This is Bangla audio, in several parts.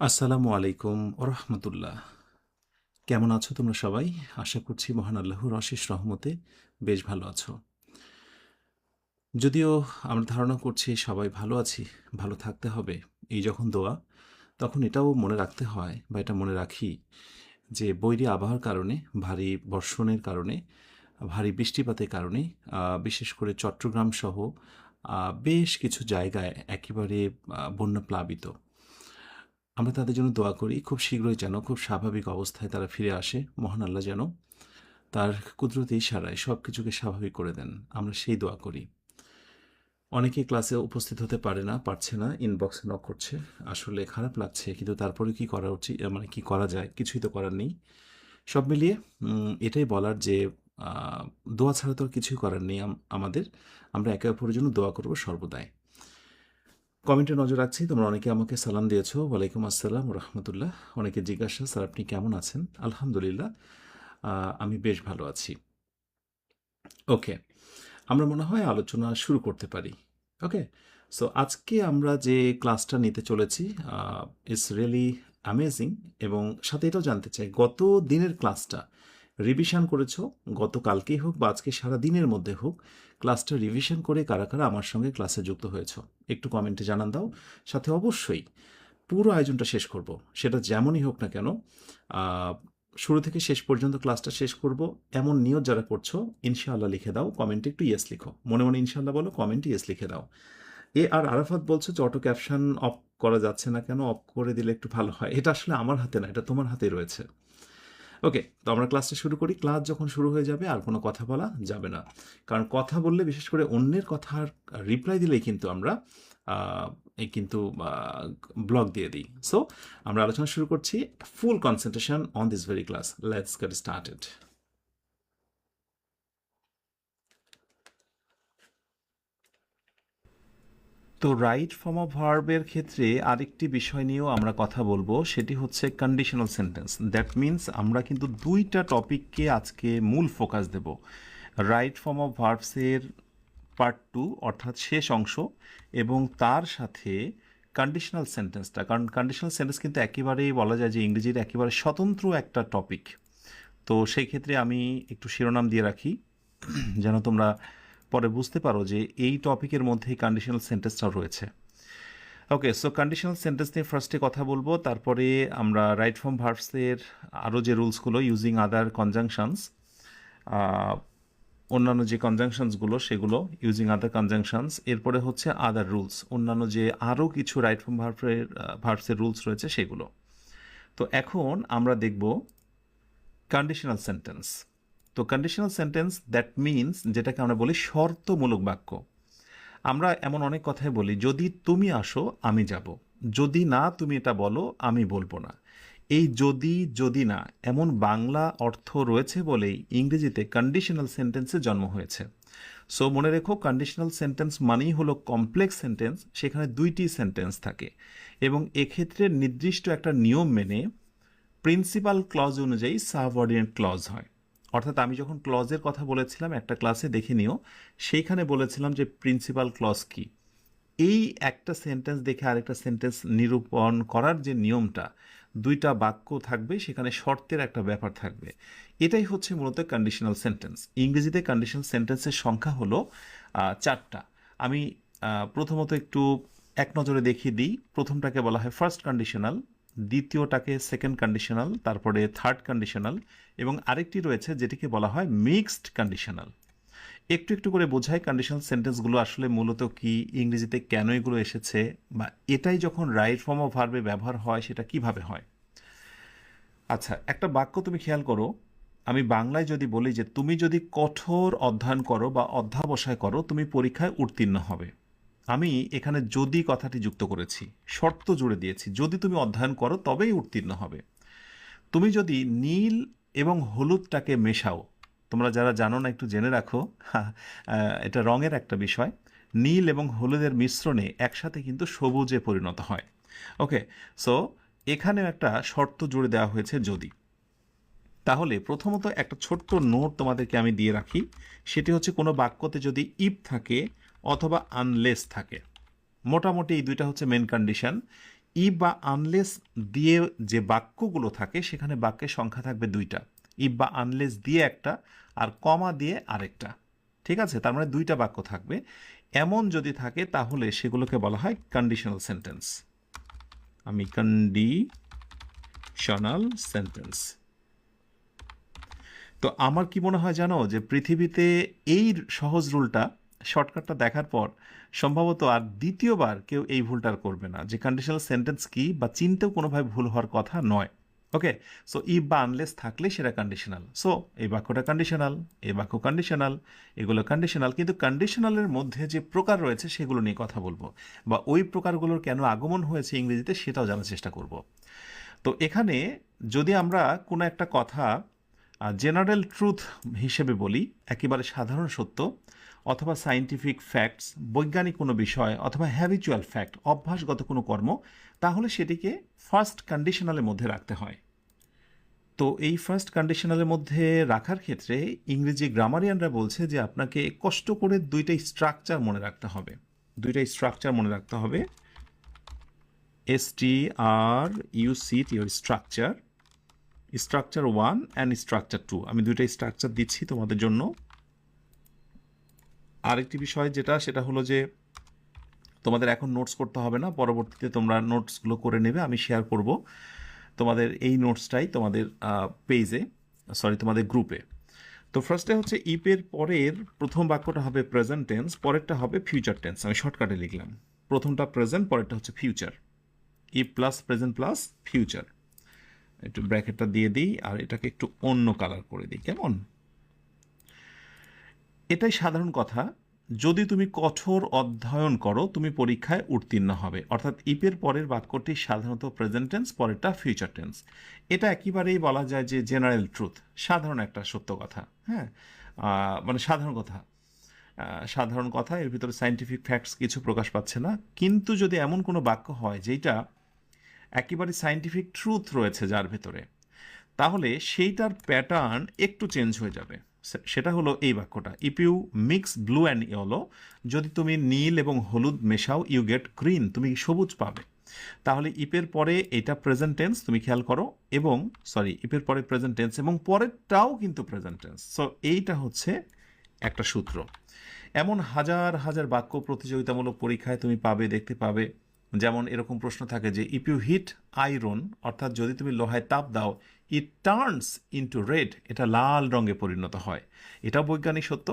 আসসালামু আলাইকুম ওরহমতুল্লাহ। কেমন আছো তোমরা সবাই? আশা করছি মহান আল্লাহর অশেষ রহমতে বেশ ভালো আছো। যদিও আমরা ধারণা করছি সবাই ভালো আছি, ভালো থাকতে হবে, এই যখন দোয়া, তখন এটাও মনে রাখতে হয় বা এটা মনে রাখি যে বৈরী আবহাওয়ার কারণে, ভারী বর্ষণের কারণে, ভারী বৃষ্টিপাতের কারণে বিশেষ করে চট্টগ্রাম সহ বেশ কিছু জায়গায় একেবারে বন্যা প্লাবিত। আমরা তাদের জন্য দোয়া করি খুব শীঘ্রই যেন খুব স্বাভাবিক অবস্থায় তারা ফিরে আসে। মহান আল্লাহ যেন তার কুদরতি ইশারায় সব কিছুকে স্বাভাবিক করে দেন, আমরা সেই দোয়া করি। অনেকেই ক্লাসে উপস্থিত হতে পারে না, পারছে না, ইনবক্সে নক করছে। আসলে খারাপ লাগছে, কিন্তু তারপরে কি করা উচিত, মানে কি করা যায়, কিছুই তো করার নেই। সব মিলিয়ে এটাই বলার যে দোয়া ছাড়া তো আর কিছুই করার নেই আমাদের। আমরা একে অপরের জন্য দোয়া করব সর্বদাই। কমেন্টে নজর রাখছি, তোমরা অনেকে আমাকে সালাম দিয়েছো, ওয়ালাইকুম আসসালাম রহমতুল্লাহ। অনেকে জিজ্ঞাসা, স্যার আপনি কেমন আছেন? আলহামদুলিল্লাহ, আমি বেশ ভালো আছি। ওকে, আমরা মনে হয় আলোচনা শুরু করতে পারি। ওকে, সো আজকে আমরা যে ক্লাসটা নিতে চলেছি ইটস রিয়েলি অ্যামেজিং। এবং সাথে এটাও জানতে চাই, গত দিনের ক্লাসটা রিভিশন করেছো? গতকালকেই হোক বা আজকে সারা দিনের মধ্যে হোক, ক্লাসটা রিভিশন করে কারা কারা আমার সঙ্গে ক্লাসে যুক্ত হয়েছো একটু কমেন্টে জানান দাও। সাথে অবশ্যই পুরো আয়োজনটা শেষ করব, সেটা যেমনই হোক না কেন। আহ, শুরু থেকে শেষ পর্যন্ত ক্লাসটা শেষ করব এমন নিয়ত যারা করছো, ইনশাআল্লাহ লিখে দাও কমেন্টে, একটু ইয়েস লিখো, মনে মনে ইনশাআল্লাহ বলো, কমেন্টে ইয়েস লিখে দাও। আর আরাফাত বলছো যে অটো ক্যাপশন অফ করা যাচ্ছে না কেন? অফ করে দিলে একটু ভালো হয়। এটা আসলে আমার হাতে না, এটা তোমার হাতে রয়েছে। ওকে, তো আমরা ক্লাসটা শুরু করি। ক্লাস যখন শুরু হয়ে যাবে আর কোনো কথা বলা যাবে না, কারণ কথা বললে, বিশেষ করে অন্যের কথার রিপ্লাই দিলেই কিন্তু আমরা আহ, এই কিন্তু ব্লগ দিয়ে দিই। সো আমরা আলোচনা শুরু করছি। ফুল concentration on this very class, let's get started. তো রাইট ফর্ম অফ ভার্বের ক্ষেত্রে আরেকটি বিষয় নিয়েও আমরা কথা বলবো, সেটি হচ্ছে কন্ডিশনাল সেন্টেন্স। দ্যাট মিন্স আমরা কিন্তু দুইটা টপিককে আজকে মূল ফোকাস দেব। রাইট ফর্ম অফ ভার্বসের পার্ট টু, অর্থাৎ শেষ অংশ, এবং তার সাথে কন্ডিশনাল সেন্টেন্সটা। কারণ কন্ডিশনাল সেন্টেন্স কিন্তু একেবারেই বলা যায় যে ইংরেজির একেবারে স্বতন্ত্র একটা টপিক। তো সেই ক্ষেত্রে আমি একটু শিরোনাম দিয়ে রাখি যেন তোমরা পরে বুঝতে পারো যে এই টপিকের মধ্যেই কন্ডিশনাল সেন্টেন্সটাও রয়েছে। ওকে, সো কন্ডিশনাল সেন্টেন্স নিয়ে ফার্স্টে কথা বলবো, তারপরে আমরা রাইট ফর্ম ভার্বসের আরও যে রুলসগুলো, ইউজিং আদার কনজাংশনস, অন্যান্য যে কনজাংশনসগুলো সেগুলো, ইউজিং আদার কনজাংশনস, এরপরে হচ্ছে আদার রুলস, অন্যান্য যে আরও কিছু রাইট ফর্ম ভার্বসের রুলস রয়েছে সেগুলো। তো এখন আমরা দেখব কন্ডিশনাল সেন্টেন্স। তো কন্ডিশনাল সেন্টেন্স দ্যাট মিনস, যেটাকে আমরা বলি শর্তমূলক বাক্য। আমরা এমন অনেক কথাই বলি, যদি তুমি আসো আমি যাব, যদি না তুমি এটা বলো আমি বলবো না। এই যদি যদি না এমন বাংলা অর্থ রয়েছে বলেই ইংরেজিতে কন্ডিশনাল সেন্টেন্সের জন্ম হয়েছে। সো মনে রেখো, কন্ডিশনাল সেন্টেন্স মানেই হলো কমপ্লেক্স সেন্টেন্স, সেখানে দুইটি সেন্টেন্স থাকে এবং এক্ষেত্রে নির্দিষ্ট একটা নিয়ম মেনে প্রিন্সিপাল ক্লজ অনুযায়ী সাবঅর্ডিনেট ক্লজ হয়। অর্থাৎ আমি যখন ক্লজের কথা বলেছিলাম একটা ক্লাসে, দেখে নিও, সেইখানে বলেছিলাম যে প্রিন্সিপাল ক্লজ কি। এই একটা সেন্টেন্স দেখে আরেকটা সেন্টেন্স নিরূপণ করার যে নিয়মটা, দুইটা বাক্য থাকবে, সেখানে শর্তের একটা ব্যাপার থাকবে। এটাই হচ্ছে মূলত কন্ডিশনাল সেন্টেন্স। ইংরেজিতে কন্ডিশনাল সেন্টেন্সের সংখ্যা হলো চারটা। আমি প্রথমত একটু এক নজরে দেখিয়ে দিই। প্রথমটাকে বলা হয় ফার্স্ট কন্ডিশনাল, দ্বিতীয়টাকে সেকেন্ড কন্ডিশনাল, তারপরে থার্ড কন্ডিশনাল, এবং আরেকটি রয়েছে যেটিকে বলা হয় মিক্সড কন্ডিশনাল। একটু একটু করে বোঝাই কন্ডিশনাল সেন্টেন্সগুলো আসলে মূলত কি, ইংরেজিতে কেন এগুলো এসেছে, বা এটাই যখন রাইট ফর্ম অফ ভার্বে ব্যবহার হয় সেটা কিভাবে হয়। আচ্ছা, একটা বাক্য তুমি খেয়াল করো। আমি বাংলায় যদি বলি যে তুমি যদি কঠোর অধ্যয়ন করো বা অধ্যবসায় করো তুমি পরীক্ষায় উত্তীর্ণ হবে, আমি এখানে যদি কথাটি যুক্ত করেছি, শর্ত জুড়ে দিয়েছি, যদি তুমি অধ্যয়ন করো তবেই উত্তীর্ণ হবে। তুমি যদি নীল এবং হলুদটাকে মেশাও, তোমরা যারা জানো না একটু জেনে রাখো, এটা রঙের একটা বিষয়। নীল এবং হলুদের মিশ্রণে একসাথে কিন্তু সবুজে পরিণত হয়। ওকে, সো এখানেও একটা শর্ত জুড়ে দেওয়া হয়েছে যদি। তাহলে প্রথমত একটা ছোট্ট নোট তোমাদেরকে আমি দিয়ে রাখি, সেটি হচ্ছে কোনো বাক্যতে যদি ইফ থাকে অথবা আনলেস থাকে, মোটামুটি এই দুইটা হচ্ছে মেন কন্ডিশন। ইফ বা আনলেস দিয়ে যে বাক্যগুলো থাকে সেখানে বাক্যের সংখ্যা থাকবে দুইটা, ইফ বা আনলেস দিয়ে একটা আর কমা দিয়ে আরেকটা। ঠিক আছে, তার মানে দুইটা বাক্য থাকবে। এমন যদি থাকে তাহলে সেগুলোকে বলা হয় কন্ডিশনাল সেন্টেন্স। আমি কন্ডিশনাল সেন্টেন্স। তো আমার কি মনে হয় জানো, যে পৃথিবীতে এই সহজ রুলটা, শর্টকাটটা দেখার পর সম্ভবত আর দ্বিতীয়বার কেউ এই ভুলটা আর করবে না, যে কন্ডিশনাল সেন্টেন্স কি বা চিনতেও কোনোভাবে ভুল হওয়ার কথা নয়। ওকে, সো ইফ বা আনলেস থাকলে সেটা কন্ডিশনাল। সো এই বাক্যটা কন্ডিশনাল, এই বাক্য কন্ডিশনাল, এগুলো কন্ডিশনাল। কিন্তু কন্ডিশনালের মধ্যে যে প্রকার রয়েছে সেগুলো নিয়ে কথা বলবো, বা ওই প্রকারগুলোর কেন আগমন হয়েছে ইংরেজিতে সেটাও জানার চেষ্টা করব। তো এখানে যদি আমরা কোনো একটা কথা জেনারেল ট্রুথ হিসেবে বলি, একেবারে সাধারণ সত্য, অথবা সায়েন্টিফিক ফ্যাক্টস, বৈজ্ঞানিক কোনো বিষয়, অথবা হ্যাবিচুয়াল ফ্যাক্ট, অভ্যাসগত কোনো কর্ম, তাহলে সেটিকে ফার্স্ট কন্ডিশনালের মধ্যে রাখতে হয়। তো এই ফার্স্ট কন্ডিশনালের মধ্যে রাখার ক্ষেত্রে ইংরেজি গ্রামারিয়ানরা বলছে যে আপনাকে কষ্ট করে দুইটা স্ট্রাকচার মনে রাখতে হবে। দুইটা স্ট্রাকচার মনে রাখতে হবে, STRUCT, structure, structure 1 and structure 2। আমি দুইটা স্ট্রাকচার দিচ্ছি তোমাদের জন্য। আরেকটি বিষয় যেটা, সেটা হলো যে তোমাদের এখন নোটস করতে হবে না, পরবর্তীতে তোমরা নোটসগুলো করে নেবে, আমি শেয়ার করব তোমাদের এই নোটসটাই তোমাদের পেজে, তোমাদের গ্রুপে। তো ফার্স্টে হচ্ছে ইপের পরের প্রথম বাক্যটা হবে প্রেজেন্ট টেন্স, পরেরটা হবে ফিউচার টেন্স। আমি শর্টকাটে লিখলাম, প্রথমটা প্রেজেন্ট, পরেরটা হচ্ছে future. ইপ plus present plus future. একটু ব্র্যাকেটটা দিয়ে দিই আর এটাকে একটু অন্য কালার করে দিই, কেমন? এটাই সাধারণ কথা। যদি তুমি কঠোর অধ্যয়ন করো তুমি পরীক্ষায় উত্তীর্ণ হবে। অর্থাৎ ইপের পরের বাক্যটি সাধারণত প্রেজেন্ট টেন্স, পরেরটা ফিউচার টেন্স। এটা একেবারেই বলা যায় যে জেনারেল ট্রুথ, সাধারণ একটা সত্য কথা। হ্যাঁ, মানে সাধারণ কথা, সাধারণ কথা, এর ভিতরে সায়েন্টিফিক ফ্যাক্টস কিছু প্রকাশ পাচ্ছে না। কিন্তু যদি এমন কোনো বাক্য হয় যেটা একেবারে সায়েন্টিফিক ট্রুথ রয়েছে যার ভেতরে, তাহলে সেইটার প্যাটার্ন একটু চেঞ্জ হয়ে যাবে। সেটা হলো এই বাক্যটা, if you mix blue and yellow, যদি তুমি নীল এবং হলুদ মেশাও, ইউ গেট গ্রিন, তুমি সবুজ পাবে। তাহলে ইপের পরে এটা প্রেজেন্ট টেন্স, তুমি খেয়াল করো, এবং ইপের পরে প্রেজেন্ট টেন্স এবং পরেরটাও কিন্তু প্রেজেন্ট টেন্স। সো এইটা হচ্ছে একটা সূত্র। এমন হাজার হাজার বাক্য প্রতিযোগিতামূলক পরীক্ষায় তুমি পাবে, দেখতে পাবে। যেমন এরকম প্রশ্ন থাকে যে ইফ ইউ হিট আয়রন, অর্থাৎ যদি তুমি লোহায় তাপ দাও, ইট টার্নস ইনটু রেড, এটা লাল রঙে পরিণত হয়। এটাও বৈজ্ঞানিক সত্য।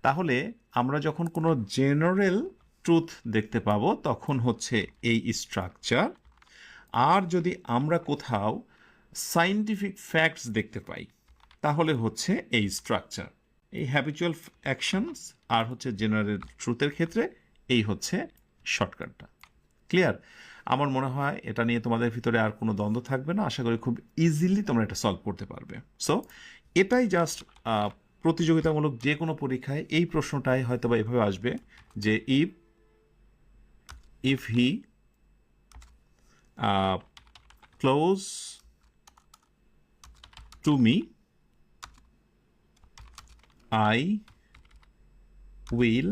তাহলে আমরা যখন কোনো জেনারেল ট্রুথ দেখতে পাবো তখন হচ্ছে এই স্ট্রাকচার। আর যদি আমরা কোথাও সায়েন্টিফিক ফ্যাক্টস দেখতে পাই তাহলে হচ্ছে এই স্ট্রাকচার। এই হ্যাবিচুয়াল অ্যাকশনস আর হচ্ছে জেনারেল ট্রুথের ক্ষেত্রে এই হচ্ছে শর্টকাটটা। ক্লিয়ার? আমার মনে হয় এটা নিয়ে তোমাদের ভিতরে আর কোনো দ্বন্দ্ব থাকবে না। আশা করি খুব ইজিলি তোমরা এটা সলভ করতে পারবে। সো এটাই জাস্ট প্রতিযোগিতামূলক যে কোনো পরীক্ষায় এই প্রশ্নটাই হয়তো বা এভাবে আসবে যে if he close to me, I will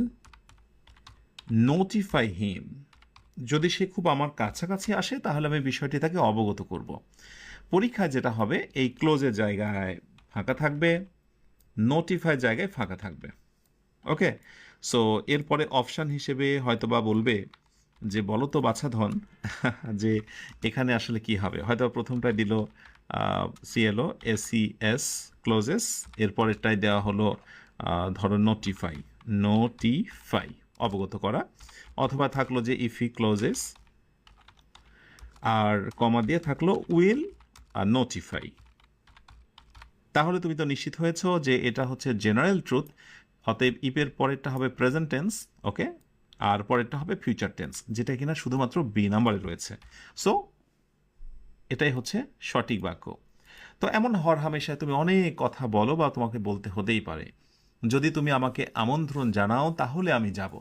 notify him. যদি সে খুব আমার কাছাকাছি আসে তাহলে আমি বিষয়টি তাকে অবগত করব। পরীক্ষায় যেটা হবে, এই ক্লোজের জায়গায় ফাঁকা থাকবে, নোটিফাই জায়গায় ফাঁকা থাকবে। ওকে, সো এরপরে অপশান হিসেবে হয়তোবা বলবে যে বলো তো বাছাধন যে এখানে আসলে কি হবে। হয়তো প্রথমটায় দিল CLO SES ক্লোজেস, এরপরেরটাই দেওয়া হলো ধরো নোটিফাই অবগত করা, অথবা থাকলো যে ইফি ক্লোজেস আর কমা দিয়ে থাকলো উইল আর নোটিফাই। তাহলে তুমি তো নিশ্চিত হয়েছো যে এটা হচ্ছে জেনারেল ট্রুথ। অতএব ইপের পরেরটা হবে প্রেজেন্ট টেন্স, ওকে, আর পরেরটা হবে ফিউচার টেন্স, যেটা কিনা শুধুমাত্র বি নাম্বারে রয়েছে। সো এটাই হচ্ছে সঠিক বাক্য। তো এমন হরহামেশায় তুমি অনেক কথা বলো বা তোমাকে বলতে হতেই পারে, যদি তুমি আমাকে আমন্ত্রণ জানাও তাহলে আমি যাব,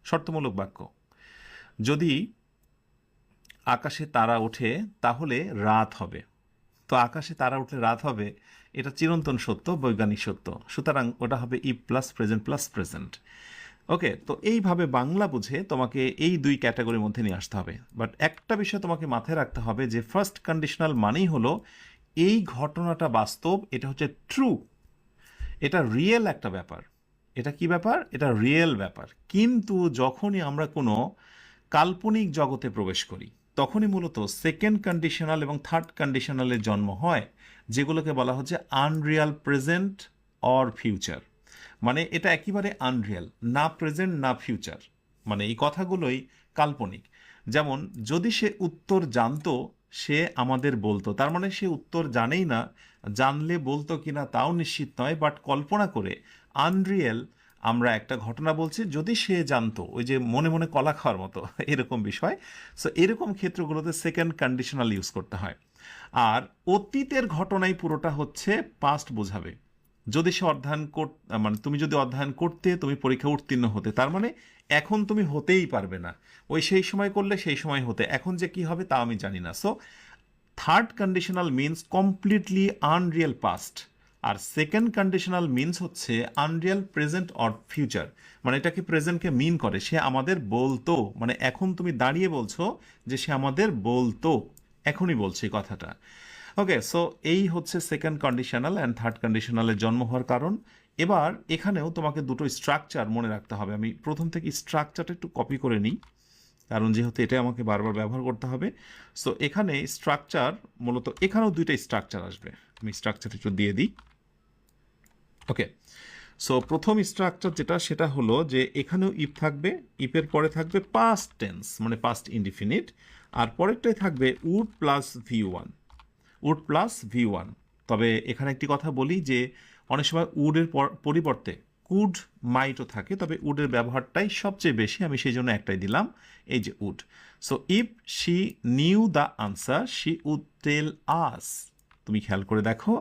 শর্তমূলক বাক্য। যদি আকাশে তারা ওঠে তাহলে রাত হবে। তো আকাশে তারা উঠলে রাত হবে, এটা চিরন্তন সত্য, বৈজ্ঞানিক সত্য। সুতরাং ওটা হবে ই প্লাস প্রেজেন্ট প্লাস প্রেজেন্ট। ওকে, তো এইভাবে বাংলা বুঝে তোমাকে এই দুই ক্যাটাগরির মধ্যে নিয়ে আসতে হবে। বাট একটা বিষয় তোমাকে মাথায় রাখতে হবে যে ফার্স্ট কন্ডিশনাল মানেই হলো এই ঘটনাটা বাস্তব, এটা হচ্ছে ট্রু, এটা রিয়েল একটা ব্যাপার। এটা কি ব্যাপার? এটা রিয়েল ব্যাপার। কিন্তু যখনই আমরা কোনো কাল্পনিক জগতে প্রবেশ করি তখনই মূলত সেকেন্ড কন্ডিশনাল এবং থার্ড কন্ডিশনালের জন্ম হয়, যেগুলোকে বলা হচ্ছে আনরিয়াল প্রেজেন্ট অর ফিউচার। মানে এটা একেবারে আনরিয়াল, না প্রেজেন্ট না ফিউচার, মানে এই কথাগুলোই কাল্পনিক। যেমন যদি সে উত্তর জানতো সে আমাদের বলতো, তার মানে সে উত্তর জানেই না, জানলে বলতো কিনা তাও নিশ্চিত নয়, বাট কল্পনা করে আনরিয়েল আমরা একটা ঘটনা বলছি, যদি সে জানতো, ওই যে মনে মনে কলা খাওয়ার মতো এরকম বিষয়। সো এরকম ক্ষেত্রগুলোতে সেকেন্ড কন্ডিশনাল ইউজ করতে হয়। আর অতীতের ঘটনাই পুরোটা হচ্ছে পাস্ট বোঝাবে। যদি সে অধ্যয়ন মানে তুমি যদি অধ্যয়ন করতে, তুমি পরীক্ষা উত্তীর্ণ হতে, তার মানে এখন তুমি হতেই পারবে না, ওই সেই সময় করলে সেই সময় হতে, এখন যে কি হবে তা আমি জানি না। So third conditional means completely unreal past, আর সেকেন্ড কন্ডিশনাল মিনস হচ্ছে আনরিয়েল প্রেজেন্ট অর ফিউচার। মানে এটাকে প্রেজেন্টকে মিন করে, সে আমাদের বলতো, মানে এখন তুমি দাঁড়িয়ে বলছো যে সে আমাদের বলতো, এখনই বলছে এই কথাটা। ওকে, সো এই হচ্ছে সেকেন্ড কন্ডিশনাল অ্যান্ড থার্ড কন্ডিশনালের জন্ম হওয়ার কারণ। এবার এখানেও তোমাকে দুটো স্ট্রাকচার মনে রাখতে হবে। আমি প্রথম থেকে স্ট্রাকচারটা একটু কপি করে নিই, কারণ যেহেতু এটা আমাকে বারবার ব্যবহার করতে হবে। সো এখানে স্ট্রাকচার মূলত এখানেও দুইটা স্ট্রাকচার আসবে, আমি স্ট্রাকচার একটু দিয়ে দিই। ওকে, সো প্রথম স্ট্রাকচার যেটা, সেটা হলো যে এখানেও ইফ থাকবে, ইফের পরে থাকবে পাস্ট টেন্স মানে পাস্ট ইনডিফিনিট, আর পরেরটাই থাকবে would plus V one, would plus V one. তবে এখানে একটি কথা বলি যে অনেক সময় উডের পরিবর্তে কুড মাইটও থাকে, তবে উডের ব্যবহারটাই সবচেয়ে বেশি, আমি সেই জন্য একটাই দিলাম, এই যে would. So if she knew the answer she would tell us. তুমি খেয়াল করে দেখো,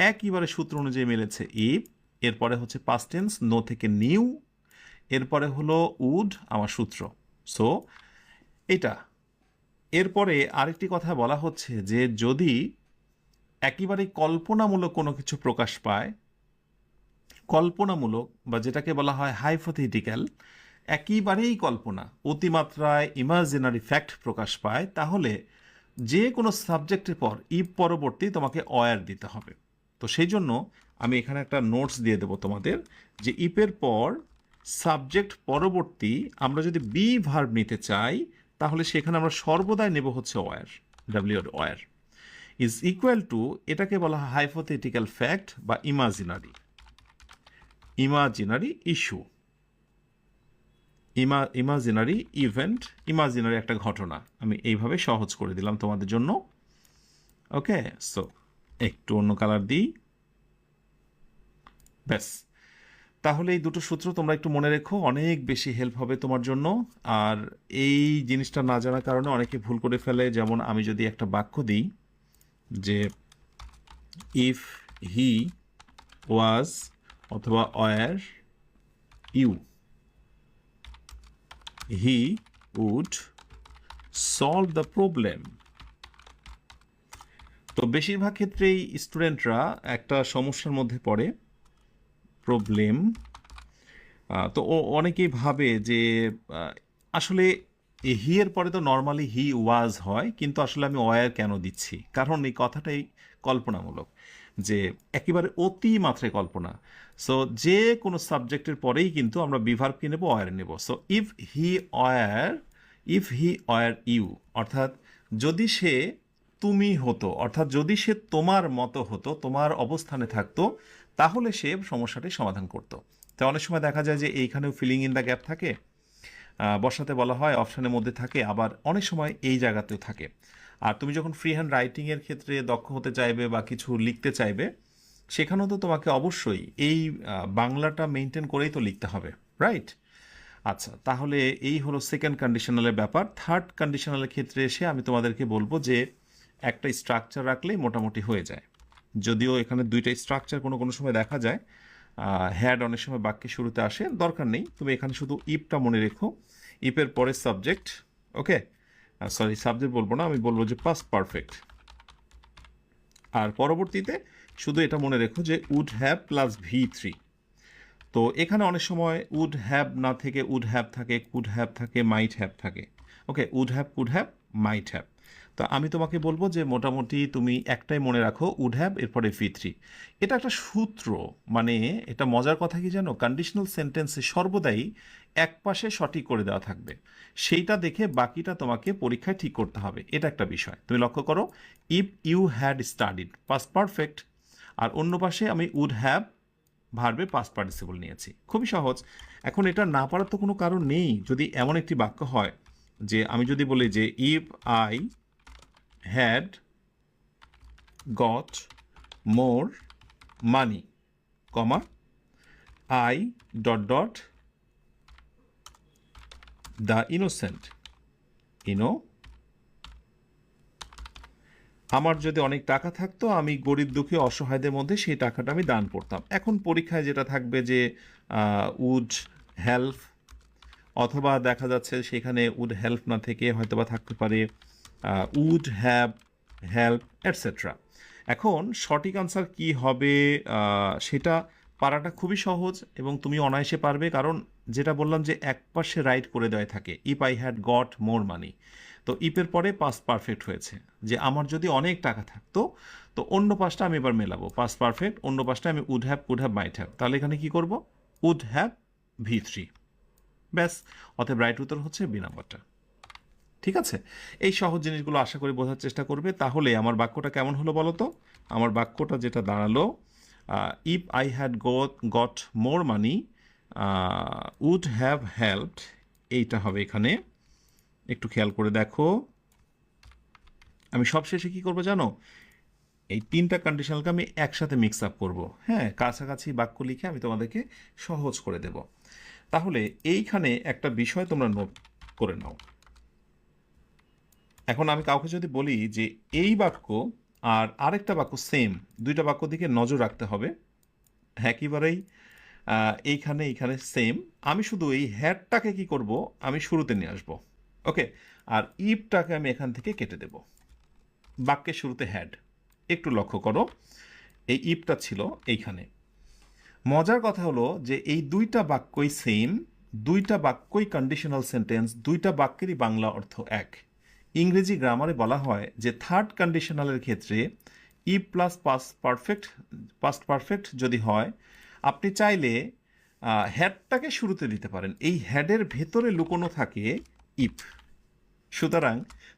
একইবারে সূত্র অনুযায়ী মিলেছে। ইফ, এরপরে হচ্ছে পাস্ট টেন্স নো থেকে নিউ, এরপরে হলো উড আমার সূত্র। সো এটা, এরপরে আরেকটি কথা বলা হচ্ছে যে যদি একেবারেই কল্পনামূলক কোনো কিছু প্রকাশ পায়, কল্পনামূলক বা যেটাকে বলা হয় হাইপোথেটিক্যাল, একেবারেই কল্পনা, অতিমাত্রায় ইমাজিনারি ফ্যাক্ট প্রকাশ পায়, তাহলে যে কোনো সাবজেক্টের পর ইফ পরবর্তী তোমাকে অয়ার দিতে হবে। তো সেই জন্য আমি এখানে একটা নোটস দিয়ে দেবো তোমাদের, যে ইফের পর সাবজেক্ট পরবর্তী আমরা যদি বি ভার্ব নিতে চাই, তাহলে সেখানে আমরা সর্বদাই নেব হচ্ছে were, W were is equal to, এটাকে বলা হয় হাইপোথেটিক্যাল ফ্যাক্ট বা imaginary, imaginary issue, imaginary event, imaginary একটা ঘটনা। আমি এইভাবে সহজ করে দিলাম তোমাদের জন্য। ওকে, সো একটু অন্য কালার দিই, ব্যাস। তাহলে এই দুটো সূত্র তোমরা একটু মনে রেখো, অনেক বেশি হেল্প হবে তোমার জন্য। আর এই জিনিসটা না জানার কারণে অনেকে ভুল করে ফেলে, যেমন আমি যদি একটা বাক্য দিই যে ইফ হি ওয়াজ অথবা were you, he would solve the problem. তো বেশিরভাগ ক্ষেত্রেই স্টুডেন্টরা একটা সমস্যার মধ্যে পড়ে, প্রবলেম। তো অনেকেই ভাবে যে আসলে হি এর পরে তো নর্মালি হি ওয়াজ হয়, কিন্তু আসলে আমি ওয়ার কেন দিচ্ছি, কারণ এই কথাটাই কল্পনামূলক, যে একেবারে অতিমাত্রায় কল্পনা। সো যে কোনো সাবজেক্টের পরেই কিন্তু আমরা বিভার্ব কি নেব, ওয়ার নেব। So if he were, if he were you, অর্থাৎ যদি সে তুমি হতো, অর্থাৎ যদি সে তোমার মতো হতো, তোমার অবস্থানে থাকতো, তাহলে সে সমস্যাটি সমাধান করতো। তো অনেক সময় দেখা যায় যে এইখানেও ফিলিং ইন দ্য গ্যাপ থাকে, বসাতে বলা হয়, অপশানের মধ্যে থাকে, আবার অনেক সময় এই জায়গাতেও থাকে। আর তুমি যখন ফ্রি হ্যান্ড রাইটিংয়ের ক্ষেত্রে দক্ষ হতে চাইবে বা কিছু লিখতে চাইবে, সেখানেও তো তোমাকে অবশ্যই এই বাংলাটা মেনটেন করেই তো লিখতে হবে, রাইট? আচ্ছা, তাহলে এই হলো সেকেন্ড কন্ডিশনালের ব্যাপার। থার্ড কন্ডিশনালের ক্ষেত্রে এসে আমি তোমাদেরকে বলবো যে একটা স্ট্রাকচার রাখলেই মোটামুটি হয়ে যায়। যদিও এখানে দুইটা স্ট্রাকচার কোনো কোনো সময় দেখা যায়, হ্যাড অনেক সময় বাক্যের শুরুতে আসে, দরকার নেই, তুমি এখানে শুধু ইফটা মনে রেখো, ইফের পরে সাবজেক্ট। ওকে, সরি সাবজেক্ট বলবো না, আমি বলবো যে পাস্ট পারফেক্ট। আর পরবর্তীতে শুধু এটা মনে রেখো যে would have plus v three. তো এখানে অনেক সময় উড হ্যাভ না থেকে উড হ্যাভ থাকে, কুড হ্যাভ থাকে, মাইট হ্যাভ থাকে। Okay, would have, could have, might have. তো আমি তোমাকে বলবো যে মোটামুটি তুমি একটাই মনে রাখো, উড হ্যাভ এরপরে V3। এটা একটা সূত্র, মানে এটা মজার কথা কি জানো, কন্ডিশনাল সেন্টেন্সে সর্বদাই এক পাশে সঠিক করে দেওয়া থাকবে, সেইটা দেখে বাকিটা তোমাকে পরীক্ষায় ঠিক করতে হবে। এটা একটা বিষয় তুমি লক্ষ্য করো, if you had studied past perfect, আর অন্য পাশে আমি উড হ্যাভ ভার্বে পাস্ট পার্টিসিপল নিয়েছি। খুবই সহজ। এখন এটা না পারার তো কোনো কারণ নেই। যদি এমন একটি বাক্য হয় যে আমি যদি বলি যে if I had got more money, comma I dot dot the innocent, ইনো, আমার যদি অনেক টাকা থাকতো আমি গরিব দুঃখী অসহায়দের মধ্যে সেই টাকাটা আমি দান করতাম। এখন পরীক্ষায় যেটা থাকবে যে উড হেল্প, অথবা দেখা যাচ্ছে সেখানে উড হেল্প না থেকে হয়তোবা থাকতে পারে উড হ্যাভ হেল্প এটসেট্রা। এখন সঠিক আনসার কি হবে সেটা পারাটা খুবই সহজ এবং তুমি অনায়াসে পারবে, কারণ যেটা বললাম যে এক পাশে রাইট করে দেওয়া থাকে, if I had got more money. তো ইপের পরে পাস্ট পারফেক্ট হয়েছে, যে আমার যদি অনেক টাকা থাকতো, তো অন্য পাশটা আমি এবার মেলাবো, পাস্ট পারফেক্ট, অন্য পাশটা আমি would have, could have, might have. তাহলে এখানে কি করব, উড হ্যাভ V3। ব্যাস, অতএব রাইট উত্তর হচ্ছে বি নাম্বারটা। ঠিক আছে, এই সহজ জিনিসগুলো আশা করি বোঝার চেষ্টা করবে। তাহলে আমার বাক্যটা কেমন হলো বলো তো? আমার বাক্যটা যেটা দাঁড়ালো, if I had got more money would have helped, এইটা হবে এখানে। একটু খেয়াল করে দেখো, আমি সবশেষে কি করবো জানো, এই তিনটা কন্ডিশনালকে আমি একসাথে মিক্স আপ করবো। হ্যাঁ, কাছাকাছি বাক্য লিখে আমি তোমাদেরকে সহজ করে দেব। তাহলে এইখানে একটা বিষয় তোমরা নোট করে নাও। এখন আমি কাউকে যদি বলি যে এই বাক্য আর আরেকটা বাক্য সেম, দুইটা বাক্য দিকে নজর রাখতে হবে, একেবারেই এইখানে এইখানে সেম, আমি শুধু এই হ্যাডটাকে কি করব, আমি শুরুতে নিয়ে আসবো। ওকে, আর ইফটাকে আমি এখান থেকে কেটে দেব। বাক্যের শুরুতে হ্যাড, একটু লক্ষ্য করো, এই ইফটা ছিল এইখানে। মজার কথা হলো যে এই দুইটা বাক্যই সেম, দুইটা বাক্যই কন্ডিশনাল সেন্টেন্স, দুইটা বাক্যেরই বাংলা অর্থ এক। ইংরেজি গ্রামারে বলা হয় যে থার্ড কন্ডিশনালের ক্ষেত্রে ইফ প্লাস পাস্ট পারফেক্ট যদি হয়, আপনি চাইলে হ্যাডটাকে শুরুতে দিতে পারেন, এই হ্যাডের ভেতরে লুকোনো থাকে ইফ। সুতরাং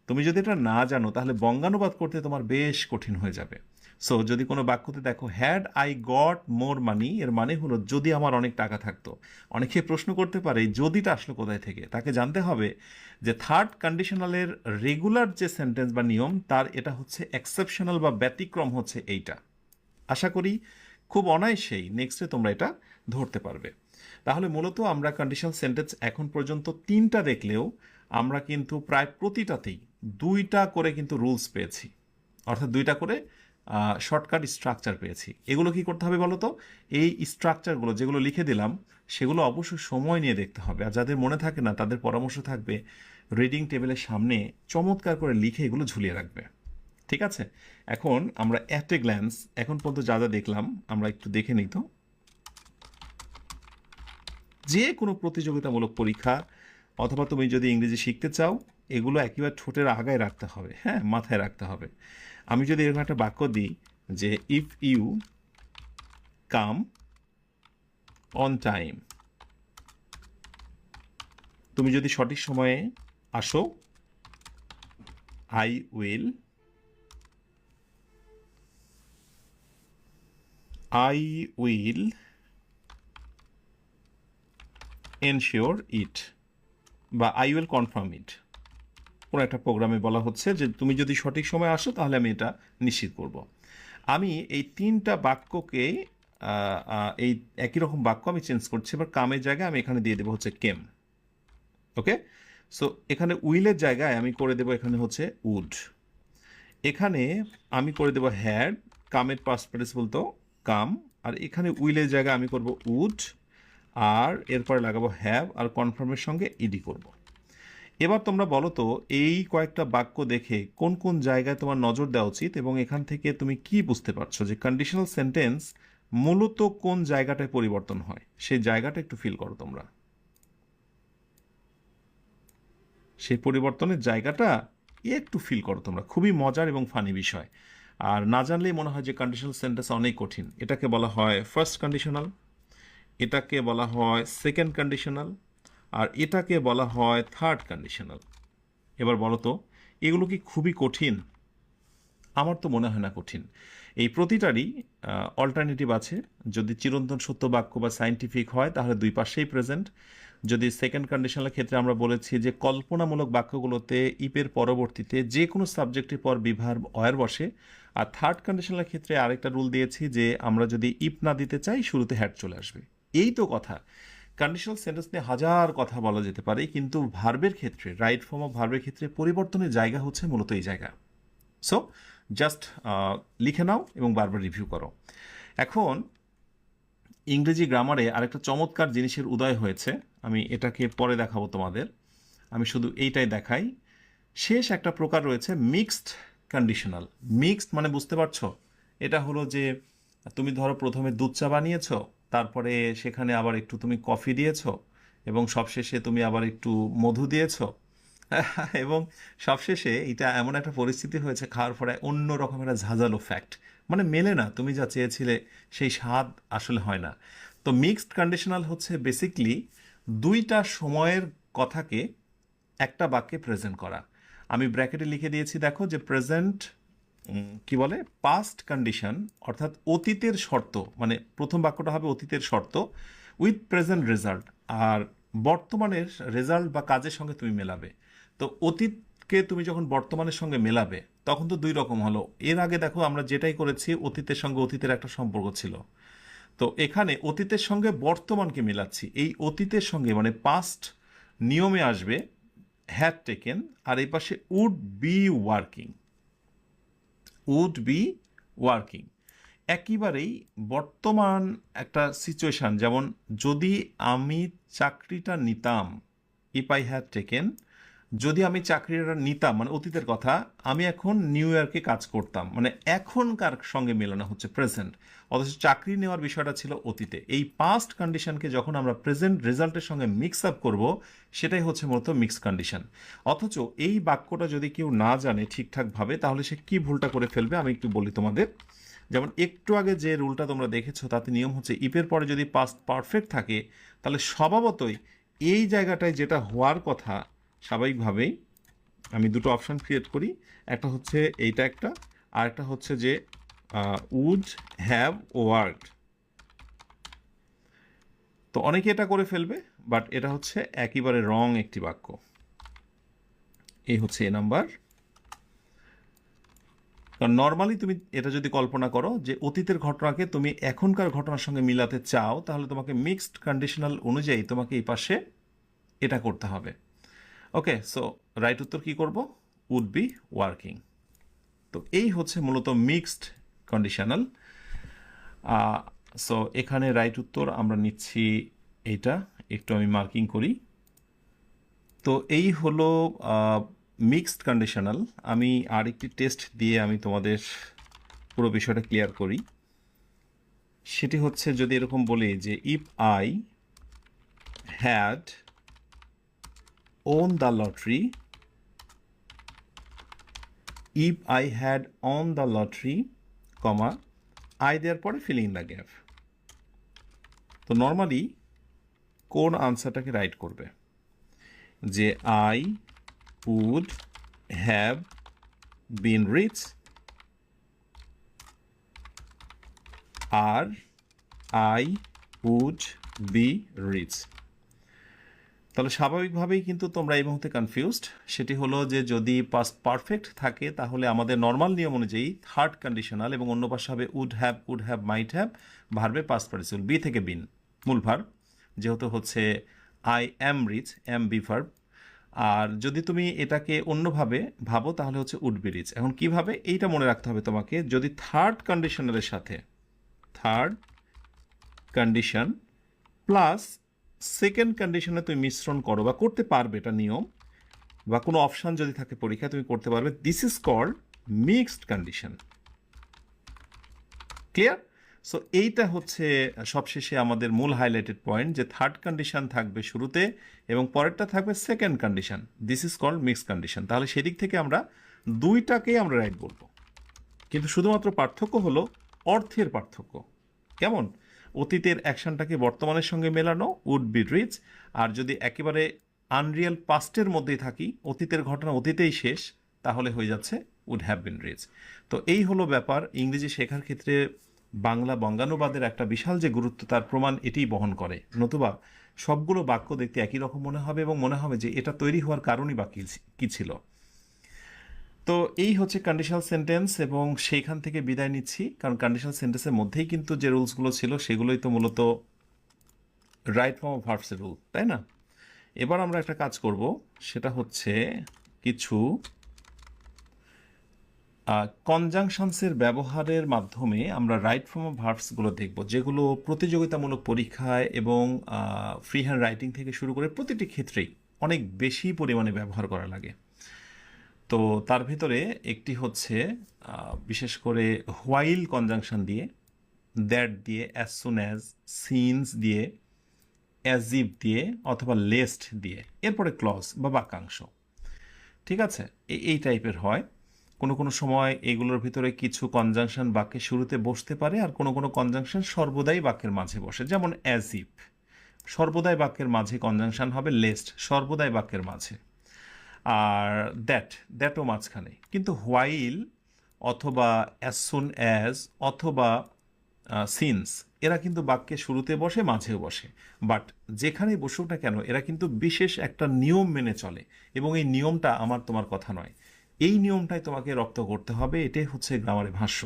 তুমি যদি এটা না জানো তাহলে বঙ্গানুবাদ করতে তোমার বেশ কঠিন হয়ে যাবে। সো যদি কোনো বাক্যতে দেখো হ্যাড আই গট মোর মানি, এর মানে হলো যদি আমার অনেক টাকা থাকতো। অনেকে প্রশ্ন করতে পারে এই যদিটা আসলো কোথায় থেকে, তাকে জানতে হবে যে থার্ড কন্ডিশনালের রেগুলার যে সেন্টেন্স বা নিয়ম, তার এটা হচ্ছে এক্সেপশনাল বা ব্যতিক্রম হচ্ছে এইটা। আশা করি খুব অনায়াসেই নেক্সটে তোমরা এটা ধরতে পারবে। তাহলে মূলত আমরা কন্ডিশনাল সেন্টেন্স এখন পর্যন্ত তিনটা দেখলেও আমরা কিন্তু প্রায় প্রতিটাতেই দুইটা করে কিন্তু রুলস পেয়েছি, অর্থাৎ দুইটা করে শর্টকাট স্ট্রাকচার পেয়েছি। এগুলো কি করতে হবে বলো তো? এই স্ট্রাকচারগুলো যেগুলো লিখে দিলাম সেগুলো অবশ্যই সময় নিয়ে দেখতে হবে, আর যাদের মনে থাকে না তাদের পরামর্শ থাকবে রিডিং টেবিলের সামনে চমৎকার করে লিখে এগুলো ঝুলিয়ে রাখবে। ঠিক আছে, এখন আমরা অ্যাট এ গ্ল্যান্স এখন পর্যন্ত যা যা দেখলাম আমরা একটু দেখে নিই। তো যে কোনো প্রতিযোগিতামূলক পরীক্ষা অথবা তুমি যদি ইংরেজি শিখতে চাও, এগুলো একেবারে ঠোঁটের আগায় রাখতে হবে, হ্যাঁ, মাথায় রাখতে হবে। আমি যদি এরকম একটা বাক্য দিই যে if you come on time, তুমি যদি সঠিক সময়ে আসো, আই উইল এনশিওর ইট, বা আই উইল কনফার্ম ইট। কোনো একটা প্রোগ্রামে বলা হচ্ছে যে তুমি যদি সঠিক সময় আসো তাহলে আমি এটা নিশ্চিত করব। আমি এই তিনটা বাক্যকে এই একই রকম বাক্য আমি চেঞ্জ করছি, এবার কামের জায়গায় আমি এখানে দিয়ে দেবো হচ্ছে কেম। ওকে, সো এখানে উইলের জায়গায় আমি করে দেবো এখানে হচ্ছে উড, এখানে আমি করে দেবো হ্যাড, কামের পাস্ট পার্টিসিপল তো কাম, আর এখানে উইলের জায়গায় আমি করব উড, আর এরপরে লাগাবো হ্যাভ, আর কনফার্মের সঙ্গে ইডি করব। এবার তোমরা বলো তো এই কয়েকটা বাক্য দেখে কোন কোন জায়গায় তোমার নজর দেওয়া উচিত, এবং এখান থেকে তুমি কি বুঝতে পারছো যে কন্ডিশনাল সেন্টেন্স মূলত কোন জায়গাটায় পরিবর্তন হয় সেই জায়গাটা একটু ফিল করো তোমরা, সেই পরিবর্তনের জায়গাটা একটু ফিল করো তোমরা, খুবই মজার এবং ফানি বিষয়। আর না জানলেই মনে হয় যে কন্ডিশনাল সেন্টেন্স অনেক কঠিন। এটাকে বলা হয় ফার্স্ট কন্ডিশনাল, এটাকে বলা হয় সেকেন্ড কন্ডিশনাল, আর এটাকে বলা হয় থার্ড কন্ডিশনাল। এবার বলো তো এগুলো কি খুবই কঠিন? আমার তো মনে হয় না কঠিন। এই প্রতিটারই অল্টারনেটিভ আছে। যদি চিরন্তন সত্য বাক্য বা সায়েন্টিফিক হয় তাহলে দুই পাশেই প্রেজেন্ট। যদি সেকেন্ড কন্ডিশনের ক্ষেত্রে আমরা বলেছি যে কল্পনামূলক বাক্যগুলোতে ইপের পরবর্তীতে যে কোনো সাবজেক্টের পর বিভার্ব অয়ার বসে। আর থার্ড কন্ডিশনের ক্ষেত্রে আরেকটা রুল দিয়েছি যে আমরা যদি ইপ না দিতে চাই শুরুতে হ্যাড চলে আসবে। এই তো কথা। কন্ডিশনাল সেন্টেন্স নিয়ে হাজার কথা বলা যেতে পারে, কিন্তু ভার্বের ক্ষেত্রে, রাইট ফর্ম অফ ভার্বের ক্ষেত্রে পরিবর্তনের জায়গা হচ্ছে মূলত এই জায়গা। সো জাস্ট লিখে নাও এবং বারবার রিভিউ করো। এখন ইংরেজি গ্রামারে আরেকটা চমৎকার জিনিসের উদয় হয়েছে, আমি এটাকে পরে দেখাবো তোমাদের, আমি শুধু এইটাই দেখাই। শেষ একটা প্রকার রয়েছে মিক্সড কন্ডিশনাল। মিক্সড মানে বুঝতে পারছো, এটা হলো যে তুমি ধরো প্রথমে দুধ চা বানিয়েছো, তারপরে সেখানে আবার একটু তুমি কফি দিয়েছো, এবং সবশেষে তুমি আবার একটু মধু দিয়েছো। এবং সবশেষে এটা এমন একটা পরিস্থিতি হয়েছে খাওয়ার পরে অন্য রকমের একটা ঝাঁঝালো ফ্যাক্ট, মানে মেলে না, তুমি যা চেয়েছিলে সেই স্বাদ আসলে হয় না। তো মিক্সড কন্ডিশনাল হচ্ছে বেসিকলি দুইটা সময়ের কথাকে একটা বাক্যে প্রেজেন্ট করা। আমি ব্র্যাকেটে লিখে দিয়েছি, দেখো যে প্রেজেন্ট কি বলে, পাস্ট কন্ডিশন, অর্থাৎ অতীতের শর্ত, মানে প্রথম বাক্যটা হবে অতীতের শর্ত উইথ প্রেজেন্ট রেজাল্ট, আর বর্তমানের রেজাল্ট বা কাজের সঙ্গে তুমি মেলাবে। তো অতীতকে তুমি যখন বর্তমানের সঙ্গে মেলাবে তখন তো দুই রকম হলো। এর আগে দেখো আমরা যেটাই করেছি অতীতের সঙ্গে অতীতের একটা সম্পর্ক ছিল, তো এখানে অতীতের সঙ্গে বর্তমানকে মেলাচ্ছি। এই অতীতের সঙ্গে মানে পাস্ট নিয়মে আসবে হ্যাড টেকেন, আর এই পাশে would be working, would be working. একেবারেই বর্তমান একটা সিচুয়েশান, যেমন যদি আমি চাকরিটা নিতাম, ইফ আই হ্যাড টেকেন, যদি আমি চাকরিটা নিতাম মানে অতীতের কথা, আমি এখন নিউ ইয়র্কে কাজ করতাম, মানে এখনকার সঙ্গে মেলানো হচ্ছে প্রেজেন্ট, অথচ চাকরি নেওয়ার বিষয়টা ছিল অতীতে। এই পাস্ট কন্ডিশনকে যখন আমরা প্রেজেন্ট রেজাল্টের সঙ্গে মিক্স আপ করবো, সেটাই হচ্ছে মূলত মিক্স কন্ডিশন। অথচ এই বাক্যটা যদি কেউ না জানে ঠিকঠাকভাবে, তাহলে সে কি ভুলটা করে ফেলবে আমি একটু বলি তোমাদের। যেমন একটু আগে যে রুলটা তোমরা দেখেছো তাতে নিয়ম হচ্ছে ইপের পরে যদি পাস্ট পারফেক্ট থাকে তাহলে স্বভাবতই এই জায়গাটায় যেটা হওয়ার কথা, স্বাভাবিকভাবেই আমি দুটো অপশান ক্রিয়েট করি, একটা হচ্ছে এইটা একটা, আর একটা হচ্ছে যে উড হ্যাভ ওয়ার্কড। তো অনেকে এটা করে ফেলবে, বাট এটা হচ্ছে একেবারে রং একটি বাক্য। এই হচ্ছে এ নাম্বার। কারণ নর্মালি তুমি এটা যদি কল্পনা করো যে অতীতের ঘটনাকে তুমি এখনকার ঘটনার সঙ্গে মিলাতে চাও, তাহলে তোমাকে মিক্সড কন্ডিশনাল অনুযায়ী তোমাকে এই পাশে এটা করতে হবে। ওকে, সো রাইট উত্তর কি করব, উড বি ওয়ার্কিং। তো এই হচ্ছে মূলত মিক্সড কন্ডিশনাল। সো এখানে রাইট উত্তর আমরা নিচ্ছি এইটা, একটু আমি মার্কিং করি। তো এই হলো মিক্সড কন্ডিশনাল। আমি আরেকটি টেস্ট দিয়ে আমি তোমাদের পুরো বিষয়টা ক্লিয়ার করি। সেটি হচ্ছে যদি এরকম বলি যে if I had won the lottery, if I had won the lottery, comma, I দেওয়ার পরে ফিলিং ইন দ্য গ্যাপ। তো নর্মালি কোন আনসারটাকে রাইট করবে, যে I would have been rich, আর আই উড বি রিচ। তাহলে স্বাভাবিকভাবেই কিন্তু তোমরা এই মুহূর্তে কনফিউজড। সেটি হলো যে যদি পাস্ট পারফেক্ট থাকে তাহলে আমাদের নর্মাল নিয়ম অনুযায়ী থার্ড কন্ডিশনাল, এবং অন্য পাশে হবে উড হ্যাভ, মাইট হ্যাভ, ভার্বে পাস্ট পার্টিসিপল, বি থেকে বিন মূল ভার্ব, যেহেতু হচ্ছে I am rich, am be verb. আর যদি তুমি এটাকে অন্যভাবে ভাবো তাহলে হচ্ছে উড বি রিচ। এখন কিভাবে এইটা মনে রাখতে হবে তোমাকে, যদি থার্ড কন্ডিশনালের সাথে থার্ড কন্ডিশন প্লাস সেকেন্ড কন্ডিশনে তুমি মিশ্রণ করো বা করতে পারবে, এটা নিয়ম, বা কোনো অপশান যদি থাকে পরীক্ষায় তুমি করতে পারবে, this is called mixed condition. Clear? So এইটা হচ্ছে সবশেষে আমাদের মূল হাইলাইটেড পয়েন্ট, যে থার্ড কন্ডিশন থাকবে শুরুতে এবং পরেরটা থাকবে second condition. This is called mix condition. তাহলে সেদিক থেকে আমরা দুইটাকেই আমরা রাইট বলবো, কিন্তু শুধুমাত্র পার্থক্য হলো অর্থের পার্থক্য। কেমন? অতীতের অ্যাকশনটাকে বর্তমানের সঙ্গে মেলানো উড বি রিচ, আর যদি একেবারে আনরিয়েল পাস্টের মধ্যেই থাকি, অতীতের ঘটনা অতীতেই শেষ, তাহলে হয়ে যাচ্ছে উড হ্যাভ বিন রিচ। তো এই হলো ব্যাপার। ইংরেজি শেখার ক্ষেত্রে বাংলা বঙ্গানুবাদের একটা বিশাল যে গুরুত্ব, তার প্রমাণ এটিই বহন করে। নতুবা সবগুলো বাক্য দেখতে একই রকম মনে হবে এবং মনে হবে যে এটা তৈরি হওয়ার কারণই বা কী ছিল। তো এই হচ্ছে কন্ডিশনাল সেন্টেন্স, এবং সেইখান থেকে বিদায় নিচ্ছি, কারণ কন্ডিশনাল সেন্টেন্সের মধ্যেই কিন্তু যে রুলসগুলো ছিল সেগুলোই তো মূলত রাইট ফর্ম অফ ভার্বসের রুল, তাই না? এবার আমরা একটা কাজ করব, সেটা হচ্ছে কিছু কনজাংশনসের ব্যবহারের মাধ্যমে আমরা রাইট ফর্ম অফ ভার্বসগুলো দেখব, যেগুলো প্রতিযোগিতামূলক পরীক্ষায় এবং ফ্রি হ্যান্ড রাইটিং থেকে শুরু করে প্রতিটি ক্ষেত্রেই অনেক বেশি পরিমাণে ব্যবহার করা লাগে। তো তার ভিতরে একটি হচ্ছে বিশেষ করে হোয়াইল কনজাংশন দিয়ে, দ্যাট দিয়ে, অ্যাজ সুন অ্যাজ, সিন্স দিয়ে, অ্যাজ ইফ দিয়ে, অথবা লেস্ট দিয়ে, এরপরে ক্লজ বা বাক্যাংশ। ঠিক আছে, এই টাইপের হয়। কোনো কোনো সময় এগুলোর ভিতরে কিছু কনজাংশন বাক্যের শুরুতে বসতে পারে, আর কোনো কোনো কনজাংশন সর্বদাই বাক্যের মাঝে বসে, যেমন অ্যাজ ইফ সর্বদাই বাক্যের মাঝে কনজাংশন হবে, লেস্ট সর্বদাই বাক্যের মাঝে, আর দ্যাটও মাঝখানে। কিন্তু হোয়াইল অথবা অ্যাজ সুন অ্যাজ অথবা সিন্স, এরা কিন্তু বাক্যের শুরুতে বসে, মাঝেও বসে। বাট যেখানেই বসুক না কেন, এরা কিন্তু বিশেষ একটা নিয়ম মেনে চলে, এবং এই নিয়মটা আমার তোমার কথা নয়, এই নিয়মটাই তোমাকে রপ্ত করতে হবে। এটাই হচ্ছে গ্রামারের ভাষ্য।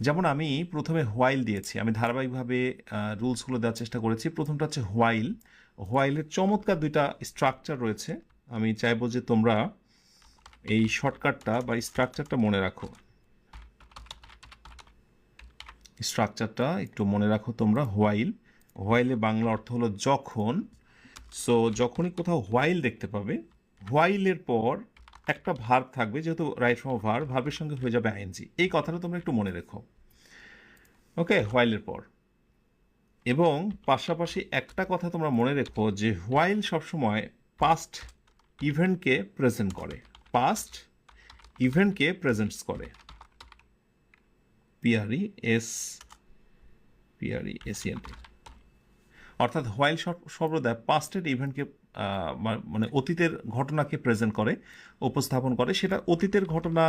যেমন আমি প্রথমে হোয়াইল দিয়েছি, আমি ধারাবাহিকভাবে রুলসগুলো দেওয়ার চেষ্টা করেছি। প্রথমটা হচ্ছে হোয়াইল। হোয়াইলের চমৎকার দুইটা স্ট্রাকচার রয়েছে, আমি চাইবো যে তোমরা এই শর্টকাটটা বা স্ট্রাকচারটা মনে রাখো। স্ট্রাকচারটা একটু মনে রাখো তোমরা। হোয়াইলে বাংলা অর্থ হলো যখন। সো যখনই কোথাও হোয়াইল দেখতে পাবে, হোয়াইলের পর একটা ভার্ব থাকবে, যেহেতু রাইট ফর্ম ভার্বের সঙ্গে হয়ে যাবে আইএনজি। এই কথাটা তোমরা একটু মনে রেখো। ওকে, হোয়াইলের পর। এবং পাশাপাশি একটা কথা তোমরা মনে রেখো, যে হোয়াইল সবসময় পাস্ট ইভেন্টকে প্রেজেন্ট করে, পাস্ট ইভেন্টকে প্রেজেন্টস করে। PRESENT, অর্থাৎ হোয়াইল সর্বদা পাস্টের ইভেন্টকে মানে অতীতের ঘটনাকে প্রেজেন্ট করে, উপস্থাপন করে। সেটা অতীতের ঘটনা,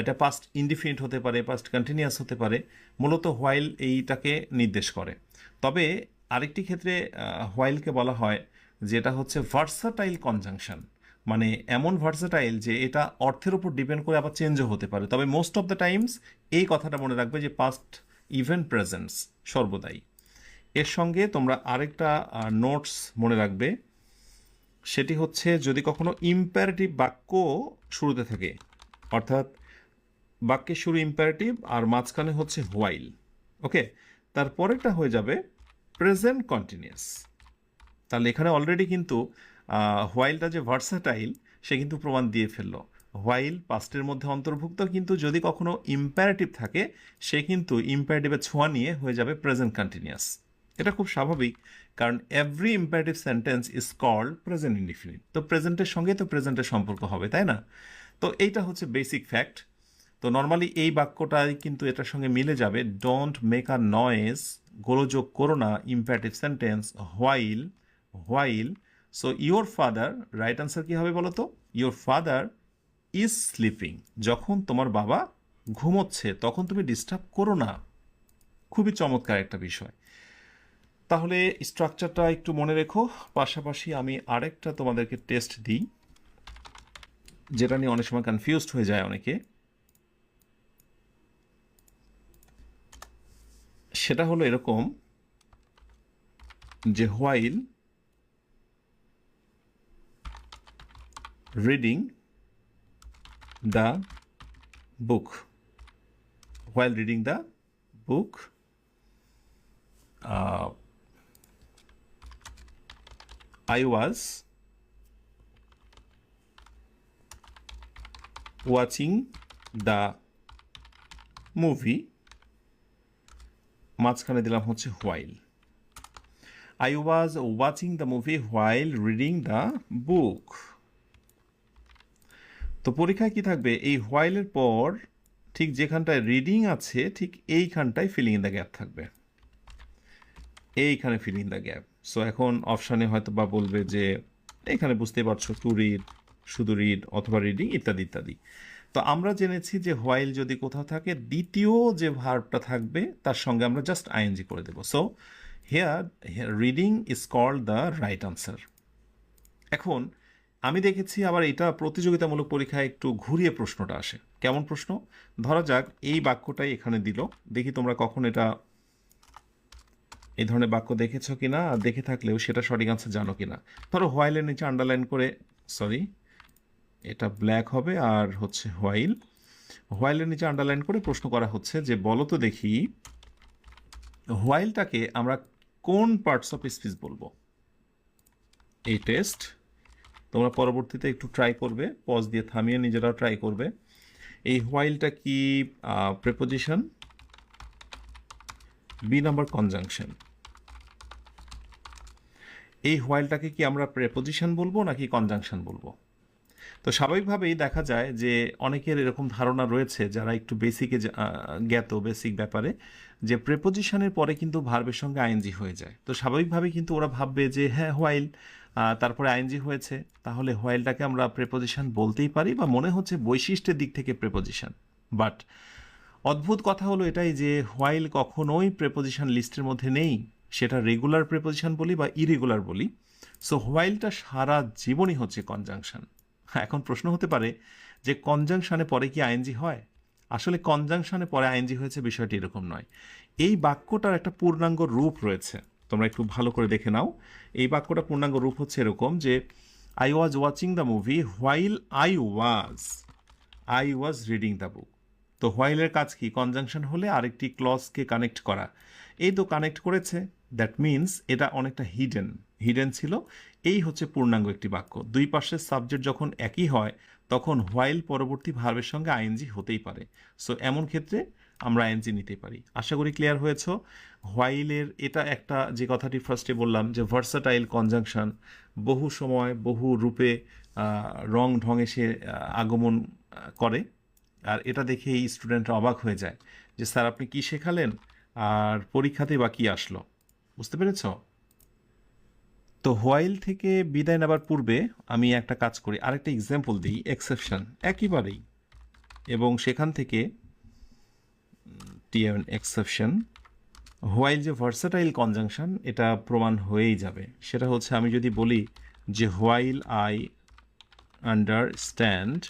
এটা পাস্ট ইনডিফিনিট হতে পারে, পাস্ট কন্টিনিউয়াস হতে পারে, মূলত হোয়াইল এইটাকে নির্দেশ করে। তবে আরেকটি ক্ষেত্রে হোয়াইলকে বলা হয় যেটা হচ্ছে ভার্সাটাইল কনজাংশন, মানে এমন ভার্সাটাইল যে এটা অর্থের উপর ডিপেন্ড করে আবার চেঞ্জও হতে পারে। তবে মোস্ট অফ দ্য টাইমস এই কথাটা মনে রাখবে যে পাস্ট ইভেন্ট প্রেজেন্টস সর্বদাই। এর সঙ্গে তোমরা আরেকটা নোটস মনে রাখবে, সেটি হচ্ছে যদি কখনো ইম্পারেটিভ বাক্য শুরুতে থাকে, অর্থাৎ বাক্যের শুরু ইম্পারেটিভ আর মাঝখানে হচ্ছে হোয়াইল, ওকে, তারপরেরটা হয়ে যাবে প্রেজেন্ট কন্টিনিউয়াস। তাহলে এখানে অলরেডি কিন্তু হোয়াইলটা যে ভার্সাটাইল সে কিন্তু প্রমাণ দিয়ে ফেললো। হোয়াইল পাস্টের মধ্যে অন্তর্ভুক্ত, কিন্তু যদি কখনো ইম্পারেটিভ থাকে সে কিন্তু ইম্পারেটিভের ছোঁয়া নিয়ে হয়ে যাবে প্রেজেন্ট কন্টিনিউয়াস। এটা খুব স্বাভাবিক, কারণ every imperative sentence is called present indefinite. তো প্রেজেন্টের সঙ্গে তো প্রেজেন্টের সম্পর্ক হবে, তাই না? তো এইটা হচ্ছে বেসিক ফ্যাক্ট। তো নর্মালি এই বাক্যটাই কিন্তু এটার সঙ্গে মিলে যাবে। ডোন্ট মেক আ নয়েজ, গোলযোগ করো না, imperative sentence, while. So your father, right answer কি হবে বলো তো? ইয়োর ফাদার ইজ স্লিপিং, যখন তোমার বাবা ঘুমোচ্ছে তখন তুমি ডিস্টার্ব করো না। খুবই চমৎকার একটা বিষয়। তাহলে স্ট্রাকচারটা একটু মনে রেখো। পাশাপাশি আমি আরেকটা তোমাদেরকে টেস্ট দিই, যেটা নিয়ে অনেক সময় কনফিউজড হয়ে যায় অনেকে। সেটা হলো এরকম, যে while reading the book, while reading the book, I was watching the movie মাঝখানে দিলাম হচ্ছে while. I was watching the movie while reading the book. তো পরীক্ষায় কি থাকবে, এই হোয়াইলের পর ঠিক যেখানটায় রিডিং আছে ঠিক এইখানটায় ফিলিং ইন দ্য গ্যাপ থাকবে, এইখানে filling in the gap. So এখন অপশানে হয়তো বা বলবে যে এখানে বুঝতে পারছো টু রিড, শুধু রিড অথবা রিডিং ইত্যাদি ইত্যাদি। তো আমরা জেনেছি যে হোয়াইল যদি কোথাও থাকে দ্বিতীয় যে ভার্বটা থাকবে তার সঙ্গে আমরা জাস্ট আইএনজি করে দেবো। So here reading is called the right answer. এখন আমি দেখেছি আবার এটা প্রতিযোগিতামূলক পরীক্ষায় একটু ঘুরিয়ে প্রশ্নটা আসে। কেমন প্রশ্ন? ধরা যাক এই বাক্যটাই এখানে দিল, দেখি তোমরা কখন এটা এই ধরনের বাক্য দেখেছো কিনা, আর দেখে থাকলেও সেটা সঠিক আনসার জানো কিনা। ধরো হোয়াইলের নিচে আন্ডারলাইন করে, সরি এটা ব্ল্যাক হবে আর হচ্ছে হোয়াইল, হোয়াইলের নিচে আন্ডারলাইন করে প্রশ্ন করা হচ্ছে যে বলো তো দেখি হোয়াইলটাকে আমরা কোন পার্টস অফ স্পিচ বলবো। এই টেস্ট তোমরা পরবর্তীতে একটু ট্রাই করবে, পজ দিয়ে থামিয়ে নিজেরাও ট্রাই করবে। এই হোয়াইলটা কি প্রেপোজিশন, বি নাম্বার কনজাংশন। এই হোয়াইলটাকে কি আমরা প্রেপোজিশন বলবো নাকি কনজাংশন বলবো? তো স্বাভাবিকভাবেই দেখা যায় যে অনেকের এরকম ধারণা রয়েছে যারা একটু বেসিকে জ্ঞাত, বেসিক ব্যাপারে, যে প্রেপোজিশনের পরে কিন্তু ভার্বের সঙ্গে আইএনজি হয়ে যায়। তো স্বাভাবিকভাবেই কিন্তু ওরা ভাববে যে হ্যাঁ হোয়াইল তারপরে আইএনজি হয়েছে, তাহলে হোয়াইলটাকে আমরা প্রেপোজিশন বলতেই পারি, বা মনে হচ্ছে বৈশিষ্ট্যের দিক থেকে প্রেপোজিশন। বাট অদ্ভুত কথা হলো এটাই যে হোয়াইল কখনোই প্রেপোজিশন লিস্টের মধ্যে নেই, সেটা রেগুলার প্রেপোজিশন বলি বা ইরেগুলার বলি। সো হোয়াইলটা সারা জীবনই হচ্ছে কনজাংশন। এখন প্রশ্ন হতে পারে যে কনজাংশনে পরে কি আইএনজি হয়? আসলে কনজাংশনে পরে আইএনজি হয়েছে বিষয়টি এরকম নয়। এই বাক্যটার একটা পূর্ণাঙ্গ রূপ রয়েছে, তোমরা একটু ভালো করে দেখে নাও। এই বাক্যটা পূর্ণাঙ্গ রূপ হচ্ছে এরকম যে I was watching the movie while I was reading the book. তো হোয়াইলের কাজ কি? কনজাংশন হলে আরেকটি ক্লজকে কানেক্ট করা। এই তো কানেক্ট করেছে, দ্যাট মিনস এটা অনেকটা হিডেন ছিল। এই হচ্ছে পূর্ণাঙ্গ একটি বাক্য। দুই পাশের সাবজেক্ট যখন একই হয় তখন হোয়াইল পরবর্তী ভার্বের সঙ্গে আইএনজি হতেই পারে। সো এমন ক্ষেত্রে আমরা আইএনজি নিতে পারি। আশা করি ক্লিয়ার হয়েছ। হোয়াইলের এটা একটা, যে কথাটি ফার্স্টে বললাম যে ভার্সাটাইল কনজাংশন, বহু সময় বহু রূপে রং ঢঙে সে আগমন করে। আর এটা দেখে এই স্টুডেন্টরা অবাক হয়ে যায় যে স্যার আপনি কি শেখালেন আর পরীক্ষাতে বা কি আসলো। বুঝতে পেরেছ? তো হোয়াইল থেকে বিদায় নেবার পূর্বে আমি একটা কাজ করি, আরেকটা এক্সাম্পল দিই, এক্সেপশন একেবারেই, এবং সেখান থেকে টিএন এক্সেপশন হোয়াইল যে ভার্সাটাইল কনজাংশন এটা প্রমাণ হয়েই যাবে। সেটা হচ্ছে আমি যদি বলি যে হোয়াইল আই আন্ডারস্ট্যান্ড,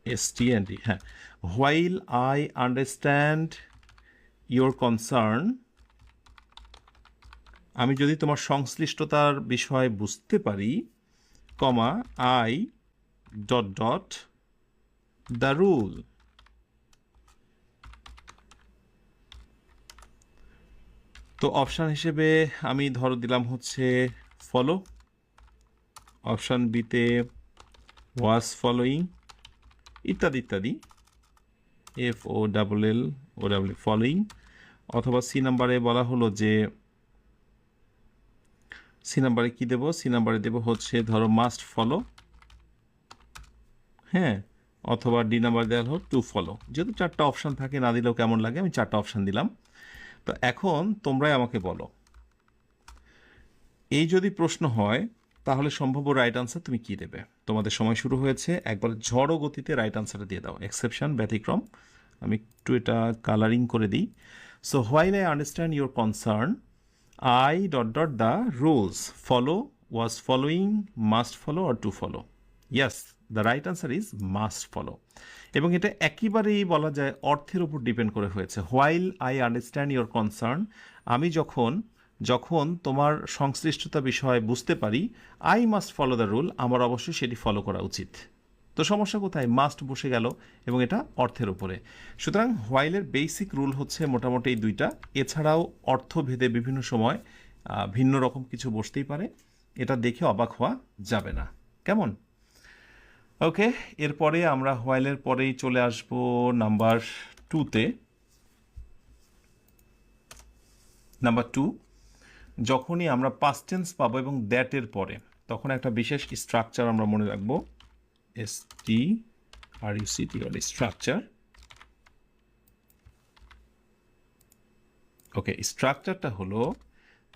STND, হ্যাঁ, while I understand your concern, আমি যদি তোমার সংশ্লিষ্টতার বিষয় বুঝতে পারি, comma I dot dot the rule. তো অপশান হিসেবে আমি ধরো দিলাম হচ্ছে ফলো, অপশান বিতে ওয়াজ ফলোয়িং ইত্যাদি ইত্যাদি, FOLL ফলোয়িং। অথবা সি নাম্বারে বলা হলো যে সি নাম্বারে কী দেবো, সি নাম্বারে দেবো হচ্ছে ধরো মাস্ট ফলো, হ্যাঁ, অথবা ডি নাম্বার দেওয়া হলো টু ফলো। যেহেতু চারটা অপশান থাকে, না দিলেও কেমন লাগে, আমি চারটা অপশান দিলাম। তো এখন তোমরাই আমাকে বলো, এই যদি প্রশ্ন হয় তাহলে সম্ভাব্য রাইট আনসার তুমি কি দেবে? তোমাদের সময় শুরু হয়েছে, একবার ঝড়ো গতিতে রাইট আনসারটা দিয়ে দাও। এক্সেপশন, ব্যতিক্রম, আমি একটু এটা কালারিং করে দিই। So while I understand your concern, I dot dot the rules, follow, was following, must follow or to follow. Yes, the right answer is must follow. এবং এটা একেবারেই বলা যায় অর্থের উপর ডিপেন্ড করে হয়েছে। While I understand your concern, আমি যখন তোমার সংশ্লিষ্টতা বিষয় বুঝতে পারি, I must follow the rule, আমার অবশ্যই সেটি ফলো করা উচিত। তো সমস্যা কোথায়? মাস্ট বসে গেল এবং এটা অর্থের উপরে। সুতরাং হোয়াইলের বেসিক রুল হচ্ছে মোটামুটি এই দুইটা। এছাড়াও অর্থভেদে বিভিন্ন সময় ভিন্ন রকম কিছু বসতেই পারে, এটা দেখে অবাক হওয়া যাবে না। কেমন? ওকে, এরপরে আমরা হোয়াইলের পরেই চলে আসব নাম্বার 2-তে। নাম্বার 2, যখনই আমরা পাস্ট টেন্স পাবো এবং দ্যাটের পরে, তখন একটা বিশেষ স্ট্রাকচার আমরা মনে রাখবো, STRUCTUR স্ট্রাকচার। ওকে, স্ট্রাকচারটা হলো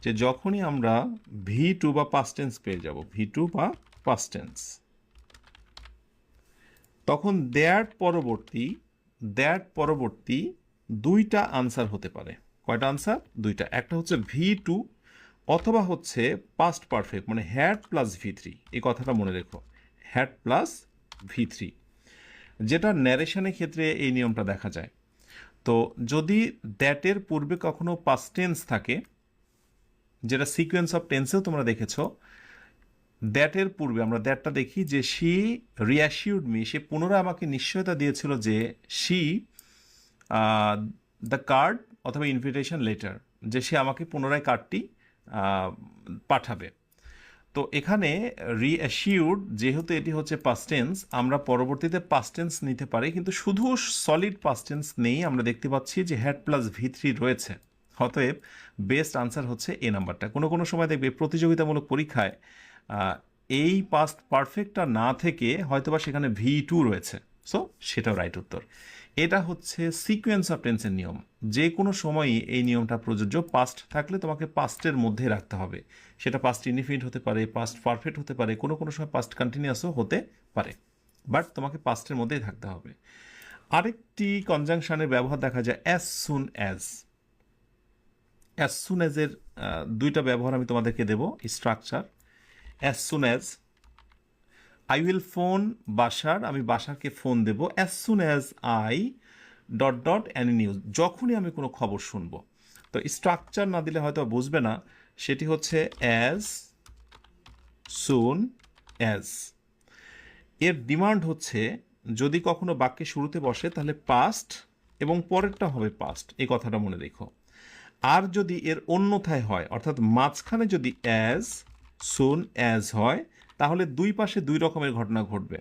যে যখনই আমরা V2 বা পাস্ট টেন্স পেয়ে যাব, V2 বা পাস্ট টেন্স, তখন দ্যাট পরবর্তী দুইটা আনসার হতে পারে। কয়টা আনসার? দুইটা। একটা হচ্ছে V2 অথবা হচ্ছে পাস্ট পারফেক্ট, মানে হ্যাড প্লাস V3। এই কথাটা মনে রেখো, হ্যাড প্লাস V3, যেটা ন্যারেশনের ক্ষেত্রে এই নিয়মটা দেখা যায়। তো যদি দ্যাটের পূর্বে কখনো পাস্ট টেন্স থাকে, যেটা সিকোয়েন্স অফ টেন্সেও তোমরা দেখেছো, দ্যাটের পূর্বে আমরা দ্যাটটা দেখি যে শি রিঅ্যাসিউরড মি, সে পুনরায় আমাকে নিশ্চয়তা দিয়েছিল যে শি দ্য কার্ড অথবা ইনভিটেশন লেটার, যে সে আমাকে পুনরায় কার্ডটি পাঠাবে। তো এখানে রিঅ্যাসিউরড, যেহেতু এটি হচ্ছে পাস্ট টেন্স, আমরা পরবর্তীতে পাস্ট টেন্স নিতে পারি, কিন্তু শুধু সলিড পাস্ট টেন্স নেই। আমরা দেখতে পাচ্ছি যে হ্যাড প্লাস V3 রয়েছে। অতএব বেস্ট আনসার হচ্ছে এ নাম্বারটা। কোনো কোনো সময় দেখবে প্রতিযোগিতামূলক পরীক্ষায় এই পাস্ট পারফেক্টটা না থেকে হয়তোবা সেখানে V2 রয়েছে, সো সেটাও রাইট উত্তর। এটা হচ্ছে সিকোয়েন্স অফ টেন্সের নিয়ম। যে কোনো সময়ই এই নিয়মটা প্রযোজ্য। পাস্ট থাকলে তোমাকে পাস্টের মধ্যে রাখতে হবে, সেটা পাস্ট ইনডিফিনিট হতে পারে, পাস্ট পারফেক্ট হতে পারে, কোনো কোনো সময় পাস্ট কন্টিনিউয়াসও হতে পারে, বাট তোমাকে পাস্টের মধ্যেই থাকতে হবে। আরেকটি কনজাংশনের ব্যবহার দেখা যায় as soon as. As soon অ্যাজের দুইটা ব্যবহার আমি তোমাদেরকে দেব। Structure: as soon as, I will phone Basar, আমি বাসারকে ফোন দেব। As soon as I dot dot any news, যখনই আমি কোনো খবর শুনবো। তো স্ট্রাকচার না দিলে হয়তো বুঝবে না, সেটি হচ্ছে অ্যাজ সুন অ্যাজ। এর ডিমান্ড হচ্ছে যদি কখনো বাক্যে শুরুতে বসে তাহলে পাস্ট এবং পরেরটা হবে পাস্ট, এই কথাটা মনে রেখো। আর যদি এর অন্যথায় হয়, অর্থাৎ মাঝখানে যদি অ্যাজ সুন অ্যাজ হয়, তাহলে দুই পাশে দুই রকমের ঘটনা ঘটবে।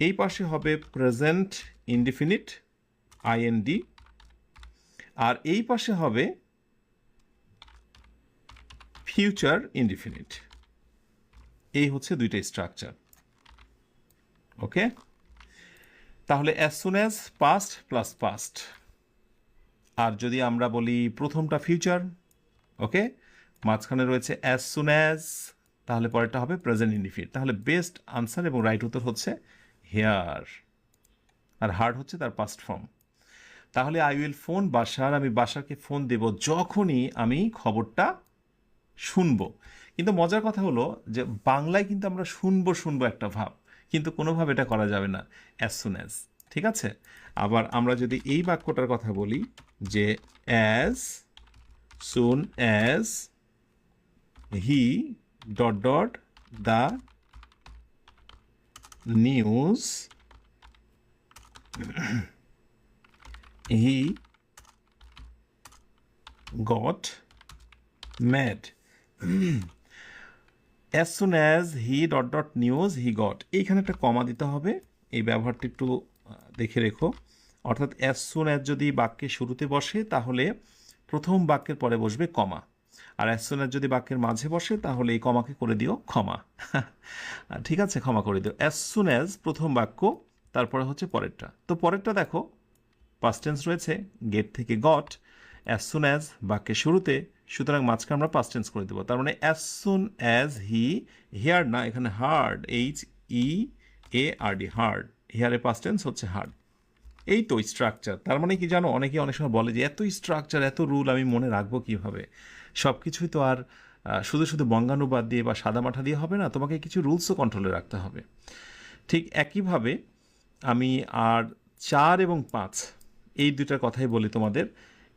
এই পাশে হবে প্রেজেন্ট ইনডিফিনিট আইএনডি, আর এই পাশে হবে ফিউচার ইনডিফিনিট। এই হচ্ছে দুইটা স্ট্রাকচার। ওকে, তাহলে as soon as past plus past. আর যদি আমরা বলি প্রথমটা ফিউচার, ওকে, মাঝখানে রয়েছে অ্যাজ সুন অ্যাজ, তাহলে পরেরটা হবে প্রেজেন্ট ইনডিফিনিট। তাহলে বেস্ট আনসার এবং রাইট উত্তর হচ্ছে হেয়ার, আর হার্ড হচ্ছে তার পাস্ট ফর্ম। তাহলে আই উইল ফোন বাসার, আমি বাসারকে ফোন দেব যখনই আমি খবরটা শুনবো। কিন্তু মজার কথা হলো যে বাংলায় কিন্তু আমরা শুনবো একটা ভাব, কিন্তু কোনোভাবে এটা করা যাবে না অ্যাজ সুন অ্যাজ। ঠিক আছে, আবার আমরা যদি এই বাক্যটার কথা বলি যে as soon as he dot dot the news he got mad. As soon as he dot dot news he got, এইখানে একটা কমা দিতে হবে। এই ব্যবহারটা একটু দেখে রেখো। অর্থাৎ অ্যাজ সুন অ্যাজ যদি বাক্যের শুরুতে বসে তাহলে প্রথম বাক্যের পরে বসবে কমা, আর অ্যাজ সুন অ্যাজ যদি বাক্যের মাঝে বসে তাহলে এই কমাকে করে দিও ক্ষমা। ঠিক আছে, ক্ষমা করে দিও। অ্যাজ সুন অ্যাজ প্রথম বাক্য, তারপরে হচ্ছে পরেরটা। তো পরেরটা দেখো পাস্ট টেন্স রয়েছে, গেট থেকে গট। অ্যাজ সুন অ্যাজ বাক্যের শুরুতে, সুতরাং মাঝখানে আমরা পাস্ট টেন্স করে দেবো। তার মানে as soon as he, hear না, এখানে হার্ড, HEARD, হার্ড। হেয়ারে পাস্ট টেন্স হচ্ছে হার্ড। এই তো স্ট্রাকচার। তার মানে কি জানো, অনেকে অনেক সময় বলে যে এত স্ট্রাকচার, এত রুল আমি মনে রাখবো কীভাবে? সব কিছুই তো আর শুধু শুধু বঙ্গানুবাদ দিয়ে বা সাদামাঠা দিয়ে হবে না, তোমাকে কিছু রুলসও কন্ট্রোলে রাখতে হবে। ঠিক একইভাবে আমি আর 4 এবং 5 এই দুইটার কথাই বলি তোমাদের।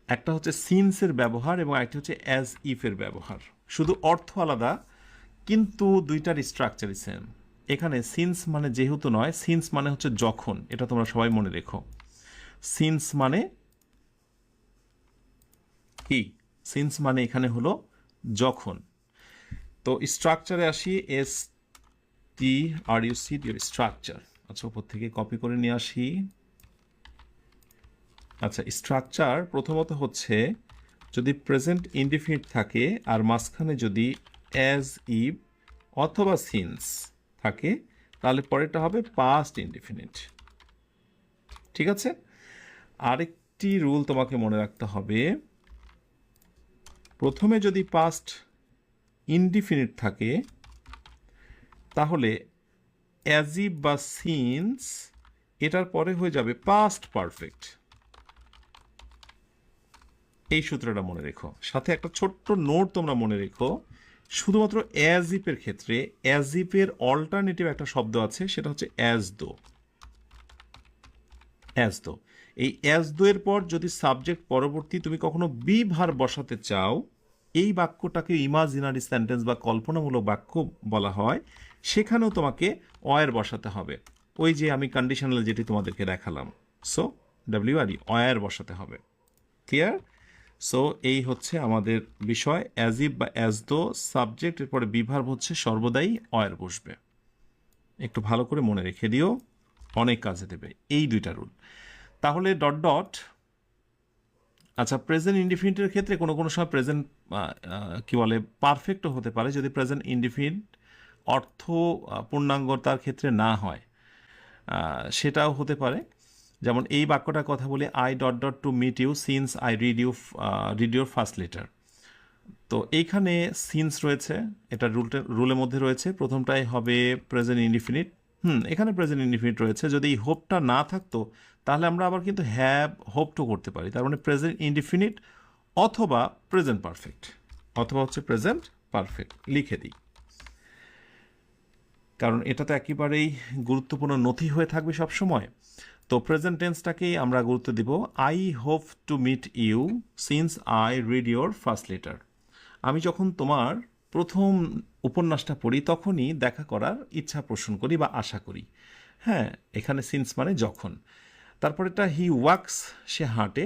একটা হচ্ছে সিন্সের ব্যবহার এবং একটা হচ্ছে অ্যাজ ইফের ব্যবহার, শুধু অর্থ আলাদা কিন্তু দুইটার স্ট্রাকচারই সেম। এখানে সিন্স মানে যেহেতু নয়, সিন্স মানে হচ্ছে যখন, এটা তোমরা সবাই মনে রেখো। সিন্স মানে কি? সিন্স মানে এখানে হলো যখন। তো স্ট্রাকচারে আসি, STRUC স্ট্রাকচার। আচ্ছা, উপর থেকে কপি করে নিয়ে আসি। আচ্ছা, স্ট্রাকচার প্রথমত হচ্ছে যদি প্রেজেন্ট ইনডিফিনিট থাকে আর মাঝখানে যদি অ্যাজ ইফ অথবা সিন্স থাকে, তাহলে পরেরটা হবে পাস্ট ইনডিফিনিট। ঠিক আছে? আরেকটি রুল তোমাকে মনে রাখতে হবে, প্রথমে যদি পাস্ট ইনডিফিনিট থাকে তাহলে অ্যাজ ইফ বা সিন্স এটার পরে হয়ে যাবে পাস্ট পারফেক্ট। এই সূত্রটা মনে রেখো। সাথে একটা ছোট্ট নোট তোমরা মনে রেখো, শুধুমাত্র অ্যাজ ইফের ক্ষেত্রে অ্যাজ ইফের অল্টারনেটিভ একটা শব্দ আছে, সেটা হচ্ছে অ্যাজ দো। অ্যাজ দো, এই অ্যাজ দো এর পর যদি সাবজেক্ট পরবর্তী তুমি কখনো বি ভার বসাতে চাও, এই বাক্যটাকে ইমাজিনারি সেন্টেন্স বা কল্পনামূলক বাক্য বলা হয়, সেখানেও তোমাকে অয়ের বসাতে হবে। ওই যে আমি কন্ডিশনাল যেটি তোমাদেরকে দেখালাম, সো ডাব্লিউআরই অয়ের বসাতে হবে। ক্লিয়ার? সো এই হচ্ছে আমাদের বিষয়, অ্যাজ ইফ বা অ্যাজ দো, সাবজেক্ট এরপরে বিভার্ব হচ্ছে সর্বদাই অয়ের বসবে। একটু ভালো করে মনে রেখে দিও, অনেক কাজে দেবে এই দুইটা রুল। তাহলে ডট ডট। আচ্ছা, প্রেজেন্ট ইনডিফিনিটের ক্ষেত্রে কোনো কোনো সময় প্রেজেন্ট কি বলে পারফেক্টও হতে পারে যদি প্রেজেন্ট ইনডিফিনিট অর্থ পূর্ণাঙ্গতার ক্ষেত্রে না হয়, সেটাও হতে পারে। যেমন এই বাক্যটার কথা বলি, I dot dot to meet you since I read your first letter. তো এইখানে সিন্স রয়েছে, এটা রুলের মধ্যে রয়েছে, প্রথমটাই হবে প্রেজেন্ট ইনডিফিনিট। এখানে প্রেজেন্ট ইনডিফিনিট রয়েছে, যদি এই হোপটা না থাকতো তাহলে আমরা আবার কিন্তু হ্যাভ হোপটও করতে পারি। তার মানে প্রেজেন্ট ইনডিফিনিট অথবা প্রেজেন্ট পারফেক্ট, অথবা হচ্ছে প্রেজেন্ট পারফেক্ট লিখে দিই, কারণ এটা তো একেবারেই গুরুত্বপূর্ণ নথি হয়ে থাকবে সব সময়। তো প্রেজেন্ট টেন্সটাকেই আমরা গুরুত্ব দিব। I hope to meet you since I read your first letter. আমি যখন তোমার প্রথম উপন্যাসটা পড়ি তখনই দেখা করার ইচ্ছা পোষণ করি বা আশা করি। হ্যাঁ, এখানে সিন্স মানে যখন। তারপরেটা হি ওয়াক্স, সে হাঁটে।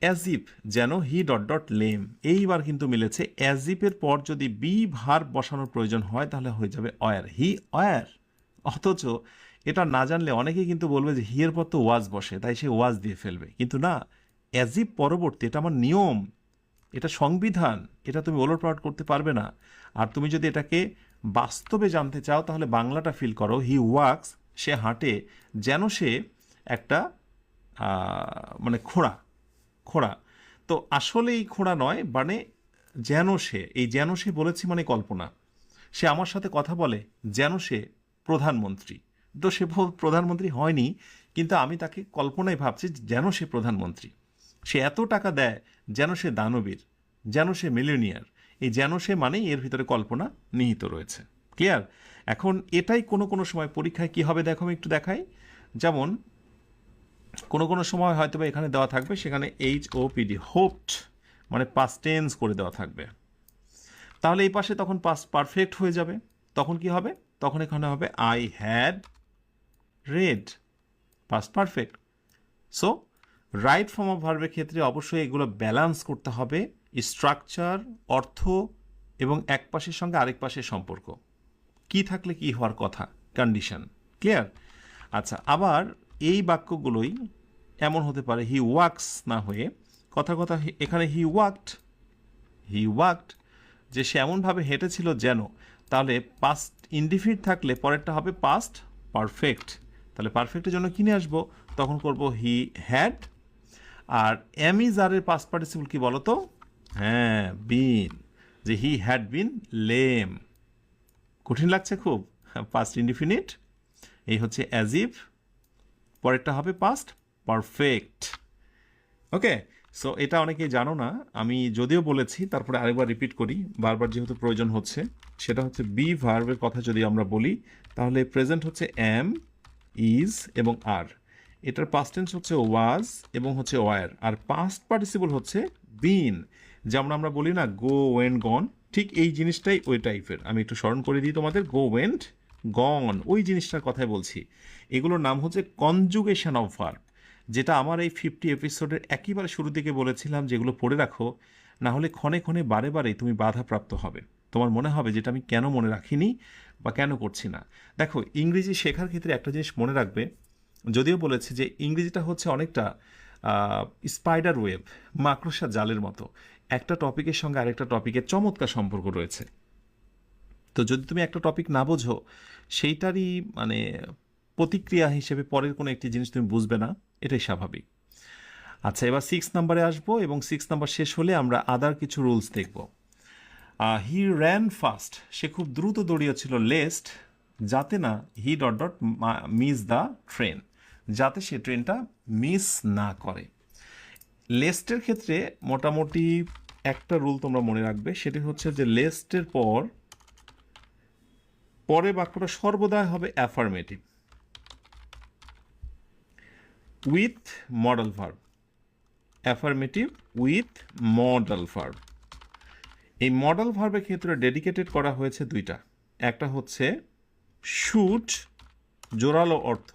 অ্যাজ ইফ, যেন হি ডট ডট লেম, এইবার কিন্তু মিলেছে। অ্যাজ ইফের পর যদি বি ভার্ব বসানোর প্রয়োজন হয় তাহলে হয়ে যাবে অয়ার, হি অয়ার। অথচ এটা না জানলে অনেকেই কিন্তু বলবে যে হি এর পর তো ওয়াজ বসে, তাই সে ওয়াজ দিয়ে ফেলবে। কিন্তু না, অ্যাজ ইফ পরবর্তী, এটা আমার নিয়ম, এটা সংবিধান, এটা তুমি ওলটপালট করতে পারবে না। আর তুমি যদি এটাকে বাস্তবে জানতে চাও তাহলে বাংলাটা ফিল করো, হি ওয়াক্স, সে হাঁটে, যেন সে একটা মানে খোঁড়া। খোঁড়া তো আসলেই খোঁড়া নয়, মানে যেন সে, এই যেন সে বলেছি মানে কল্পনা। সে আমার সাথে কথা বলে যেন সে প্রধানমন্ত্রী। তো সে প্রধানমন্ত্রী হয়নি, কিন্তু আমি তাকে কল্পনায় ভাবছি যেন সে প্রধানমন্ত্রী। সে এত টাকা দেয় যেন সে দানবীর, যেন সে মিলিয়নিয়ার। এই যেন সে মানেই এর ভিতরে কল্পনা নিহিত রয়েছে। ক্লিয়ার? এখন এটাই কোনো কোনো সময় পরীক্ষায় কি হবে দেখো, আমি একটু দেখাই। যেমন কোনো কোনো সময় হয়তো বা এখানে দেওয়া থাকবে, সেখানে HOPD হোপড মানে পাস্ট টেন্স করে দেওয়া থাকবে, তাহলে এই পাশে তখন পাস্ট পারফেক্ট হয়ে যাবে। তখন কি হবে? তখন এখানে হবে I had red, past perfect. So right form of ভার্বের ক্ষেত্রে অবশ্যই এগুলো ব্যালেন্স করতে হবে, স্ট্রাকচার, অর্থ এবং এক পাশের সঙ্গে আরেক পাশের সম্পর্ক, কি থাকলে কি হওয়ার কথা, কন্ডিশন। ক্লিয়ার? আচ্ছা, আবার এই বাক্যগুলোই এমন হতে পারে হি ওয়াক্স না হয়ে কথা কথা এখানে হি ওয়াকড, যে সে এমনভাবে হেঁটেছিল যেন, তাহলে পাস্ট ইনডিফিনিট থাকলে পরেরটা হবে পাস্ট পারফেক্ট। তাহলে পারফেক্টের জন্য কিনে আসবো, তখন করব হি হ্যাড। আর এর পাস্ট পার্টিসিপল কি বলো তো? হ্যাঁ, বিন, যে হি হ্যাড বিন লেম। কঠিন লাগছে খুব? পাস্ট ইনডিফিনিট, এই হচ্ছে অ্যাজ ইফ, পরেরটা হবে পাস্ট পারফেক্ট। ওকে, সো এটা অনেকেই জানো না, আমি যদিও বলেছি তারপরে আরেকবার রিপিট করি, বারবার যেহেতু প্রয়োজন হচ্ছে। সেটা হচ্ছে বি ভার্বের কথা যদি আমরা বলি তাহলে প্রেজেন্ট হচ্ছে এম, ইজ এবং আর। এটার পাস্ট টেন্স হচ্ছে ওয়াজ এবং হচ্ছে ওয়ার, আর পাস্ট পার্টিসিপল হচ্ছে বিন। যেমন আমরা বলি না গো ওয়েন্ট গন, ঠিক এই জিনিসটাই ওই টাইপের। আমি একটু স্মরণ করে দিই তোমাদের, গো ওয়েন্ট গন, ওই জিনিসটার কথাই বলছি। এগুলোর নাম হচ্ছে কনজুগেশন অফ ভার্ব, যেটা আমার এই 50 এপিসোডের একেবারে শুরুর দিকে বলেছিলাম, যেগুলো পড়ে রাখো, না হলে ক্ষণে ক্ষণে বারে বারে তুমি বাধাপ্রাপ্ত হবে। তোমার মনে হবে যেটা আমি কেন মনে রাখিনি বা কেন করছি না। দেখো, ইংরেজি শেখার ক্ষেত্রে একটা জিনিস মনে রাখবে, যদিও বলেছি যে ইংরেজিটা হচ্ছে অনেকটা স্পাইডার ওয়েব, মাকড়সার জালের মতো। একটা টপিকের সঙ্গে আরেকটা টপিকের চমৎকার সম্পর্ক রয়েছে। তো যদি তুমি একটা টপিক না বোঝো, সেইটারই মানে প্রতিক্রিয়া হিসেবে পরের কোনো একটি জিনিস তুমি বুঝবে না, এটাই স্বাভাবিক। আচ্ছা, এবার 6 নাম্বারে আসবো এবং 6 নাম্বার শেষ হলে আমরা আদার কিছু রুলস দেখব। হি র্যান ফাস্ট, সে খুব দ্রুত দৌড়িয়েছিল, লেস্ট, যাতে না he dot dot miss the train, যাতে সে ট্রেনটা মিস না করে। লেস্টের ক্ষেত্রে মোটামুটি একটা রুল তোমরা মনে রাখবে, সেটি হচ্ছে যে লেস্টের পরে বাক্যটা সর্বদাই হবে affirmative with modal verb. Affirmative with modal verb. এই মডেল ভার্বের ক্ষেত্রে ডেডিকেটেড করা হয়েছে দুইটা, একটা হচ্ছে শুড, জোরালো অর্থ,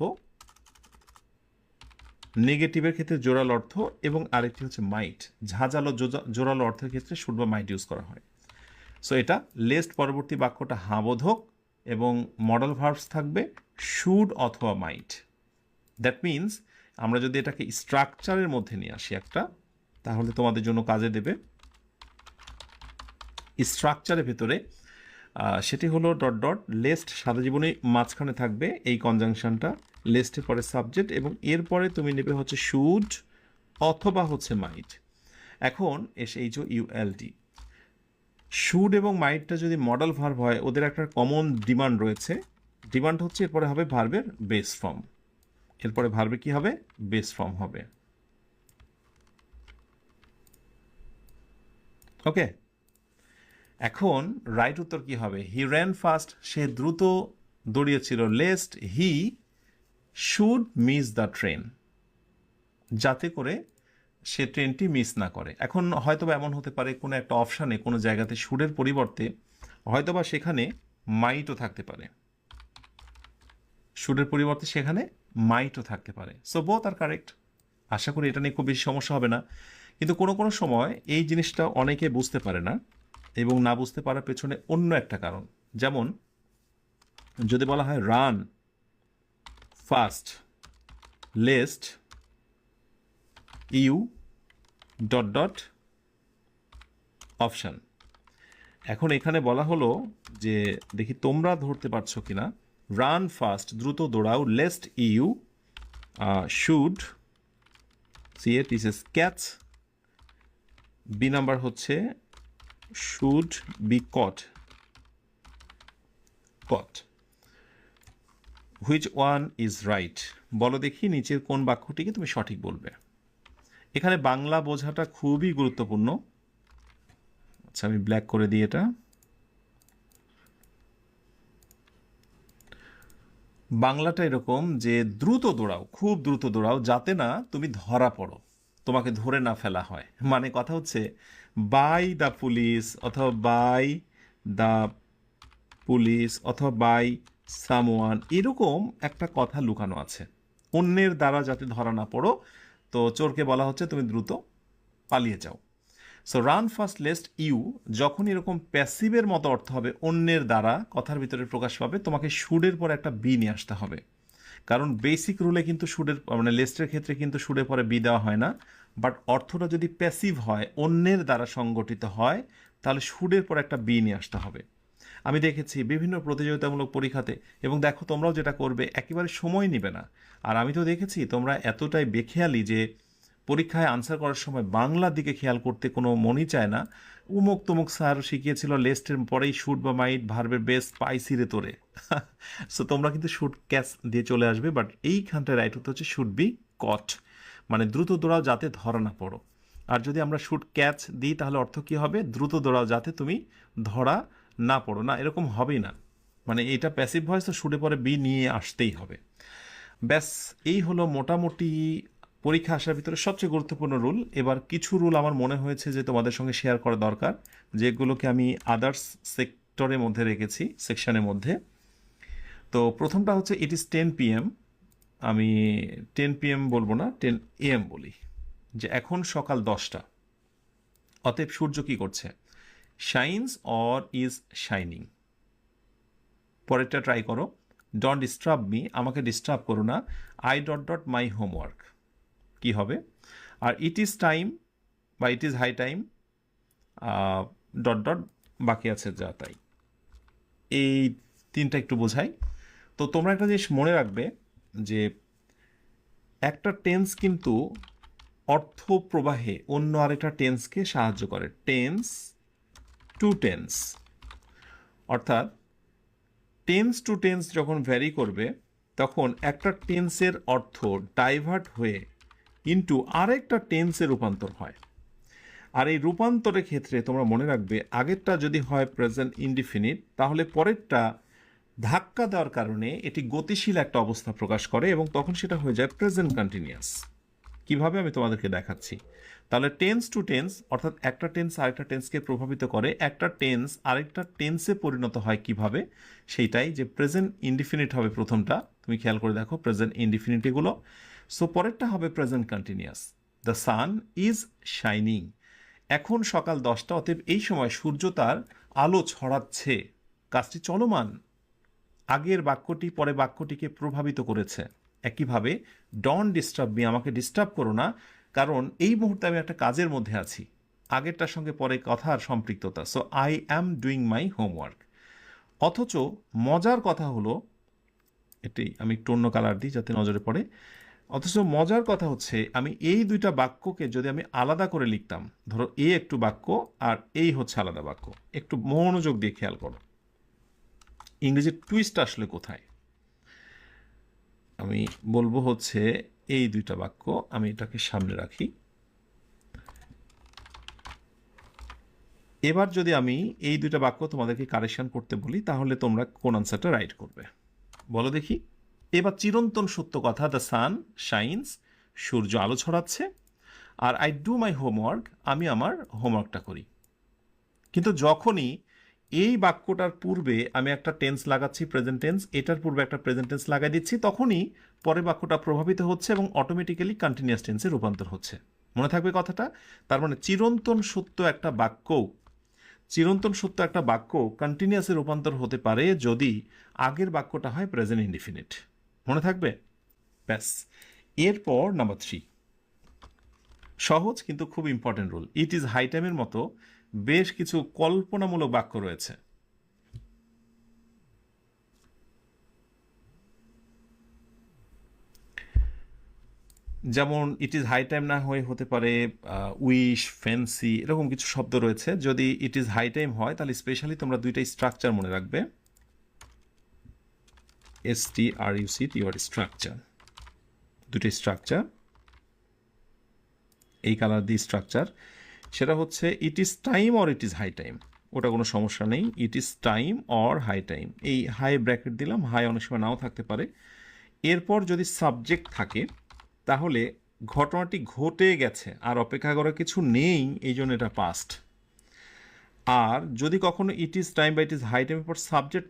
নেগেটিভের ক্ষেত্রে জোরালো অর্থ, এবং আরেকটি হচ্ছে মাইট, ঝাঁঝালো জোরালো অর্থের ক্ষেত্রে শুড বা মাইট ইউজ করা হয়। সো এটা লেস্ট পরবর্তী বাক্যটা হাবোধক এবং মডেল ভার্বস থাকবে শুড অথবা মাইট। দ্যাট মিনস আমরা যদি এটাকে স্ট্রাকচারের মধ্যে নিয়ে আসি একটা, তাহলে তোমাদের জন্য কাজে দেবে। স্ট্রাকচারের ভেতরে সেটি হলো ডট ডট লেস্ট, সারা জীবনে মাঝখানে থাকবে এই কনজাংশনটা, লেস্টের পরে সাবজেক্ট এবং এরপরে তুমি নেবে হচ্ছে শুড অথবা হচ্ছে মাইট। এখন এসে এই যে ইউএলটি, শুড এবং মাইটটা যদি মডেল ভার্ব হয়, ওদের একটা কমন ডিমান্ড রয়েছে। ডিমান্ড হচ্ছে এরপরে হবে ভার্বের বেস ফর্ম, এরপরে ভার্বে কি হবে, বেস ফর্ম হবে। ওকে, এখন রাইট উত্তর কি হবে? হি র্যান ফাস্ট, সে দ্রুত দৌড়িয়েছিল, lest he should miss the train, যাতে করে সে ট্রেনটি মিস না করে। এখন হয়তোবা এমন হতে পারে কোনো একটা অপশানে কোনো জায়গাতে শুডের পরিবর্তে হয়তোবা সেখানে মাইটও থাকতে পারে, শুডের পরিবর্তে সেখানে মাইটও থাকতে পারে। সো বোথ আর কারেক্ট। আশা করি এটা নিয়ে খুব বেশি সমস্যা হবে না। কিন্তু কোনো কোনো সময় এই জিনিসটা অনেকে বুঝতে পারে না, এবং না বুঝতে পারার পেছনে অন্য একটা কারণ। যেমন যদি বলা হয় run fast lest U dot dot option. এখন এখানে বলা হলো যে, দেখি তোমরা ধরতে পারছো কিনা, রান ফাস্ট দ্রুত দৌড়াও, lest you should C A T S catch, B number হচ্ছে should be caught caught. Which one is right? বলো দেখি নিচের কোন বাক্যটিকে তুমি সঠিক বলবে। এখানে বাংলা বোঝাটা খুবই গুরুত্বপূর্ণ। আচ্ছা, আমি ব্ল্যাক করে দিই এটা। বাংলাটা এরকম যে দ্রুত দৌড়াও, খুব দ্রুত দৌড়াও, যাতে না তুমি ধরা পড়ো, তোমাকে ধরে না ফেলা হয়। মানে কথা হচ্ছে বাই দ্য পুলিশ অথবা বাই দ্য পুলিশ অথবা বাই সামওয়ান, এরকম একটা কথা লুকানো আছে, অন্যের দ্বারা যাতে ধরা না পড়ো। তো চোরকে বলা হচ্ছে তুমি দ্রুত পালিয়ে যাও। So run fast lest you যখন এরকম প্যাসিভের মতো অর্থ হবে, অন্যের দ্বারা কথার ভিতরে প্রকাশ পাবে, তোমাকে শুডের পর একটা বি নিয়ে আসতে হবে। কারণ বেসিক রুলে কিন্তু শুডের মানে লেস্টের ক্ষেত্রে কিন্তু শুডের পরে বি দেওয়া হয় না। বাট অর্থটা যদি প্যাসিভ হয়, অন্যের দ্বারা সংগঠিত হয়, তাহলে শুডের পর একটা বি নিয়ে আসতে হবে। আমি দেখেছি বিভিন্ন প্রতিযোগিতামূলক পরীক্ষাতে, এবং দেখো তোমরাও যেটা করবে একেবারে সময় নেবে না। আর আমি তো দেখেছি তোমরা এতটাই বেখেয়ালি যে পরীক্ষায় আনসার করার সময় বাংলার দিকে খেয়াল করতে কোনো মনই চায় না। উমুক তুমুক স্যার শিখিয়েছিল লেস্টের পরেই শুট বা মাইট ভার্বের বেস পাইছি রে তোরে। সো তোমরা কিন্তু শুট ক্যাচ দিয়ে চলে আসবে, বাট এইখানটায় রাইট উত্তর হচ্ছে শুড বি কট, মানে দ্রুত দৌড়াও যাতে ধরা না পড়ো। আর যদি আমরা শুট ক্যাচ দিই তাহলে অর্থ কী হবে? দ্রুত দৌড়াও যাতে তুমি ধরা না পড়ো। না, এরকম হবেই না, মানে এটা প্যাসিভ ভয়েস, তো শুটে পরে বি নিয়ে আসতেই হবে। ব্যাস, এই হলো মোটামুটি পরীক্ষা আসার ভিতরে সবচেয়ে গুরুত্বপূর্ণ রুল। এবার কিছু রুল আমার মনে হয়েছে যে তোমাদের সঙ্গে শেয়ার করা দরকার, যেগুলোকে আমি আদার্স সেক্টরের মধ্যে রেখেছি, সেকশনের মধ্যে। তো প্রথমটা হচ্ছে ইট ইজ 10 PM। আমি 10 PM বলবো না, 10 AM বলি, যে এখন সকাল 10টা, অতএব সূর্য কি করছে? Shines or is shining. পরেরটা ট্রাই করো, ডোন্ট ডিস্টার্ব মি, আমাকে ডিস্টার্ব করো না, I dot dot my homework, কি হবে? আর ইট ইজ টাইম বা it is high time, dot dot বাকি আছে যা তাই। এই তিনটা একটু বোঝাই। তো তোমরা একটা জিনিস মনে রাখবে যে একটা টেন্স কিন্তু অর্থ প্রবাহে অন্য আরেকটা টেন্সকে সাহায্য করে। টেন্স টু টেন্স, অর্থাৎ টেন্স টু টেন্স যখন ভ্যারি করবে তখন একটা টেন্সের অর্থ ডাইভার্ট হয়ে ইনটু আরেকটা টেন্সে রূপান্তর হয়। আর এই রূপান্তরের ক্ষেত্রে তোমরা মনে রাখবে আগেরটা যদি হয় প্রেজেন্ট ইনডিফিনিট, তাহলে পরেরটা ধাক্কা দেওয়ার কারণে এটি গতিশীল একটা অবস্থা প্রকাশ করে এবং তখন সেটা হয়ে যায় প্রেজেন্ট কন্টিনিউয়াস। কিভাবে আমি তোমাদেরকে দেখাচ্ছি। তাহলে টেন্স টু টেন্স অর্থাৎ একটা টেন্স আরেকটা টেন্সকে প্রভাবিত করে, একটা টেন্স আরেকটা টেন্সে পরিণত হয় কিভাবে, সেইটাই যে প্রেজেন্ট ইনডিফিনিট হবে প্রথমটা, তুমি খেয়াল করে দেখো প্রেজেন্ট ইনডিফিনিটিগুলো। সো পরেরটা হবে present continuous. The sun is shining. এখন সকাল 10টা, অতএব এই সময় সূর্য তার আলো ছড়াচ্ছে, কাজটি চলমান। আগের বাক্যটি পরে বাক্যটিকে প্রভাবিত করেছে। একইভাবে ডন্ট ডিস্টার্ব মি, আমাকে ডিস্টার্ব করো না, কারণ এই মুহূর্তে আমি একটা কাজের মধ্যে আছি। আগেরটার সঙ্গে পরে কথার সম্পৃক্ততা। So I am doing my homework. অথচ মজার কথা হলো, এটি আমি একটু অন্য কালার দিই যাতে নজরে পড়ে। অথচ মজার কথা হচ্ছে আমি এই দুইটা বাক্যকে যদি আমি আলাদা করে লিখতাম, ধরো এ একটু বাক্য আর এই হচ্ছে আলাদা বাক্য, একটু মনোযোগ দিয়ে খেয়াল করো ইংরেজির টুইস্ট আসলে কোথায়। আমি বলবো হচ্ছে এই দুইটা বাক্য, আমি এটাকে সামনে রাখি। এবার যদি আমি এই দুইটা বাক্য তোমাদেরকে কারেকশন করতে বলি, তাহলে তোমরা কোন আনসারটা রাইট করবে বলো দেখি। এবার চিরন্তন সত্য কথা, দ্য সান শাইন্স, সূর্য আলো ছড়াচ্ছে, আর আই ডু মাই হোমওয়ার্ক, আমি আমার হোমওয়ার্কটা করি। কিন্তু যখনই এই বাক্যটার পূর্বে আমি একটা টেন্স লাগাচ্ছি প্রেজেন্ট টেন্স, এটার পূর্বে একটা প্রেজেন্ট টেন্স লাগাই দিচ্ছি, তখনই পরে বাক্যটা প্রভাবিত হচ্ছে এবং অটোমেটিক্যালি কন্টিনিউয়াস টেন্সে রূপান্তর হচ্ছে। মনে থাকবে কথাটা। তার মানে চিরন্তন সত্য একটা বাক্য কন্টিনিউয়াসে রূপান্তর হতে পারে যদি আগের বাক্যটা হয় প্রেজেন্ট ইনডিফিনিট। মনে থাকবে? ব্যাস। এরপর নাম্বার 3, সহজ কিন্তু খুব important rule. It is high টাইমের মতো বেশ কিছু কল্পনামূলক বাক্য রয়েছে। যেমন ইট ইজ হাই টাইম না হয়ে হতে পারে উইশ, ফ্যান্সি, এরকম কিছু শব্দ রয়েছে। যদি ইট ইজ হাই টাইম হয় তাহলে স্পেশালি তোমরা দুইটা স্ট্রাকচার মনে রাখবে, STRUCT স্ট্রাকচার, দুটো স্ট্রাকচার, এই কালার দিয়ে স্ট্রাকচার। সেটা হচ্ছে it is time or it is high time, ওটা কোনো সমস্যা নেই। It is time or high time, এই হাই ব্র্যাকেট দিলাম, হাই অনেক সময় নাও থাকতে পারে। এরপর যদি সাবজেক্ট থাকে তাহলে ঘটনাটি ঘটে গেছে আর অপেক্ষা করার কিছু নেই, এই জন্য এটা পাস্ট। আর যদি কখনো ইট ইজ টাইম বা ইট ইজ হাই টাইমের পর সাবজেক্ট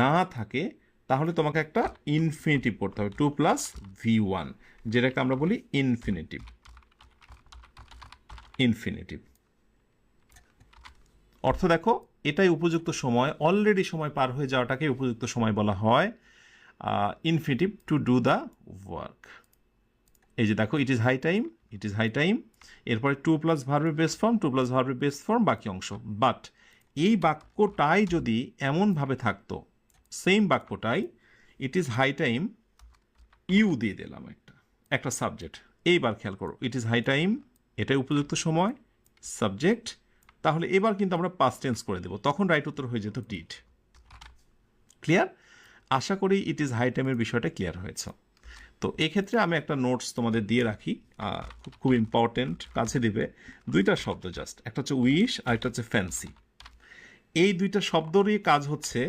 না থাকে তাহলে তোমাকে একটা ইনফিনিটিভ করতে হবে, 2 + V1, যেটাকে আমরা বলি ইনফিনিটিভ। অর্থ দেখো, এটাই উপযুক্ত সময়, অলরেডি সময় পার হয়ে যাওয়াটাকে উপযুক্ত সময় বলা হয় infinitive to do the work. এই যে দেখো, ইট ইজ হাই টাইম, এরপরে 2 + ভার্বের বেস ফর্ম, বাকি অংশ। বাট এই বাক্যটাই যদি এমনভাবে থাকতো, সেম বাক্যটাই it is high time, you দিয়ে দিলাম একটা সাবজেক্ট। এইবার খেয়াল করো, ইট ইজ হাই টাইম, এটাই উপযুক্ত সময়, সাবজেক্ট, তাহলে এবার কিন্তু আমরা পাস্ট টেন্স করে দেব, তখন রাইট উত্তর হয়ে যেত ডিড। ক্লিয়ার? আশা করি ইট ইজ হাই টাইমের বিষয়টা ক্লিয়ার হয়েছে। তো এক্ষেত্রে আমি একটা নোটস তোমাদের দিয়ে রাখি, খুব ইম্পর্টেন্ট, কাছে দিবে। দুইটা শব্দ জাস্ট, একটা হচ্ছে উইশ আর একটা হচ্ছে ফ্যান্সি। এই দুইটা শব্দেরই কাজ হচ্ছে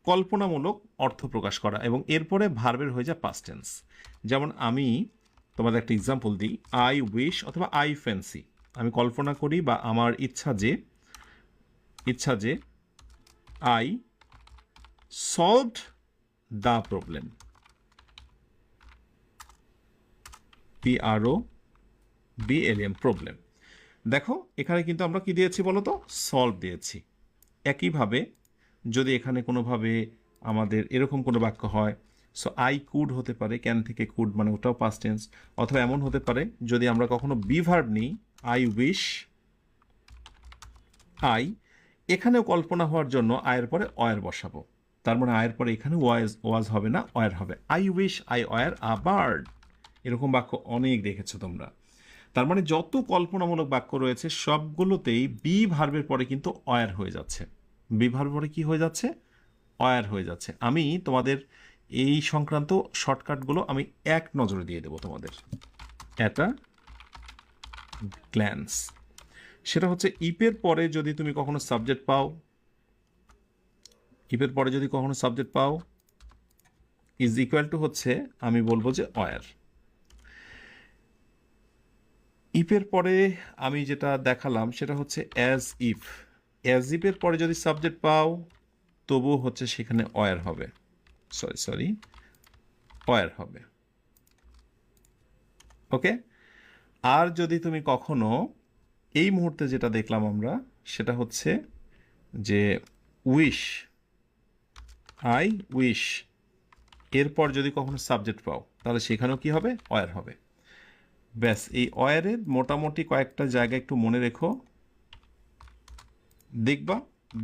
কল্পনামূলক অর্থ প্রকাশ করা এবং এরপরে ভার্বের হয়ে যায় পাস্ট টেন্স। যেমন আমি তোমাদের একটা এক্সাম্পল দিই, আই উইশ অথবা আই ফ্যান্সি, আমি কল্পনা করি বা আমার ইচ্ছা যে I solved the problem, PROBLEM, problem. দেখো এখানে কিন্তু আমরা কি দিয়েছি বলো তো, সলভ দিয়েছি। একইভাবে যদি এখানে কোনোভাবে আমাদের এরকম কোনো বাক্য হয়, সো আই কুড হতে পারে, ক্যান থেকে কুড মানে ওটাও পাস্ট টেন্স, অথবা এমন হতে পারে যদি আমরা কখনো বি ভার্ব নিই, আই উইশ, আই, এখানেও কল্পনা হওয়ার জন্য আয়ের পরে অয়ের বসাবো। তার মানে আয়ের পরে এখানে ওয়াজ হবে না, অয়ের হবে। I wish I were a bird, এরকম বাক্য অনেক দেখেছো তোমরা। তার মানে যত কল্পনামূলক বাক্য রয়েছে সবগুলোতেই বি ভার্বের পরে কিন্তু অয়ার হয়ে যাচ্ছে। বি ভার্বের পরে কি হয়ে যাচ্ছে? অয়ার হয়ে যাচ্ছে। আমি তোমাদের এই সংক্রান্ত শর্টকাটগুলো আমি এক নজরে দিয়ে দেবো তোমাদের, অ্যাট আ গ্ল্যান্স। সেটা হচ্ছে ইপের পরে যদি তুমি কখনো সাবজেক্ট পাও, ইপের পরে যদি কখনো সাবজেক্ট পাও, ইজ ইকুয়াল টু হচ্ছে আমি বলবো যে অয়ার। ইফের পরে আমি যেটা দেখালাম সেটা হচ্ছে অ্যাজ ইফ। অ্যাজ ইফের পরে যদি সাবজেক্ট পাও তবুও হচ্ছে সেখানে অয়ার হবে, সরি অয়ার হবে। ওকে। আর যদি তুমি কখনো এই মুহূর্তে যেটা দেখলাম আমরা সেটা হচ্ছে যে উইশ, আই উইশ, এরপর যদি কখনো সাবজেক্ট পাও তাহলে সেখানেও কি হবে? অয়ার হবে। ব্যাস, এই অয়ারের মোটামুটি কয়েকটা জায়গা একটু মনে রেখো, দেখবা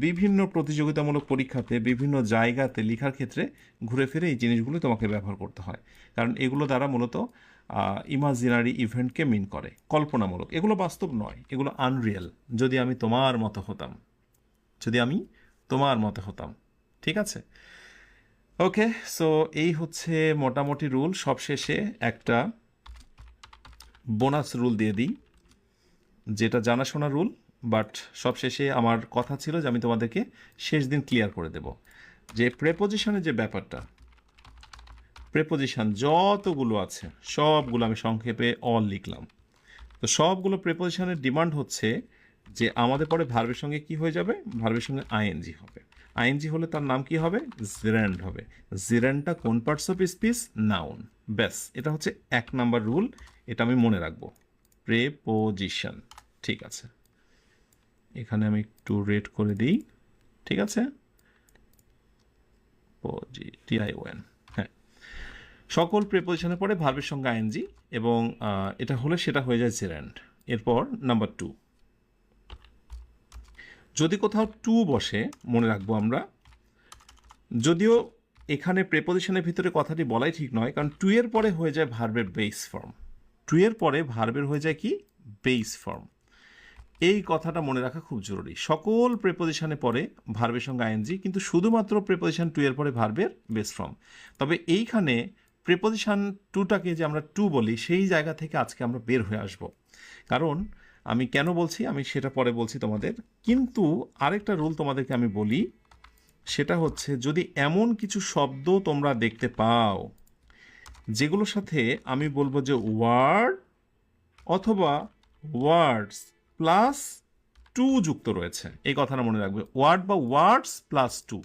বিভিন্ন প্রতিযোগিতামূলক পরীক্ষাতে বিভিন্ন জায়গাতে লেখার ক্ষেত্রে ঘুরে ফিরে এই জিনিসগুলো তোমাকে ব্যবহার করতে হয়, কারণ এগুলো দ্বারা মূলত ইমাজিনারি ইভেন্টকে মিন করে, কল্পনামূলক। এগুলো বাস্তব নয়, এগুলো আনরিয়েল। যদি আমি তোমার মতো হতাম, যদি আমি তোমার মতো হতাম। ঠিক আছে? ওকে, সো এই হচ্ছে মোটামুটি রুল। সবশেষে একটা বোনাস রুল দিয়ে দিই, যেটা জানাশোনা রুল, বাট সবশেষে আমার কথা ছিল যে আমি তোমাদেরকে শেষ দিন ক্লিয়ার করে দেব যে প্রেপোজিশনের যে ব্যাপারটা, প্রেপোজিশন যতগুলো আছে সবগুলো আমি সংক্ষেপে অল লিখলাম। তো সবগুলো প্রেপোজিশনের ডিমান্ড হচ্ছে যে আমাদের পরে ভার্বের সঙ্গে কি হয়ে যাবে? ভার্বের সঙ্গে আইএনজি হবে। আইএনজি হলে তার নাম কি হবে? জিরেন্ড হবে। জিরেন্ডটা কোন পার্টস অফ স্পিচ? নাউন। ব্যাস, এটা হচ্ছে 1 নাম্বার রুল, এটা আমি মনে রাখবো। প্রেপোজিশন। ঠিক আছে, এখানে আমি একটু রেড করে দিই। ঠিক আছে, টিআইওএন। হ্যাঁ, সকল প্রেপোজিশনের পরে ভার্বের সঙ্গে আইএনজি, এবং এটা হলে সেটা হয়ে যায় জেরান্ড। এরপর নাম্বার 2, যদি কোথাও টু বসে, মনে রাখবো আমরা, যদিও এখানে প্রেপোজিশনের ভিতরে কথাটি বলাই ঠিক নয়, কারণ টু এর পরে হয়ে যায় ভার্বের বেস ফর্ম। টু এর পরে ভার্বের হয়ে যায় কি? Base form. এই কথাটা মনে রাখা খুব জরুরি। সকল প্রেপোজিশনে পরে ভার্বের সঙ্গে আইএনজি, কিন্তু শুধুমাত্র প্রেপোজিশন টু এর পরে ভার্বের বেস ফর্ম। তবে এইখানে প্রেপোজিশন টুটাকে যে আমরা টু বলি, সেই জায়গা থেকে আজকে আমরা বের হয়ে আসব। কারণ আমি কেন বলছি আমি সেটা পরে বলছি তোমাদের। কিন্তু আরেকটা রুল তোমাদেরকে আমি বলি, সেটা হচ্ছে যদি এমন কিছু শব্দ তোমরা দেখতে পাও যেগুলোর সাথে আমি বলবো যে ওয়ার্ড অথবা ওয়ার্ডস প্লাস টু যুক্ত রয়েছে, এই কথাটা মনে রাখবে, ওয়ার্ড বা ওয়ার্ডস প্লাস টু।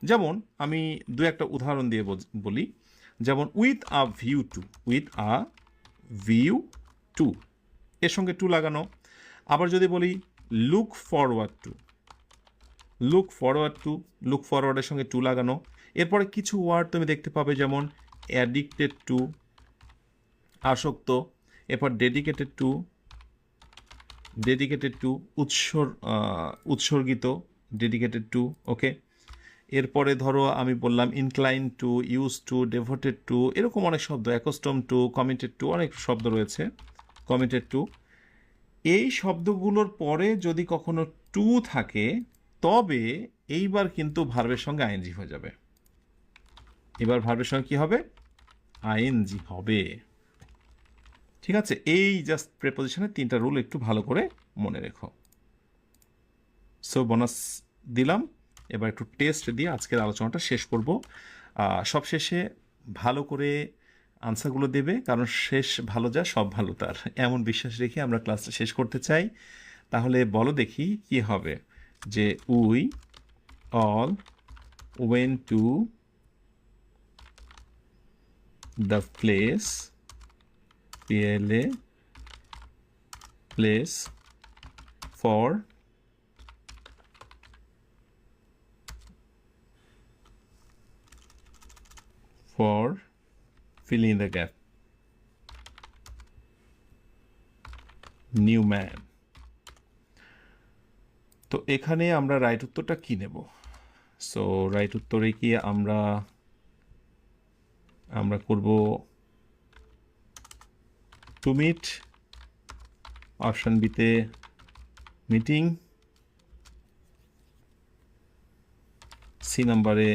যেমন আমি দু একটা উদাহরণ দিয়ে বলি, যেমন with a view to, with a view to, এর সঙ্গে টু লাগানো। আবার যদি বলি look forward to, look forward to, look ফরওয়ার্ডের সঙ্গে টু লাগানো। এরপরে কিছু ওয়ার্ড তুমি দেখতে পাবে, যেমন অ্যাডিক্টেড টু, আসক্ত। এরপর ডেডিকেটেড টু, ডেডিকেটেড টু, উৎসর্গিত, ডেডিকেটেড টু। ওকে, এরপরে ধরো আমি বললাম incline to, use to, devoted to, এরকম অনেক শব্দ, অ্যাকস্টম টু, কমিটেড টু, অনেক শব্দ রয়েছে, কমিটেড টু। এই শব্দগুলোর পরে যদি কখনো টু থাকে তবে এইবার কিন্তু ভার্বের সঙ্গে আইএনজি হয়ে যাবে। এবার ভার্বের সঙ্গে কি হবে? আইএনজি হবে। ঠিক আছে, এই জাস্ট প্রেপোজিশনের 3টা রুল একটু ভালো করে মনে রেখো। সো বোনাস দিলাম, এবার একটু টেস্ট দিয়ে আজকের আলোচনাটা শেষ করব। সবশেষে ভালো করে আনসারগুলো দেবে, কারণ শেষ ভালো যা সব ভালো তার, এমন বিশ্বাস রেখে আমরা ক্লাসটা শেষ করতে চাই। তাহলে বলো দেখি কি হবে, যে we all went to the place, PLA, place for filling in the gap. New man. তো এখানে আমরা রাইট উত্তরটা কি নেব? সো রাইট উত্তরে কি আমরা করব টু মিট, অপশন বিতে মিটিং, সি নাম্বারে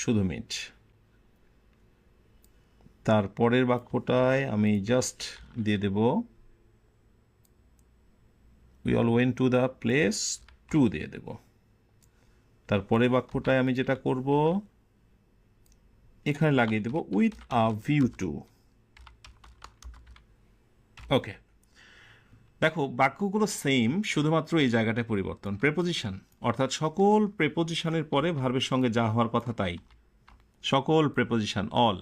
শুধু মিট। তারপরের বাক্যটায় আমি জাস্ট দিয়ে দেব we all went to the place, to দিয়ে দেব। তারপরে বাক্যটায় আমি যেটা করব এখানে লাগিয়ে দেব with a view to. Okay, দেখো বাক্যগুলো সেম, শুধুমাত্র এই জায়গাটায় পরিবর্তন। প্রেপোজিশন অর্থাৎ সকল প্রেপোজিশনের পরে ভার্বের সঙ্গে যা হওয়ার কথা তাই, সকল প্রেপোজিশন অল।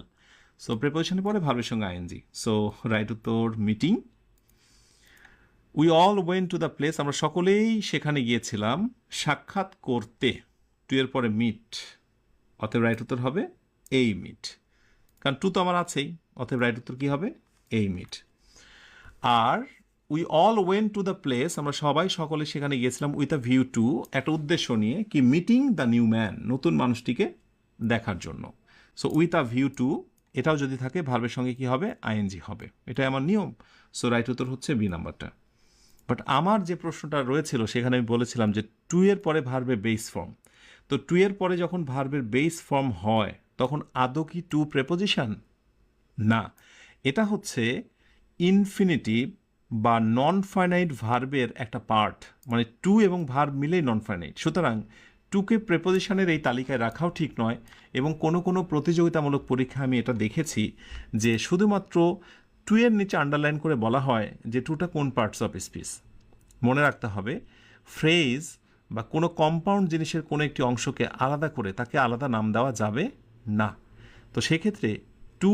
সো প্রেপোজিশনের পরে ভার্বের সঙ্গে আইএনজি। সো রাইট উত্তর meeting. We all went to the place, আমরা সকলেই সেখানে গিয়েছিলাম সাক্ষাৎ করতে, টু এর পরে মিট, অতএব রাইট উত্তর হবে এই মিট, কারণ টু তো আমার আছেই, অতএব রাইট উত্তর কি হবে এই মিট। আর we all went to the place, আমরা সবাই সকলে সেখানে গিয়েছিলাম উইথ আ ভিউ টু, একটা উদ্দেশ্য নিয়ে, কি মিটিং দ্য নিউ ম্যান, নতুন মানুষটিকে দেখার জন্য। So with a view two এটাও যদি থাকে ভার্বের সঙ্গে কি হবে আইএনজি হবে, এটাই আমার নিয়ম। সো রাইট উত্তর হচ্ছে বি নাম্বারটা। বাট আমার যে প্রশ্নটা রয়েছিল সেখানে আমি বলেছিলাম যে টু এর পরে ভার্বের বেস ফর্ম, তো টু এর পরে যখন ভার্বের বেস ফর্ম হয় তখন আদৌ কি টু প্রেপোজিশন? না, এটা হচ্ছে ইনফিনিটিভ বা নন ফাইনাইট ভার্বের একটা পার্ট, মানে টু এবং ভার্ব মিলেই নন ফাইনাইট। সুতরাং টুকে প্রেপোজিশনের এই তালিকায় রাখাও ঠিক নয়, এবং কোনো কোনো প্রতিযোগিতামূলক পরীক্ষায় আমি এটা দেখেছি যে শুধুমাত্র টু এর নিচে আন্ডারলাইন করে বলা হয় যে টুটা কোন পার্টস অফ স্পিচ। মনে রাখতে হবে ফ্রেজ বা কোনো কম্পাউন্ড জিনিসের কোনো একটি অংশকে আলাদা করে তাকে আলাদা নাম দেওয়া যাবে না। তো সেক্ষেত্রে টু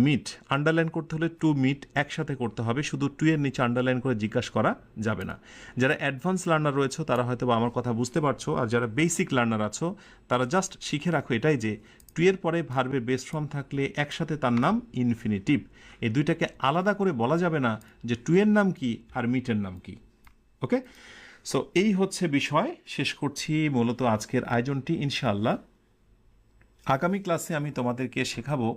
মিট আন্ডারলাইন করতে হলে টু মিট একসাথে করতে হবে, শুধু টু এর নিচে আন্ডারলাইন করে জিজ্ঞাসা করা যাবে না। যারা অ্যাডভান্স লার্নার রয়েছে তারা হয়তো বা আমার কথা বুঝতে পারছো, আর যারা বেসিক লার্নার আছো তারা জাস্ট শিখে রাখো এটাই যে টু এর পরে ভার্বের বেস ফর্ম থাকলে একসাথে তার নাম ইনফিনিটিভ, এই দুইটাকে আলাদা করে বলা যাবে না যে টু এর নাম কি আর মিটের নাম কি। ওকে, সো এই হচ্ছে বিষয়। শেষ করছি মূলত আজকের আয়োজনটি ইনশাআল্লাহ। আগামী ক্লাসে আমি তোমাদেরকে শেখাবো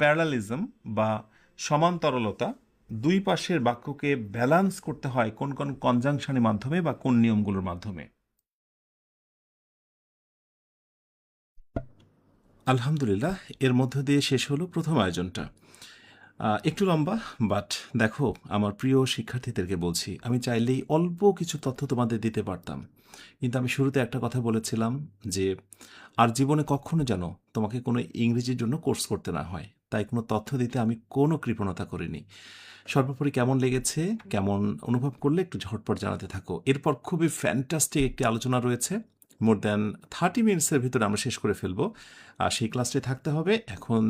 প্যারালালিজম বা সমান্তরলতা, দুই পাশের বাক্যকে ব্যালান্স করতে হয় কোন কোন কনজাংশনের মাধ্যমে বা কোন নিয়মগুলোর মাধ্যমে। আলহামদুলিল্লাহ, এর মধ্য দিয়ে শেষ হলো প্রথম আয়োজনটা। একটু লম্বা, বাট দেখো আমার প্রিয় শিক্ষার্থীদেরকে বলছি, আমি চাইলেই অল্প কিছু তথ্য তোমাদের দিতে পারতাম, কিন্তু আমি শুরুতে একটা কথা বলেছিলাম যে আর জীবনে কখনো যেন তোমাকে কোনো ইংরেজির জন্য কোর্স করতে না হয়, তাই কোনো তথ্য দিতে আমি কোনো কৃপণতা করিনি। সর্বোপরি কেমন লেগেছে, কেমন অনুভব করলে একটু ঝটপট জানাতে থাকো। এরপর খুবই ফ্যান্টাস্টিক একটি আলোচনা রয়েছে, মোর দ্যান 30 মিনিটসের ভিতরে আমরা শেষ করে ফেলবো, আর সেই ক্লাসটাই থাকতে হবে। এখন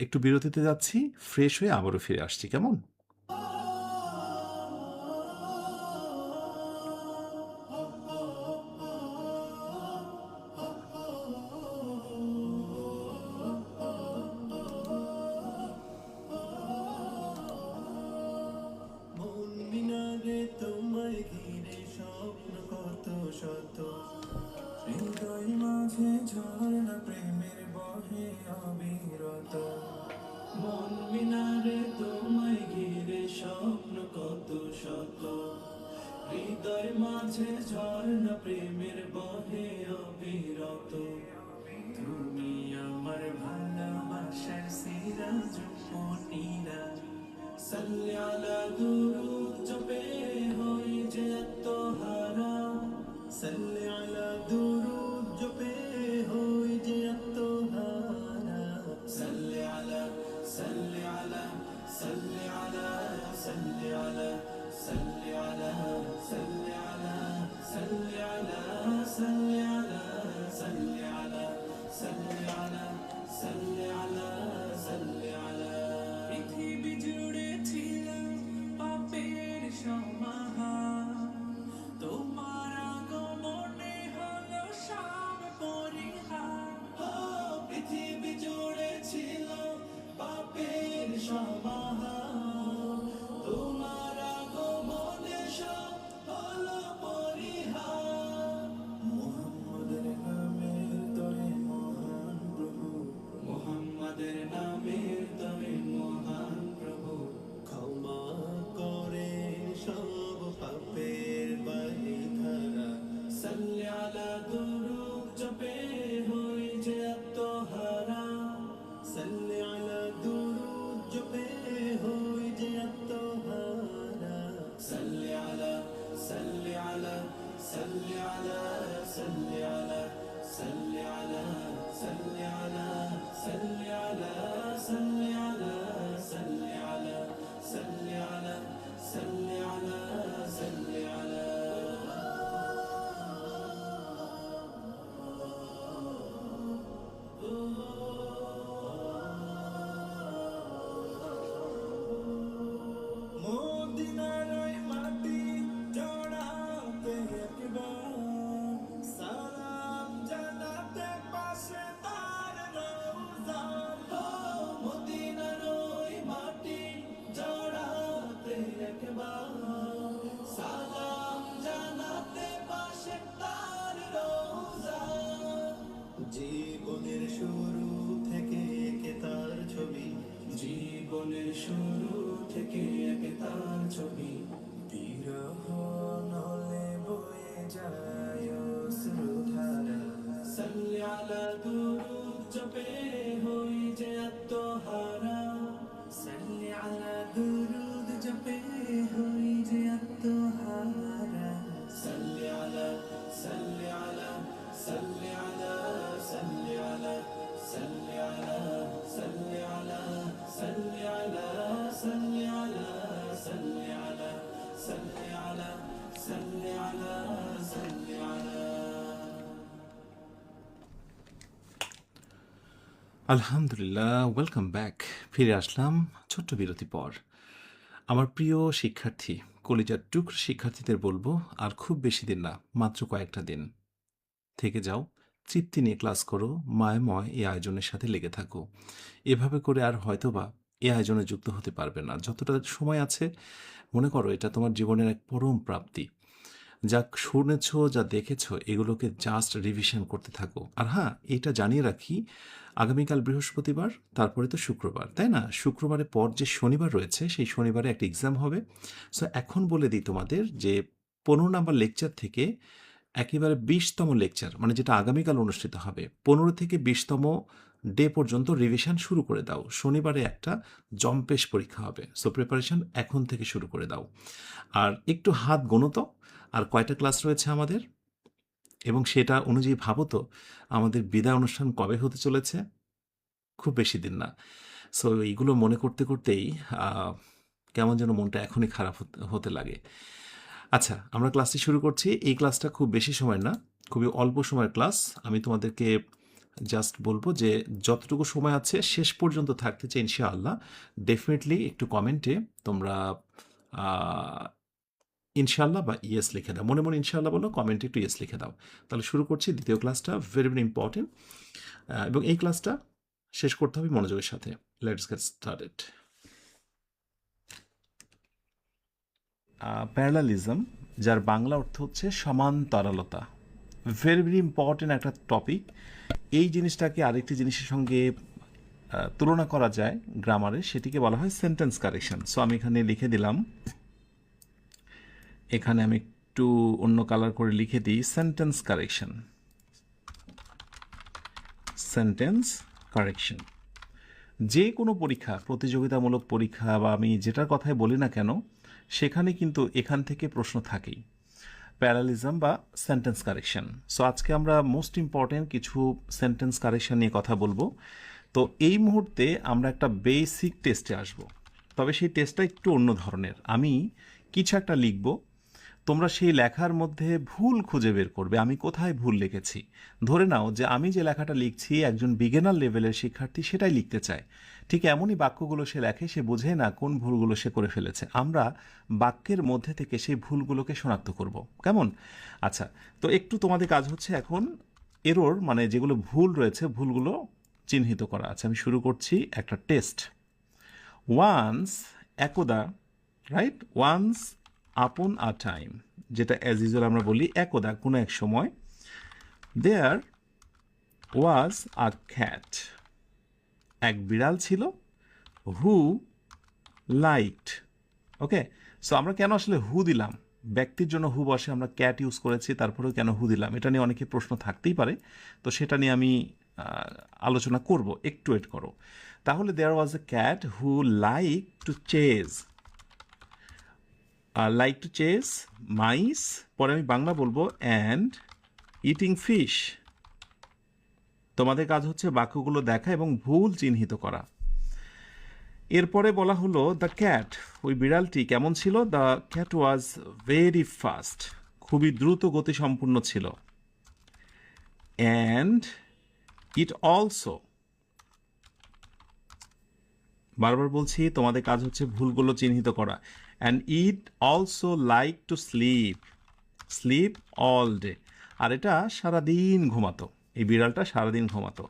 একটু বিরতিতে যাচ্ছি, ফ্রেশ হয়ে আবারও ফিরে আসছি, কেমন? হৃদয় মাঝে ঝর্ণা প্রেমের বহে অবিরত, তুমি আমার ভালোবাসার সিরাজ মনিরা, সাল্লি আলা দুরুদ জপে হই যে আত্মহারা, সাল্লি আলা দুরুদ জপে হই যে আত্মহারা, সাল্লি আলা সাল্লি আলা সাল্লি আলা সাল্লি আলা সাল্লি আলা সাল্লি আলা সাল্লি আলা সাল্লি আলা সাল্লি আলা সাল্লি আলা সাল্লি আলা সাল্লি আলা। পৃথিবী জুড়ে ছিল সমাহার তোমার আগমনে সব হলো পরিহার মুহাম্মাদের নামের তরে মহান প্রভু মুহাম্মাদের নামের তরে মহান প্রভু ক্ষমা করে সব পাপের বারিধারা সাল্লি আলা দুরূদ জপে হই যে আত্মহারা সাল্লি আলা দুরূদ জপে হই যে আত্মহারা সাল্লি আলা সাল্লি আলা সাল্লি আলা সাল্লি আলা সাল্লি আলা সাল্লি আলা সাল্লি আলা সাল্লি আলা সাল্লি আলা সাল্লি আলা সাল্লি আলা সাল্লি আলা মদিনার ওই মাটি জড়াতে একবার সালাম জানাতে পাশে তার রওজা মদিনার ওই মাটি জড়াতে একবার সালাম জানাতে পাশে তার রওজা জীবনের শুরু থেকে একে তার ছবি জীবনের শুরু থেকে একে তার ছবি বিরহ নলে বয়ে যায় অশ্রুধারা সাল্লি আলা দুরূদ জপে হই যে আত্মহারা সাল্লি আলা দুরূদ জপে হই যে আত্মহারা সাল্লি আলা সাল্লি আলা সাল্লি আলা সাল্লি আলা সাল্লি আলা সাল্লি আলা সাল্লি আলা সাল্লি আলা সাল্লি আলা সাল্লি আলা সাল্লি আলা সাল্লি আলা আলহামদুলিল্লাহ, ওয়েলকাম ব্যাক। ফিরে আসলাম ছোট্ট বিরতি পর। আমার প্রিয় শিক্ষার্থী, কলিজার টুকরো শিক্ষার্থীদের বলবো, আর খুব বেশি দিন না, মাত্র কয়েকটা দিন থেকে যাও, তৃপ্তি নিয়ে ক্লাস করো, মায়াময় এই আয়োজনের সাথে লেগে থাকো। এভাবে করে আর হয়তোবা এই আয়োজনে যুক্ত হতে পারবে না। যতটা সময় আছে মনে করো এটা তোমার জীবনের এক পরম প্রাপ্তি। যা শুনেছ, যা দেখেছ, এগুলোকে জাস্ট রিভিশন করতে থাকো। আর হ্যাঁ, এটা জানিয়ে রাখি, আগামীকাল বৃহস্পতিবার, তারপরে তো শুক্রবার, তাই না? শুক্রবারের পর যে শনিবার রয়েছে, সেই শনিবারে একটা এক্সাম হবে। সো এখন বলে দিই তোমাদের যে 15 নাম্বার লেকচার থেকে একেবারে 20তম লেকচার, মানে যেটা আগামীকাল অনুষ্ঠিত হবে, 15 থেকে 20তম ডে পর্যন্ত রিভিশন শুরু করে দাও। শনিবারে একটা জম্পেশ পরীক্ষা হবে, সো প্রিপারেশন এখন থেকে শুরু করে দাও। আর একটু হাত গোনো তো, আর কয়টা ক্লাস রয়েছে আমাদের, এবং সেটা অনুযায়ী ভাবো তো আমাদের বিদায় অনুষ্ঠান কবে হতে চলেছে। খুব বেশি দিন না। সো এইগুলো মনে করতে করতেই কেমন যেন মনটা এখনই খারাপ হতে লাগে। আচ্ছা, আমরা ক্লাসটি শুরু করছি। এই ক্লাসটা খুব বেশি সময় না, খুবই অল্প সময়ের ক্লাস। আমি তোমাদেরকে জাস্ট বলবো যে যতটুকু সময় আছে শেষ পর্যন্ত থাকতে চাই ইনশাআল্লাহ। ডেফিনেটলি একটু কমেন্টে তোমরা ইনশাআল্লাহ বা ইয়েস লিখে দাও। মনে মনে ইনশাআল্লাহ বলো, কমেন্টে একটু ইয়েস লিখে দাও। তাহলে শুরু করছি দ্বিতীয় ক্লাসটা, ভেরি ভেরি ইম্পর্টেন্ট, এবং এই ক্লাসটা শেষ করতে হবে মনোযোগের সাথে। Let's get started. প্যারালালিজম, যার বাংলা অর্থ হচ্ছে সমান্তরালতা, ভেরি ভেরি ইম্পর্টেন্ট একটা টপিক। এই জিনিসটাকে আরেকটি জিনিসের সঙ্গে তুলনা করা যায় গ্রামারে, সেটিকে বলা হয় সেন্টেন্স কারেকশন। সো আমি এখানে লিখে দিলাম, এখানে আমি একটু অন্য কালার করে লিখে দিই সেন্টেন্স কারেকশন। সেন্টেন্স কারেকশন যে কোনো পরীক্ষা, প্রতিযোগিতামূলক পরীক্ষা বা আমি যেটার কথাই বলি না কেন, সেখানে কিন্তু এখান থেকে প্রশ্ন থাকেই, প্যারালিজম বা সেন্টেন্স কারেকশন। সো আজকে আমরা মোস্ট ইম্পর্টেন্ট কিছু সেন্টেন্স কারেকশন নিয়ে কথা বলবো। তো এই মুহূর্তে আমরা একটা বেসিক টেস্টে আসব, তবে সেই টেস্টটা একটু অন্য ধরনের। আমি কিছু একটা লিখব, তোমরা সেই লেখার মধ্যে ভুল খুঁজে বের করবে, আমি কোথায় ভুল লিখেছি। ধরে নাও যে আমি যে লেখাটা লিখছি একজন বিগিনার লেভেলের শিক্ষার্থী সেটাই লিখতে চায়, ঠিক এমনই বাক্যগুলো সে লেখে, সে বোঝে না কোন ভুলগুলো সে করে ফেলেছে। আমরা বাক্যের মধ্যে থেকে সেই ভুলগুলোকে শনাক্ত করব, কেমন? আচ্ছা, তো একটু তোমাদের কাজ হচ্ছে এখন এরর, মানে যেগুলো ভুল রয়েছে, ভুলগুলো চিহ্নিত করা আছে। আমি শুরু করছি একটা টেস্ট। ওয়ান্স, একদা, রাইট, ওয়ান্স আপন আ টাইম, যেটা অ্যাজ ইউজুয়াল আমরা বলি একদা, কোনো এক সময়, দেয়ার ওয়াজ আ ক্যাট, এক বিড়াল ছিল, হু লাইকড, ওকে। সো আমরা কেন আসলে হু দিলাম, ব্যক্তির জন্য হু বসে, আমরা ক্যাট ইউজ করেছি, তারপরেও কেন হু দিলাম, এটা নিয়ে অনেকে প্রশ্ন থাকতেই পারে। তো সেটা নিয়ে আমি আলোচনা করব, একটু ওয়েট করো। তাহলে there was a cat who like to chase, like to chase mice, পরে আমি বাংলা বলবো, অ্যান্ড ইটিং ফিশ। তোমাদের কাজ হচ্ছে বাক্যগুলো দেখা এবং ভুল চিহ্নিত করা। এরপরে বলা হলো দ্য ক্যাট, ওই বিড়ালটি কেমন ছিল, the cat was very fast, খুবই দ্রুত গতিসম্পন্ন ছিল, অ্যান্ড ইট অলসো, বারবার বলছি তোমাদের কাজ হচ্ছে ভুলগুলো চিহ্নিত করা, and it also like to sleep, sleep all day, আর এটা সারাদিন ঘুমাতো, এই বিড়ালটা সারাদিন ঘুমাতো।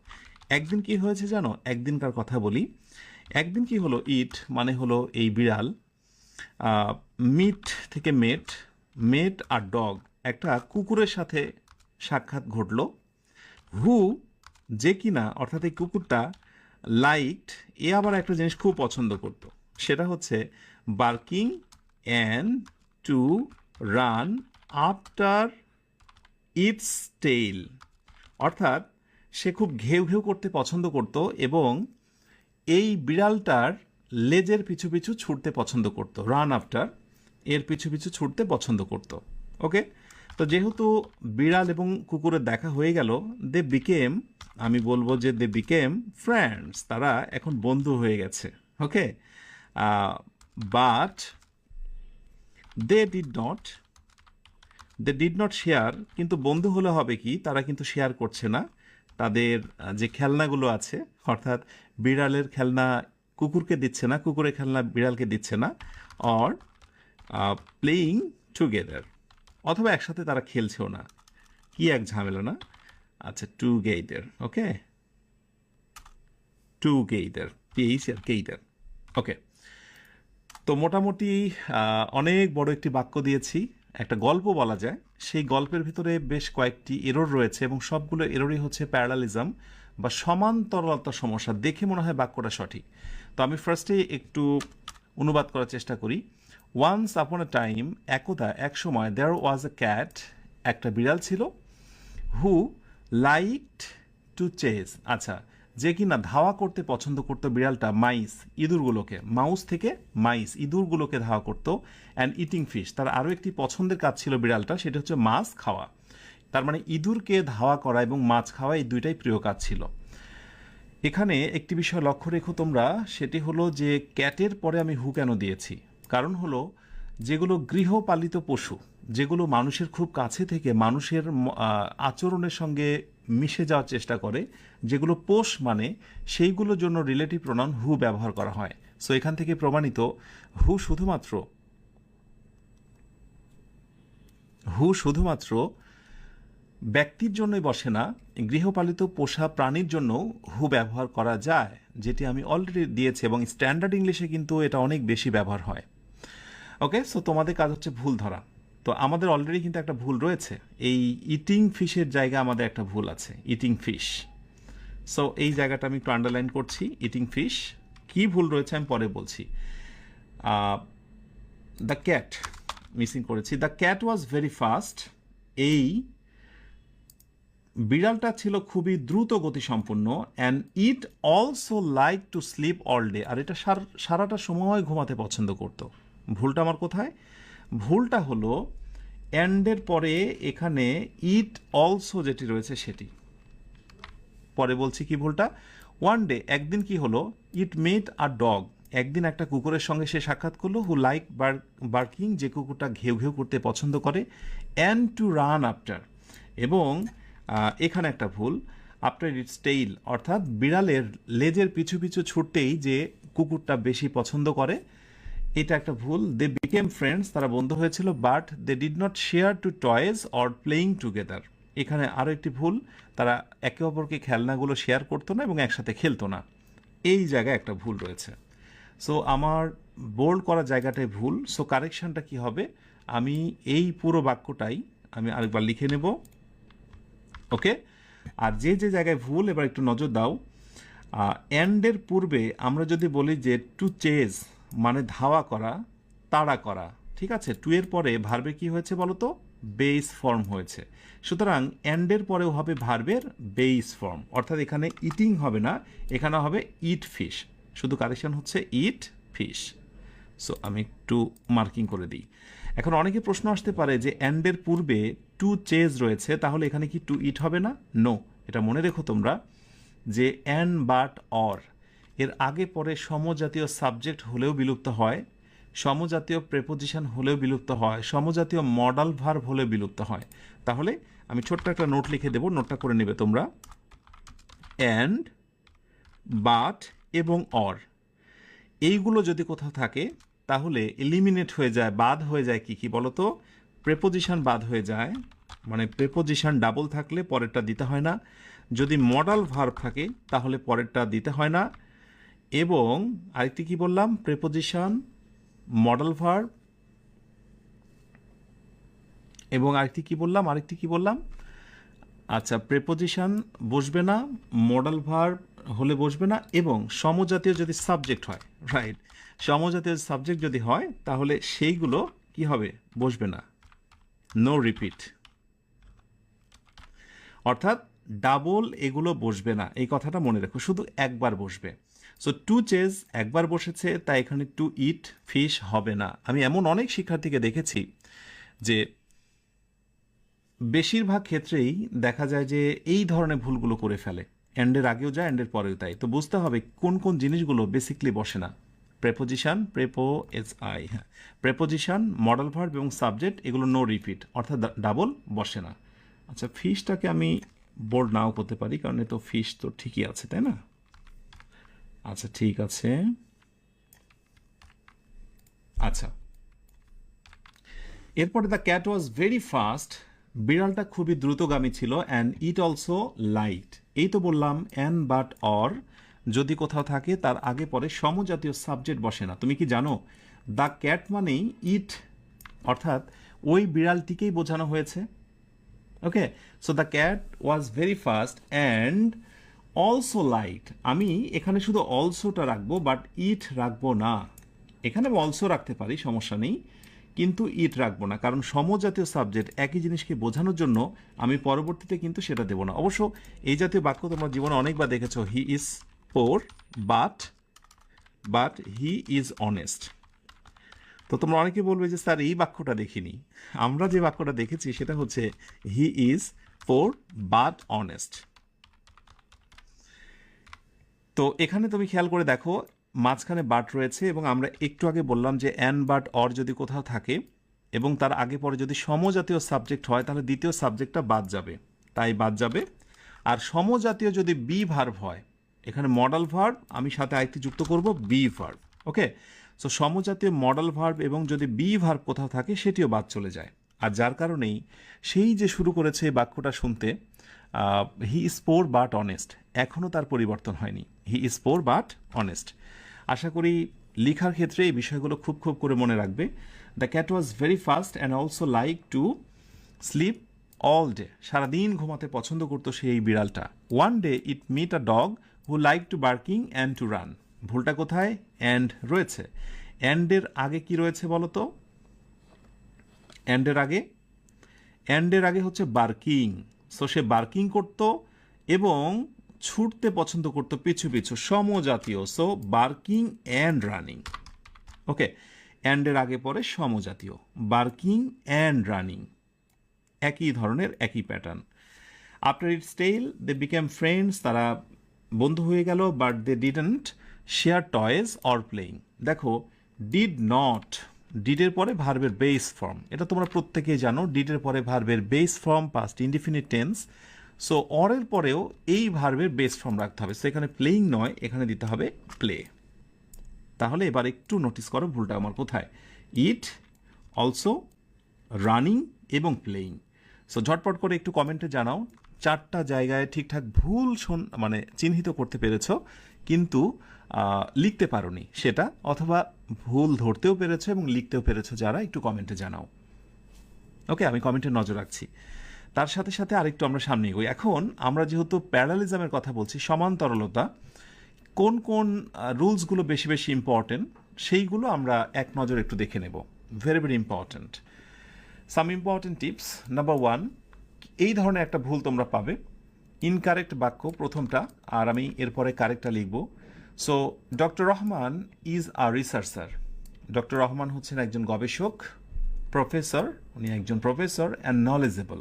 একদিন কি হয়েছে জানো, একদিনকার কথা বলি। একদিন কি হলো, ইট মানে হলো এই বিড়াল, মিট থেকে মেট, মেট আর ডগ, একটা কুকুরের সাথে সাক্ষাৎ ঘটলো, হু যে কিনা অর্থাৎ এই কুকুরটা লাইকড, এ আবার একটা জিনিস খুব পছন্দ করতো, সেটা হচ্ছে barking and to run after it's tail, অর্থাৎ সে খুব ঘেউ ঘেউ করতে পছন্দ করত এবং এই বিড়ালটার লেজের পিছু পিছু ছুটতে পছন্দ করত, রান আফটার, এর পিছু পিছু ছুটতে পছন্দ করত, ওকে। তো যেহেতু বিড়াল এবং কুকুরের দেখা হয়ে গেল, দে বিকেম, আমি বলবো যে দে বিকেম ফ্রেন্ডস, তারা এখন বন্ধু হয়ে গেছে, okay. But they did not, they did not share, কিন্তু বন্ধু হলে হবে কি, তারা কিন্তু শেয়ার করছে না তাদের যে খেলনাগুলো আছে, অর্থাৎ বিড়ালের খেলনা কুকুরকে দিচ্ছে না, কুকুরের খেলনা বিড়ালকে দিচ্ছে না, অর প্লেয়িং টুগেদার, অথবা একসাথে তারা খেলছেও না। কি এক ঝামেলা না। আচ্ছা, টুগেদার, ওকে, টুগেদার, পিএইচ আর গেইদার, ওকে। তো মোটামুটি অনেক বড় একটি বাক্য দিয়েছি, একটা গল্প বলা যায়, সেই গল্পের ভিতরে বেশ কয়েকটি এরর রয়েছে এবং সবগুলো এররই হচ্ছে প্যারালালিজম বা সমান্তরালতা সমস্যা। দেখে মনে হয় বাক্যটা সঠিক। তো আমি ফার্স্টে একটু অনুবাদ করার চেষ্টা করি। ওয়ান্স আপন আ টাইম, একদা এক সময়, দেয়ার ওয়াজ এ ক্যাট, একটা বিড়াল ছিল, হু লাইকড টু চেজ, আচ্ছা, যে কিনা ধাওয়া করতে পছন্দ করতো বিড়ালটা মাইস, ইঁদুরগুলোকে, মাউস থেকে মাইস, ইঁদুরগুলোকে ধাওয়া করতো, অ্যান্ড ইটিং ফিশ, তার আরও একটি পছন্দের কাজ ছিল বিড়ালটা, সেটা হচ্ছে মাছ খাওয়া। তার মানে ইঁদুরকে ধাওয়া করা এবং মাছ খাওয়া, এই দুইটাই প্রিয় কাজ ছিল। এখানে একটি বিষয় লক্ষ্য রেখো তোমরা, সেটি হলো যে ক্যাটের পরে আমি হু কেন দিয়েছি, কারণ হলো যেগুলো গৃহপালিত পশু, যেগুলো মানুষের খুব কাছে থেকে মানুষের আচরণের সঙ্গে মিশে যাওয়ার চেষ্টা করে, যেগুলো পোষ মানে, সেইগুলোর জন্য রিলেটিভ প্রোনাউন হু ব্যবহার করা হয়। সো এখান থেকে প্রমাণিত হু শুধুমাত্র ব্যক্তির জন্যই বসে না, গৃহপালিত পোষা প্রাণীর জন্য হু ব্যবহার করা যায়, যেটি আমি অলরেডি দিয়েছি এবং স্ট্যান্ডার্ড ইংলিশে কিন্তু এটা অনেক বেশি ব্যবহার হয়, ওকে। সো তোমাদের কাজ হচ্ছে ভুল ধরা। তো আমাদের অলরেডি কিন্তু একটা ভুল রয়েছে, এই ইটিং ফিশের জায়গায় আমাদের একটা ভুল আছে, ইটিং ফিশ। সো এই জায়গাটা আমি একটু আন্ডারলাইন করছি, ইটিং ফিশ। কি ভুল রয়েছে আমি পরে বলছি। দ্য ক্যাট মিসিং করেছি, the cat was very fast, এই বিড়ালটা ছিল খুবই দ্রুত গতিসম্পন্ন, and it also like to sleep all day, আর এটা সারাটা সময় ঘুমাতে পছন্দ করতো। ভুলটা আমার কোথায়, ভুলটা হলো অ্যান্ডের পরে এখানে ইট অলসো যেটি রয়েছে সেটি, পরে বলছি কি ভুলটা। ওয়ান ডে, একদিন কি হলো, ইট মেট আ ডগ, একদিন একটা কুকুরের সঙ্গে সে সাক্ষাৎ করলো, হু লাইক বার্কিং, যে কুকুরটা ঘেউ ঘেউ করতে পছন্দ করে, অ্যান্ড টু রান আফটার, এবং এখানে একটা ভুল, আফটার ইটস টেইল, অর্থাৎ বিড়ালের লেজের পিছু পিছু ছুটতেই যে কুকুরটা বেশি পছন্দ করে, এটা একটা ভুল। দে বিকেম ফ্রেন্ডস, তারা বন্ধু হয়েছিল, but they did not share to toys or playing together, এখানে আরও একটি ভুল, তারা একে অপরকে খেলনাগুলো শেয়ার করতো না এবং একসাথে খেলতো না, এই জায়গায় একটা ভুল রয়েছে। সো আমার বোল্ড করা জায়গাটায় ভুল, সো কারেকশনটা কি হবে, আমি এই পুরো বাক্যটাই আমি আরেকবার লিখে নেব। ওকে, আর যে যে জায়গায় ভুল এবার একটু নজর দাও। এন্ডের পূর্বে আমরা যদি বলি যে টু চেজ মানে ধাওয়া করা, তাড়া করা, ঠিক আছে, টু এর পরে ভার্বে কি হয়েছে বলো তো, বেস ফর্ম হয়েছে। সুতরাং এন্ডের পরেও হবে ভার্বের বেস ফর্ম, অর্থাৎ এখানে ইটিং হবে না, এখানে হবে ইট ফিশ, শুধু কারেকশন হচ্ছে ইট ফিশ। সো আমি একটু মার্কিং করে দিই। এখন অনেকে প্রশ্ন আসতে পারে যে অ্যান্ডের পূর্বে টু চেজ রয়েছে, তাহলে এখানে কি টু ইট হবে না? নো, এটা মনে রেখো তোমরা যে অ্যান্ড বাট অর এর আগে পরে সমজাতীয় সাবজেক্ট হলেও বিলুপ্ত হয়, সমজাতীয় প্রেপোজিশন হলেও বিলুপ্ত হয়, সমজাতীয় মডাল ভার্ব হলেও বিলুপ্ত হয়। তাহলে আমি ছোট্ট একটা নোট লিখে দেবো, নোটটা করে নেবে তোমরা। অ্যান্ড, বাট এবং অর এইগুলো যদি কোথাও থাকে তাহলে এলিমিনেট হয়ে যায়, বাদ হয়ে যায় কি কি বলো তো? প্রেপোজিশন বাদ হয়ে যায়, মানে প্রেপোজিশন ডাবল থাকলে পরেরটা দিতে হয় না, যদি মডাল ভার্ব থাকে তাহলে পরেরটা দিতে হয় না, এবং আরেকটি কি বললাম, প্রেপোজিশন, মডাল ভার্ব, এবং আরেকটি কি বললাম, আচ্ছা, প্রেপোজিশন বসবে না, মডাল ভার্ব হলে বসবে না, এবং সমজাতীয় যদি সাবজেক্ট হয়, রাইট, সমজাতীয় সাবজেক্ট যদি হয় তাহলে সেইগুলো কি হবে, বসবে না, নো রিপিট, অর্থাৎ ডাবল এগুলো বসবে না, এই কথাটা মনে রেখো, শুধু একবার বসবে। সো টু চেজ একবার বসেছে, তাই এখানে টু ইট ফিশ হবে না। আমি এমন অনেক শিক্ষার্থীকে দেখেছি যে বেশিরভাগ ক্ষেত্রেই দেখা যায় যে এই ধরনের ভুলগুলো করে ফেলে, এন্ডের আগেও যায়, এন্ডের পরেও তাই। তো বুঝতে হবে কোন কোন জিনিসগুলো বেসিকলি বসে না। প্রেপোজিশন, হ্যাঁ, প্রেপোজিশন, মডাল ভার্ব এবং সাবজেক্ট এগুলো নো রিপিট, অর্থাৎ ডাবল বসে না। আচ্ছা, ফিশটাকে আমি বোল্ড নাও করতে পারি, কারণ এ তো ফিশ তো ঠিকই আছে, তাই না? আচ্ছা, ঠিক আছে। আচ্ছা, এরপরে the cat was very fast, বিড়ালটা খুবই দ্রুতগামী ছিল, অ্যান্ড ইট অলসো লাইট, এই তো বললাম অ্যান্ড বাট অর যদি কোথাও থাকে তার আগে পরে সমজাতীয় সাবজেক্ট বসে না। তুমি কি জানো দ্য ক্যাট মানেই ইট, অর্থাৎ ওই বিড়ালটিকেই বোঝানো হয়েছে। Okay, so the cat was very fast and also light, আমি এখানে শুধু অলসোটা রাখবো, বাট ইট রাখবো না। এখানে অলসো রাখতে পারি, সমস্যা নেই, কিন্তু ইট রাখবো না, কারণ সমজাতীয় সাবজেক্ট একই জিনিসকে বোঝানোর জন্য আমি পরবর্তীতে কিন্তু সেটা দেবো না। অবশ্য এই জাতীয় বাক্য তোমরা জীবনে অনেকবার দেখেছো, হি is poor but he is honest. তো তোমরা অনেকে বলবে যে স্যার এই বাক্যটা দেখিনি, আমরা যে বাক্যটা দেখেছি সেটা হচ্ছে হি ইজ পোর বাট অনেস্ট। তো এখানে তুমি খেয়াল করে দেখো মাঝখানে বাট রয়েছে, এবং আমরা একটু আগে বললাম যে অ্যান বাট অর যদি কোথাও থাকে এবং তার আগে পরে যদি সমজাতীয় সাবজেক্ট হয় তাহলে দ্বিতীয় সাবজেক্টটা বাদ যাবে, তাই বাদ যাবে। আর সমজাতীয় যদি বি ভার্ব হয়, এখানে মডাল ভার্ব আমি সাথে আরেকটি যুক্ত করব, বি ভার্ব। ওকে, সো সমজাতীয় মডাল ভার্ব এবং যদি বি ভার্ব কোথাও থাকে সেটিও বাদ চলে যায়। আর যার কারণেই সেই যে শুরু করেছে এই বাক্যটা শুনতে, he is poor but honest, এখনও তার পরিবর্তন হয়নি, he is poor but honest. আশা করি লেখার ক্ষেত্রে এই বিষয়গুলো খুব খুব করে মনে রাখবে। The cat was very fast and also like to sleep all day, সারাদিন ঘুমাতে পছন্দ করতো সেই বিড়ালটা। One day it meet a dog who like two barking and to run, ভুলটা কোথায়, অ্যান্ড রয়েছে, অ্যান্ডের আগে কি রয়েছে বলো তো? অ্যান্ডের আগে হচ্ছে বার্কিং, সো সে বার্কিং করতো এবং ছুটতে পছন্দ করতো পিছু পিছু, সমজাতীয়, so barking and running. Okay, অ্যান্ডের আগে পরে সমজাতীয়, বার্কিং অ্যান্ড রানিং, একই ধরনের, একই pattern. After its tail they became friends, তারা বন্ধু হয়ে গেল, but they didn't share toys or playing. দেখো ডিড নট, ডিডের পরে ভার্বের বেস ফর্ম, এটা তোমরা প্রত্যেকেই জানো, ডিডের পরে ভার্বের base form past indefinite tense, so অরের পরেও এই ভার্বের বেস ফর্ম রাখতে হবে, সো এখানে প্লেইং নয়, এখানে দিতে হবে প্লে। তাহলে এবার একটু নোটিস করো ভুলটা আমার কোথায়, ইট, অলসো, রানিং এবং প্লেইং। সো ঝটপট করে একটু কমেন্টে জানাও চারটা জায়গায় ঠিকঠাক ভুল মানে চিহ্নিত করতে পেরেছো কিন্তু লিখতে পারোনি সেটা, অথবা ভুল ধরতেও পেরেছো এবং লিখতেও পেরেছো যারা, একটু কমেন্টে জানাও। ওকে, আমি কমেন্টে নজর রাখছি। তার সাথে সাথে আরেকটু আমরা সামনে এগোই। এখন আমরা যেহেতু প্যারালিজমের কথা বলছি, সমান্তরালতা, কোন কোন রুলসগুলো বেশি বেশি ইম্পর্টেন্ট সেইগুলো আমরা এক নজর একটু দেখে নেব। Very very important. Some important tips. Number 1, এই ধরনের একটা ভুল তোমরা পাবে, ইনকারেক্ট বাক্য প্রথমটা, আর আমি এরপরে কারেক্টটা লিখব। So doctor Rahman is a researcher. Doctor Rahman হচ্ছেন একজন গবেষক, প্রফেসর, উনি একজন professor, and knowledgeable.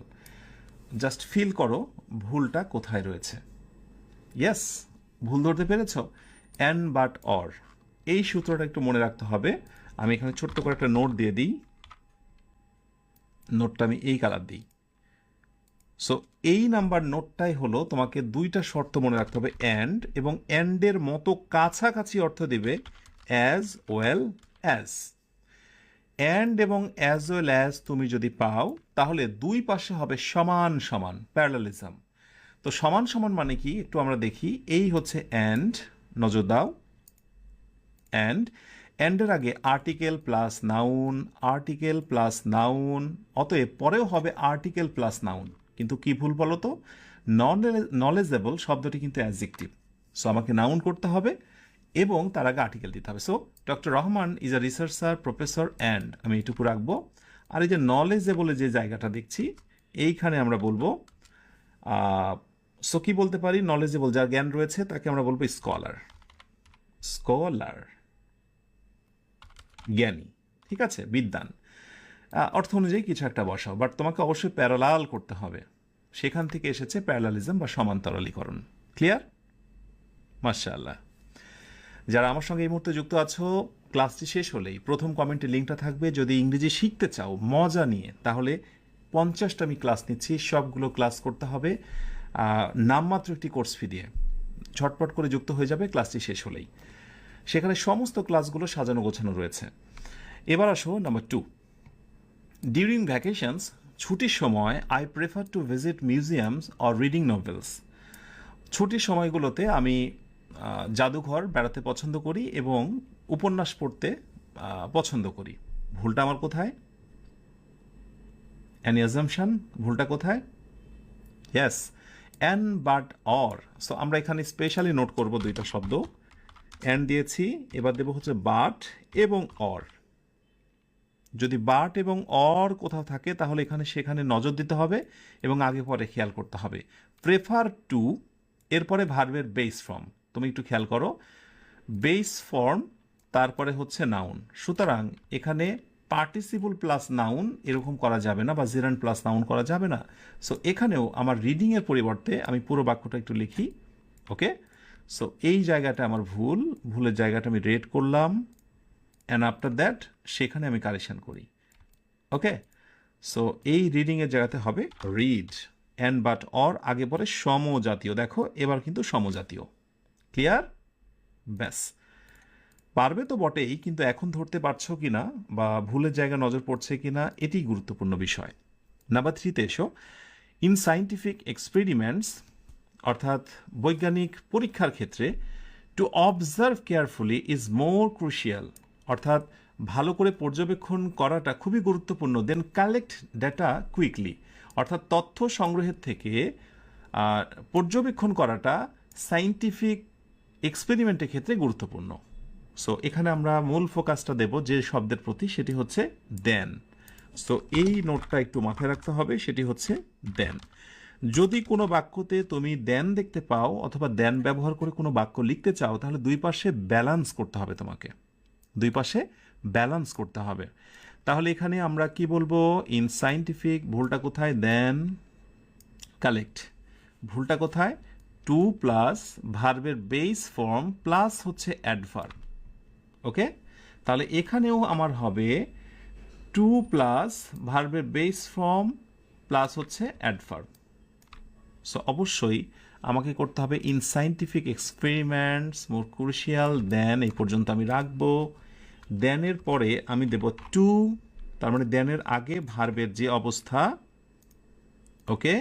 Just feel করো ভুলটা কোথায় রয়েছে। ইয়েস, ভুল ধরতে পেরেছ? অ্যান্ড, বাট, অর, এই সূত্রটা একটু মনে রাখতে হবে। আমি এখানে ছোট্ট করে একটা নোট দিয়ে দিই। নোটটা আমি এই কালার দিই। সো এই নাম্বার নোটটাই হলো তোমাকে দুইটা শর্ত মনে রাখতে হবে, অ্যান্ড এবং অ্যান্ডের মতো কাছাকাছি অর্থ দিবে অ্যাজ ওয়েল অ্যাজ। অ্যান্ড এবং অ্যাজ ওয়েল অ্যাজ তুমি যদি পাও তাহলে দুই পাশে হবে সমান সমান, প্যারালালিজম। তো সমান সমান মানে কি একটু আমরা দেখি। এই হচ্ছে অ্যান্ড, নজর দাও, অ্যান্ড, অ্যান্ডের আগে article plus noun, article plus noun, অতএব পরেও হবে আর্টিকেল প্লাস নাউন। কিন্তু কি ভুল বলো তো, নলেজেবল শব্দটি কিন্তু অ্যাডজেক্টিভ। সো আমাকে নাউন করতে হবে এবং তার আগে আর্টিকেল দিতে হবে। So doctor Rahman is a researcher, professor, and, আমি এটুকু রাখবো। আর এই যে নলেজেবলের যে জায়গাটা দেখছি এইখানে আমরা বলবো, সো কি বলতে পারি, নলেজেবল যার জ্ঞান রয়েছে তাকে আমরা বলবো স্কলার। স্কলার, জ্ঞানী, ঠিক আছে, বিদ্বান। অর্থ অনুযায়ী কিছু একটা বসাও, বাট তোমাকে অবশ্যই প্যারালাল করতে হবে। সেখান থেকে এসেছে প্যারালালিজম বা সমান্তরালীকরণ। ক্লিয়ার? মাশাআল্লাহ। যারা আমার সঙ্গে এই মুহূর্তে যুক্ত আছো, ক্লাসটি শেষ হলেই প্রথম কমেন্টে লিঙ্কটা থাকবে। যদি ইংরেজি শিখতে চাও মজা নিয়ে, তাহলে 50টা আমি ক্লাস নিচ্ছি, সবগুলো ক্লাস করতে হবে নামমাত্র একটি কোর্স ফি দিয়ে। ঝটপট করে যুক্ত হয়ে যাবে ক্লাসটি শেষ হলেই। সেখানে সমস্ত ক্লাসগুলো সাজানো গোছানো রয়েছে। এবার আসো নাম্বার 2। ডিউরিং ভ্যাকেশনস, ছুটির সময়, I prefer to visit museums or reading novels. ছুটির সময়গুলোতে আমি জাদুঘর বেড়াতে পছন্দ করি এবং উপন্যাস পড়তে পছন্দ করি। ভুলটা আমার কোথায়? অ্যানি অ্যাজাম্পশন, ভুলটা কোথায়? Yes, and, but, or. So আমরা এখানে স্পেশালি নোট করব দুইটা শব্দ। অ্যান্ড দিয়েছি, এবার দেবো হচ্ছে বাট এবং অর। যদি বাট এবং অর কোথাও থাকে তাহলে এখানে সেখানে নজর দিতে হবে এবং আগে পরে খেয়াল করতে হবে। প্রেফার টু, এরপরে ভার্বের বেস ফর্ম, তুমি একটু খেয়াল করো, বেস ফর্ম, তারপরে হচ্ছে নাউন। সুতরাং এখানে পার্টিসিপল প্লাস নাউন এরকম করা যাবে না, বা জিরান প্লাস নাউন করা যাবে না। সো এখানেও আমার রিডিংয়ের পরিবর্তে আমি পুরো বাক্যটা একটু লিখি। ওকে, সো এই জায়গাটা আমার ভুল, ভুলের জায়গাটা আমি রেড করলাম, অ্যান্ড আফটার দ্যাট সেখানে আমি কারেকশন করি। ওকে, সো এই রিডিংয়ের জায়গাতে হবে রিড, অ্যান্ড, বাট, অর, আগে পরে সমজাতীয়। দেখো এবার কিন্তু সমজাতীয়। ক্লিয়ার? ব্যাস, পারবে তো বটেই, কিন্তু এখন ধরতে পারছো কিনা বা ভুলের জায়গা নজর পড়ছে কিনা এটি গুরুত্বপূর্ণ বিষয়। নাম্বার 3তে এসো। ইন সায়েন্টিফিক এক্সপেরিমেন্টস, অর্থাৎ বৈজ্ঞানিক পরীক্ষার ক্ষেত্রে, to observe carefully is more crucial, অর্থাৎ ভালো করে পর্যবেক্ষণ করাটা খুবই গুরুত্বপূর্ণ দেন কালেক্ট ডেটা কুইকলি, অর্থাৎ তথ্য সংগ্রহের থেকে পর্যবেক্ষণ করাটা সায়েন্টিফিক এক্সপেরিমেন্টের ক্ষেত্রে গুরুত্বপূর্ণ। সো এখানে আমরা মূল ফোকাসটা দেব যে শব্দের প্রতি, সেটি হচ্ছে দেন। সো এই নোটটা একটু মাথায় রাখতে হবে, সেটি হচ্ছে দেন। যদি কোনো বাক্যতে তুমি দেন দেখতে পাও অথবা দেন ব্যবহার করে কোনো বাক্য লিখতে চাও, তাহলে দুই পাশে ব্যালান্স করতে হবে তোমাকে, দুই পাশে ব্যালান্স করতে হবে। তাহলে এখানে আমরা কি বলবো? ইন সায়েন্টিফিক, ভুলটা কোথায়? দেন। কালেক্ট, ভুলটা কোথায়? টু প্লাস ভার্বের বেস ফর্ম প্লাস হচ্ছে অ্যাডভার্ব। ওকে, তাহলে এখানেও আমার হবে টু প্লাস ভার্বের বেস ফর্ম প্লাস হচ্ছে অ্যাডভার্ব। সো অবশ্যই আমাকে করতে হবে in scientific experiments more crucial than, এই পর্যন্ত আমি রাখবো। দেনের পরে আমি দেব টু, তার মানে দেনের আগে ভার্বের যে অবস্থা, ওকে,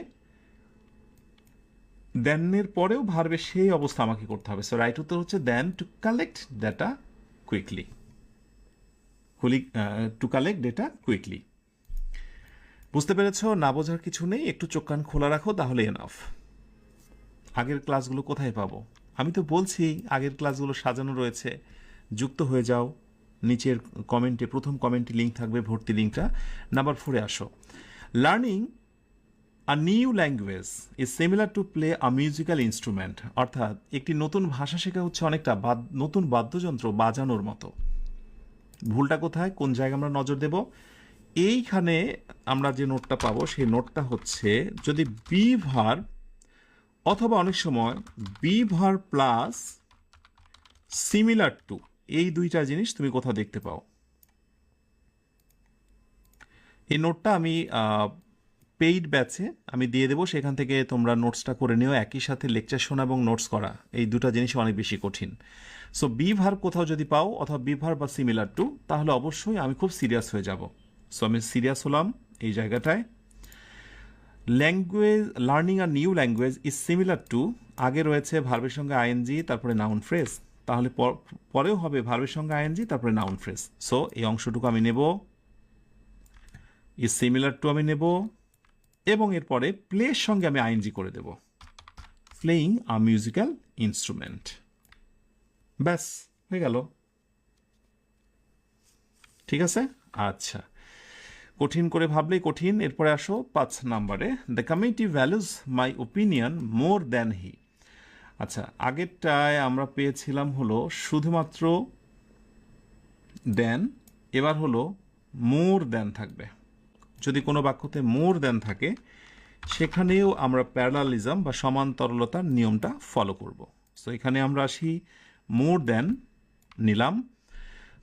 দেনের পরেও ভার্বের সেই অবস্থা আমাকে করতে হবে। সো রাইট উত্তর হচ্ছে than to collect data quickly, to collect data quickly. বুঝতে পেরেছ? না বোঝার কিছু নেই, একটু চোখ কান খোলা রাখো তাহলে এনাফ। আগের ক্লাসগুলো কোথায় পাবো? আমি তো বলছি আগের ক্লাসগুলো সাজানো রয়েছে, যুক্ত হয়ে যাও। নিচের কমেন্টে, প্রথম কমেন্টে লিঙ্ক থাকবে, ভর্তি লিঙ্কটা। নাম্বার 4-এ আসো। Learning a new language is similar to play a musical instrument, অর্থাৎ একটি নতুন ভাষা শেখা হচ্ছে অনেকটা নতুন বাদ্যযন্ত্র বাজানোর মতো। ভুলটা কোথায়, কোন জায়গায় আমরা নজর দেব? এইখানে আমরা যে নোটটা পাবো সেই নোটটা হচ্ছে যদি বি ভার্ব অথবা অনেক সময় be verb plus similar to, এই দুইটা জিনিস তুমি কোথাও দেখতে পাও। এই নোটটা আমি পেইড ব্যাচে আমি দিয়ে দেবো, সেখান থেকে তোমরা নোটসটা করে নিও। একই সাথে লেকচার শোনা এবং নোটস করা, এই দুটা জিনিস অনেক বেশি কঠিন। সো বি ভার্ব কোথাও যদি পাও অথবা বি ভার্ব বা সিমিলার টু, তাহলে অবশ্যই আমি খুব সিরিয়াস হয়ে যাব। সো আমি সিরিয়াস হলাম এই জায়গাটায়। Language, learning a new language is similar to, আগে রয়েছে ভার্বের সঙ্গে আইএনজি তারপরে নাউন ফ্রেজ, তাহলে পরেও হবে ভার্বের সঙ্গে আইএনজি তারপরে নাউন ফ্রেজ। সো এই অংশটুকু আমি নেব, ইজ সিমিলার টু আমি নেব, এবং এরপরে প্লের সঙ্গে আমি আইএনজি করে দেব, প্লেইং আ মিউজিক্যাল ইনস্ট্রুমেন্ট। ব্যাস হয়ে গেল। ঠিক আছে, আচ্ছা, কঠিন করে ভাবলেই কঠিন। এরপরে আসো 5 নাম্বারে, the committee values my opinion more than he. আচ্ছা, আগেরটায় আমরা পেয়েছিলাম হলো শুধুমাত্র দেন, এবার হলো মোর দ্যান থাকবে। যদি কোনো বাক্যতে মোর দ্যান থাকে সেখানেও আমরা প্যারালালিজম বা সমান্তরলতার নিয়মটা ফলো করব। সো এখানে আমরা আসি, মোর দ্যান নিলাম।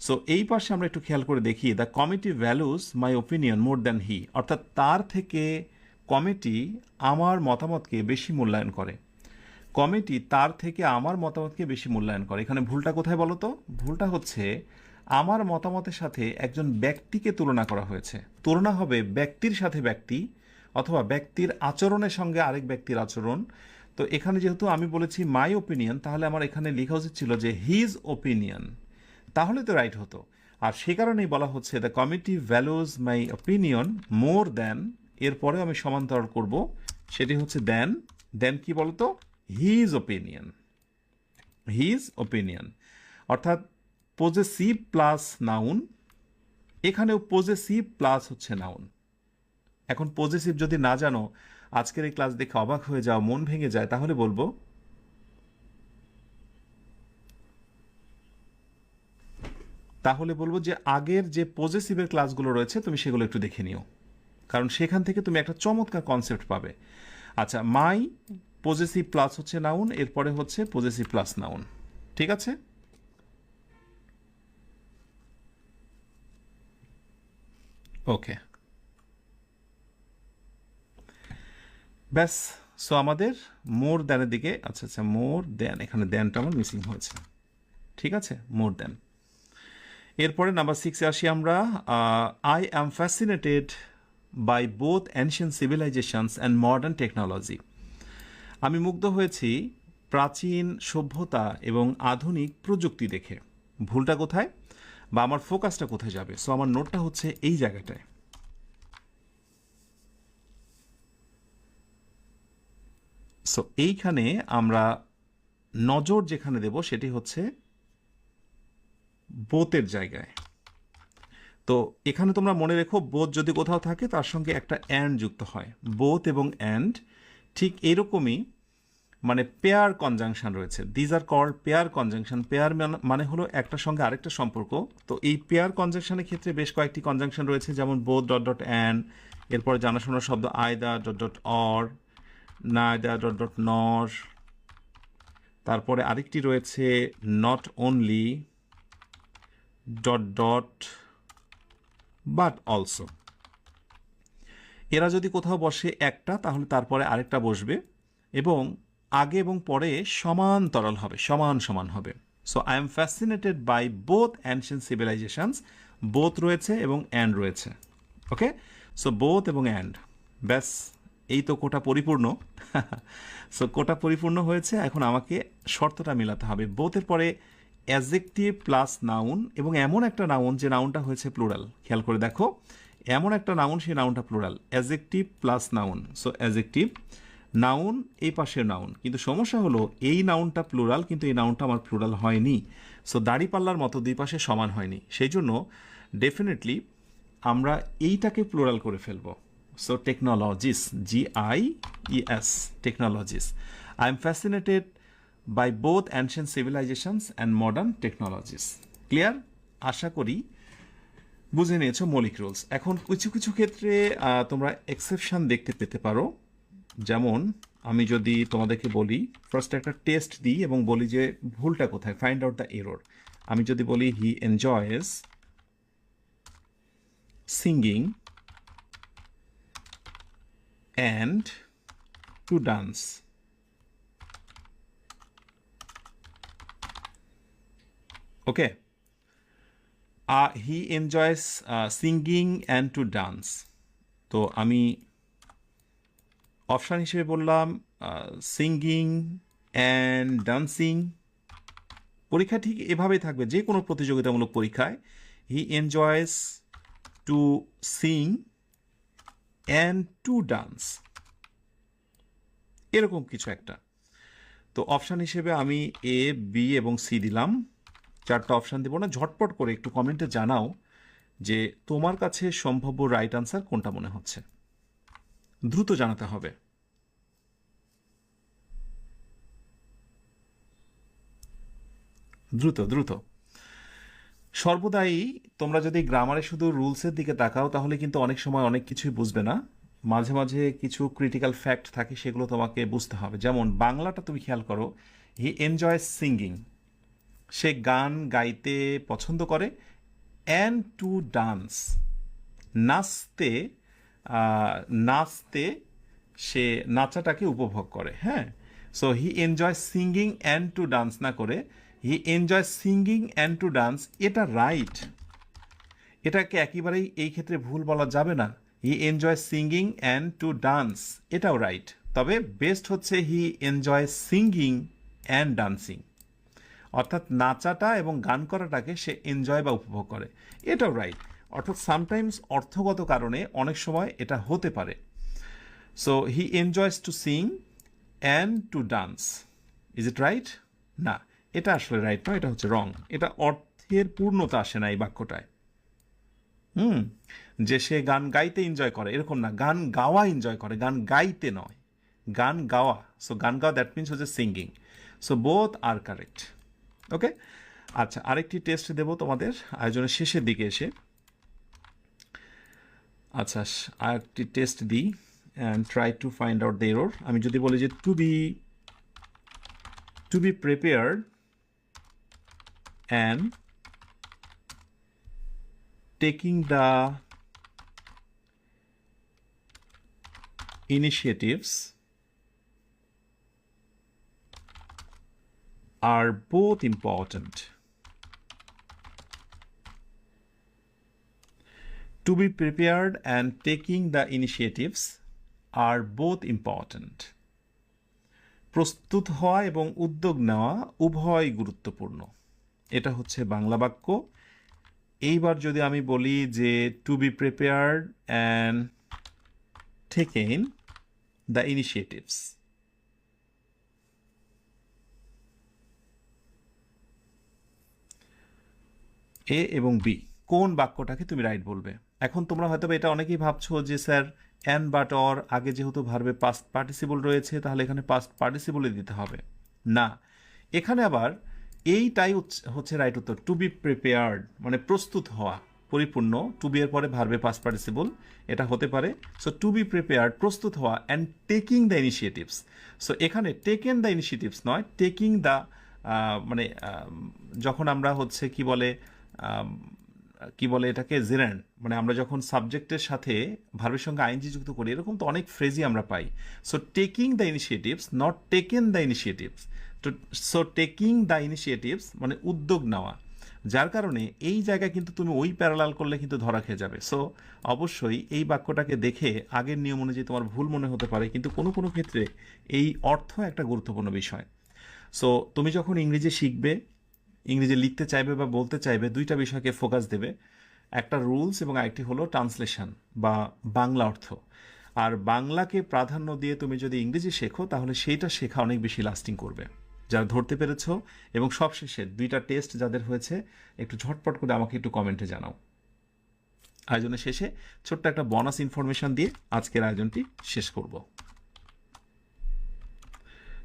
সো এই পাশে আমরা একটু খেয়াল করে দেখি, the committee values my opinion more than he, অর্থাৎ তার থেকে কমিটি আমার মতামতকে বেশি মূল্যায়ন করে। কমিটি তার থেকে আমার মতামতকে বেশি মূল্যায়ন করে। এখানে ভুলটা কোথায় বলো তো? ভুলটা হচ্ছে আমার মতামতের সাথে একজন ব্যক্তিকে তুলনা করা হয়েছে। তুলনা হবে ব্যক্তির সাথে ব্যক্তি, অথবা ব্যক্তির আচরণের সঙ্গে আরেক ব্যক্তির আচরণ। তো এখানে যেহেতু আমি বলেছি মাই ওপিনিয়ন, তাহলে আমার এখানে লেখা উচিত ছিল যে হিজ ওপিনিয়ন, তাহলে তো রাইট হতো। আর সে কারণেই বলা হচ্ছে the committee values my opinion more than, এরপরেও আমি সমান্তরাল করব, সেটি হচ্ছে দেন। দেন কি বলতো? হিজ ওপিনিয়ন, হিজ ওপিনিয়ন, অর্থাৎ পজেসিভ প্লাস নাউন, এখানেও পজেসিভ প্লাস হচ্ছে নাউন। এখন পজেসিভ যদি না জানো, আজকের এই ক্লাস দেখে অবাক হয়ে যাও, মন ভেঙে যায়, তাহলে বলবো যে আগের যে পজেসিভের ক্লাসগুলো রয়েছে তুমি সেগুলো একটু দেখে নিও, কারণ সেখান থেকে তুমি একটা চমৎকার কনসেপ্ট পাবে। আচ্ছা, মাই পজেসিভ প্লাস হচ্ছে নাউন, এরপরে হচ্ছে পজেসিভ প্লাস নাউন। ঠিক আছে, ওকে, ব্যাস। সো আমাদের মোর দ্যানের দিকে, আচ্ছা আচ্ছা, মোর দ্যান, এখানে দ্যানটা আমার মিসিং হয়েছে। ঠিক আছে, মোর দ্যান। এরপরে নাম্বার 6-এ আসি আমরা। I am fascinated by both ancient civilisations and modern technology. আমি মুগ্ধ হয়েছি প্রাচীন সভ্যতা এবং আধুনিক প্রযুক্তি দেখে। ভুলটা কোথায় বা আমার ফোকাসটা কোথায় যাবে? সো আমার নোটটা হচ্ছে এই জায়গাটায়। সো এইখানে আমরা নজর যেখানে দেব সেটি হচ্ছে বোথের জায়গায়। তো এখানে তোমরা মনে রেখো, বোথ যদি কোথাও থাকে তার সঙ্গে একটা অ্যান্ড যুক্ত হয়, বোথ এবং অ্যান্ড। ঠিক এরকমই মানে পেয়ার কনজাংশন রয়েছে, these are called pair conjunction. Pair মানে হলো একটার সঙ্গে আরেকটা সম্পর্ক। তো এই পেয়ার কনজাংশনের ক্ষেত্রে বেশ কয়েকটি কনজাংশন রয়েছে, যেমন বোথ ডট ডট অ্যান্ড, এরপরে জানাশোনা শব্দ either dot dot or, neither dot dot নর, তারপরে আরেকটি রয়েছে not only dot dot but also. এরা যদি কোথাও বসে একটা, তাহলে তারপরে আরেকটা বসবে এবং আগে এবং পরে সমান্তরাল হবে, সমান সমান হবে। So I am fascinated by both ancient civilizations, both রয়েছে এবং অ্যান্ড রয়েছে। ওকে, সো বোথ এবং অ্যান্ড, ব্যাস এই তো কোটা পরিপূর্ণ। সো কোটা পরিপূর্ণ হয়েছে, এখন আমাকে শর্তটা মেলাতে হবে। বোথের পরে অ্যাডজেক্টিভ প্লাস নাউন, এবং এমন একটা নাউন যে নাউনটা হয়েছে প্লুরাল। খেয়াল করে দেখো, এমন একটা নাউন, সেই নাউনটা plural. Adjective plus noun, so adjective, noun এই পাশের নাউন। কিন্তু সমস্যা হলো এই নাউনটা প্লুরাল, কিন্তু এই নাউনটা আমার প্লুরাল হয়নি। সো দাড়িপাল্লার মতো দুই পাশে সমান হয়নি, সেই জন্য ডেফিনেটলি আমরা এইটাকে প্লুরাল করে ফেলবো। So technologies, GIES, technologies. I am fascinated by both ancient civilisations and modern technologies. Clear? আশা করি বুঝে নিয়েছো মৌলিক রুলস। এখন কিছু কিছু ক্ষেত্রে তোমরা এক্সেপশন দেখতে পেতে পারো। যেমন আমি যদি তোমাদেরকে বলি, ফার্স্ট একটা টেস্ট দিই এবং বলি যে ভুলটা কোথায়, ফাইন্ড আউট দ্য এরর। আমি যদি বলি he enjoys singing and to dance, okay, he enjoys singing and to dance. তো আমি অপশান হিসেবে বললাম সিঙ্গিং অ্যান্ড ডান্সিং। পরীক্ষা ঠিক এভাবেই থাকবে, যে কোনো প্রতিযোগিতামূলক পরীক্ষায় he enjoys to sing and to dance, এরকম কিছু একটা। তো অপশান হিসেবে আমি A, B এবং C দিলাম। চারটা অপশান দেবো না, ঝটপট করে একটু কমেন্টে জানাও যে তোমার কাছে সম্ভাব্য রাইট আনসার কোনটা মনে হচ্ছে। দ্রুত জানাতে হবে। দ্রুত দ্রুত। সর্বদাই তোমরা যদি গ্রামারে শুধু রুলসের দিকে তাকাও, তাহলে কিন্তু অনেক সময় অনেক কিছুই বুঝবে না। মাঝে মাঝে কিছু ক্রিটিক্যাল ফ্যাক্ট থাকে, সেগুলো তোমাকে বুঝতে হবে। যেমন বাংলাটা তুমি খেয়াল করো, হি এনজয় সিঙ্গিং, সে গান গাইতে পছন্দ করে, অ্যান্ড টু ডান্স, নাচতে নাচতে সে নাচাটাকে উপভোগ করে। হ্যাঁ, so he enjoy singing and to dance না করে he enjoy singing and to dance, এটা রাইট। এটাকে একেবারেই এই ক্ষেত্রে ভুল বলা যাবে না। He enjoy singing and to dance, এটাও রাইট। তবে বেস্ট হচ্ছে he enjoy singing and dancing, অর্থাৎ নাচাটা এবং গান করাটাকে সে এনজয় বা উপভোগ করে, এটাও রাইট। অর্থাৎ সামটাইমস অর্থগত কারণে অনেক সময় এটা হতে পারে। So he enjoys to sing and to dance, is it right? না, এটা আসলে রাইট নয়, এটা হচ্ছে রং। এটা অর্থের পূর্ণতা আসে না এই বাক্যটায়। যে সে গান গাইতে এনজয় করে এরকম না, গান গাওয়া এনজয় করে, গান গাইতে নয়, গান গাওয়া। সো গান গাওয়া দ্যাট মিনস হচ্ছে সিঙ্গিং। সো বোথ আর কারেক্ট। ওকে, আচ্ছা, আরেকটি টেস্ট দেব তোমাদের আয়োজনের শেষের দিকে এসে। আচ্ছা, আরেকটি টেস্ট দিই, and try to find out the error. আমি যদি বলি যে to be prepared and taking the initiatives are both important. To be prepared and taking the initiatives are both important. প্রস্তুত হওয়া এবং উদ্যোগ নেওয়া উভয় গুরুত্বপূর্ণ। এটা হচ্ছে বাংলা বাক্য। এইবার যদি আমি বলি যে to be prepared and taken the initiatives, A এবং বি, কোন বাক্যটাকে তুমি রাইট বলবে? এখন তোমরা হয়তো এটা অনেকেই ভাবছো যে স্যার অ্যান বাট অর আগে যেহেতু ভার্বে পাস্ট পার্টিসিপল রয়েছে, তাহলে এখানে পাস্ট পার্টিসিপলে দিতে হবে না। এখানে আবার এইটাই হচ্ছে রাইট উত্তর। টু বি প্রিপেয়ার্ড মানে প্রস্তুত হওয়া, পরিপূর্ণ। টু বি এর পরে ভার্বে পাস্ট পার্টিসিপল, এটা হতে পারে। সো টু বি প্রিপেয়ার্ড, প্রস্তুত হওয়া, and taking the initiatives. So এখানে টেকেন দ্য ইনিশিয়েটিভস নয়, টেকিং দ্য, মানে যখন আমরা হচ্ছে কি বলে এটাকে জেরেন্ড, মানে আমরা যখন সাবজেক্টের সাথে ভার্বের সঙ্গে আইএনজি যুক্ত করি, এরকম তো অনেক ফ্রেজই আমরা পাই। So taking the initiatives, not taken the initiatives. So taking the initiatives মানে উদ্যোগ নেওয়া। যার কারণে এই জায়গায় কিন্তু তুমি ওই প্যারালাল করলে কিন্তু ধরা খেয়ে যাবে। সো অবশ্যই এই বাক্যটাকে দেখে আগের নিয়ম অনুযায়ী তোমার ভুল মনে হতে পারে, কিন্তু কোনো কোনো ক্ষেত্রে এই অর্থ একটা গুরুত্বপূর্ণ বিষয়। সো তুমি যখন ইংরেজি শিখবে, ইংরেজি লিখতে চাইবে বা বলতে চাইবে, দুইটা বিষয়কে ফোকাস দেবে, একটা রুলস এবং আরেকটি হলো ট্রান্সলেশন বা বাংলা অর্থ। আর বাংলাকে প্রাধান্য দিয়ে তুমি যদি ইংরেজি শেখো তাহলে সেইটা শেখা অনেক বেশি লাস্টিং করবে। যারা ধরতে পেরেছো এবং সবশেষে দুইটা টেস্ট যাদের হয়েছে একটু ঝটপট করে আমাকে একটু কমেন্টে জানাও। আয়োজনের শেষে ছোট্ট একটা বোনাস ইনফরমেশন দিয়ে আজকের আয়োজনটি শেষ করব।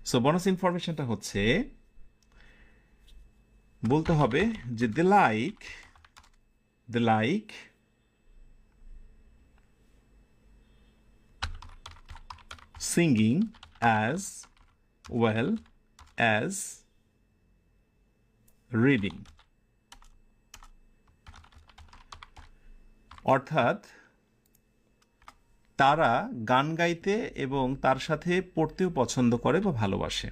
সো বোনাস ইনফরমেশনটা হচ্ছে, বলতে হবে যে দে like singing as well as reading। অর্থাৎ তারা গান গাইতে এবং তার সাথে পড়তেও পছন্দ করে বা ভালোবাসে।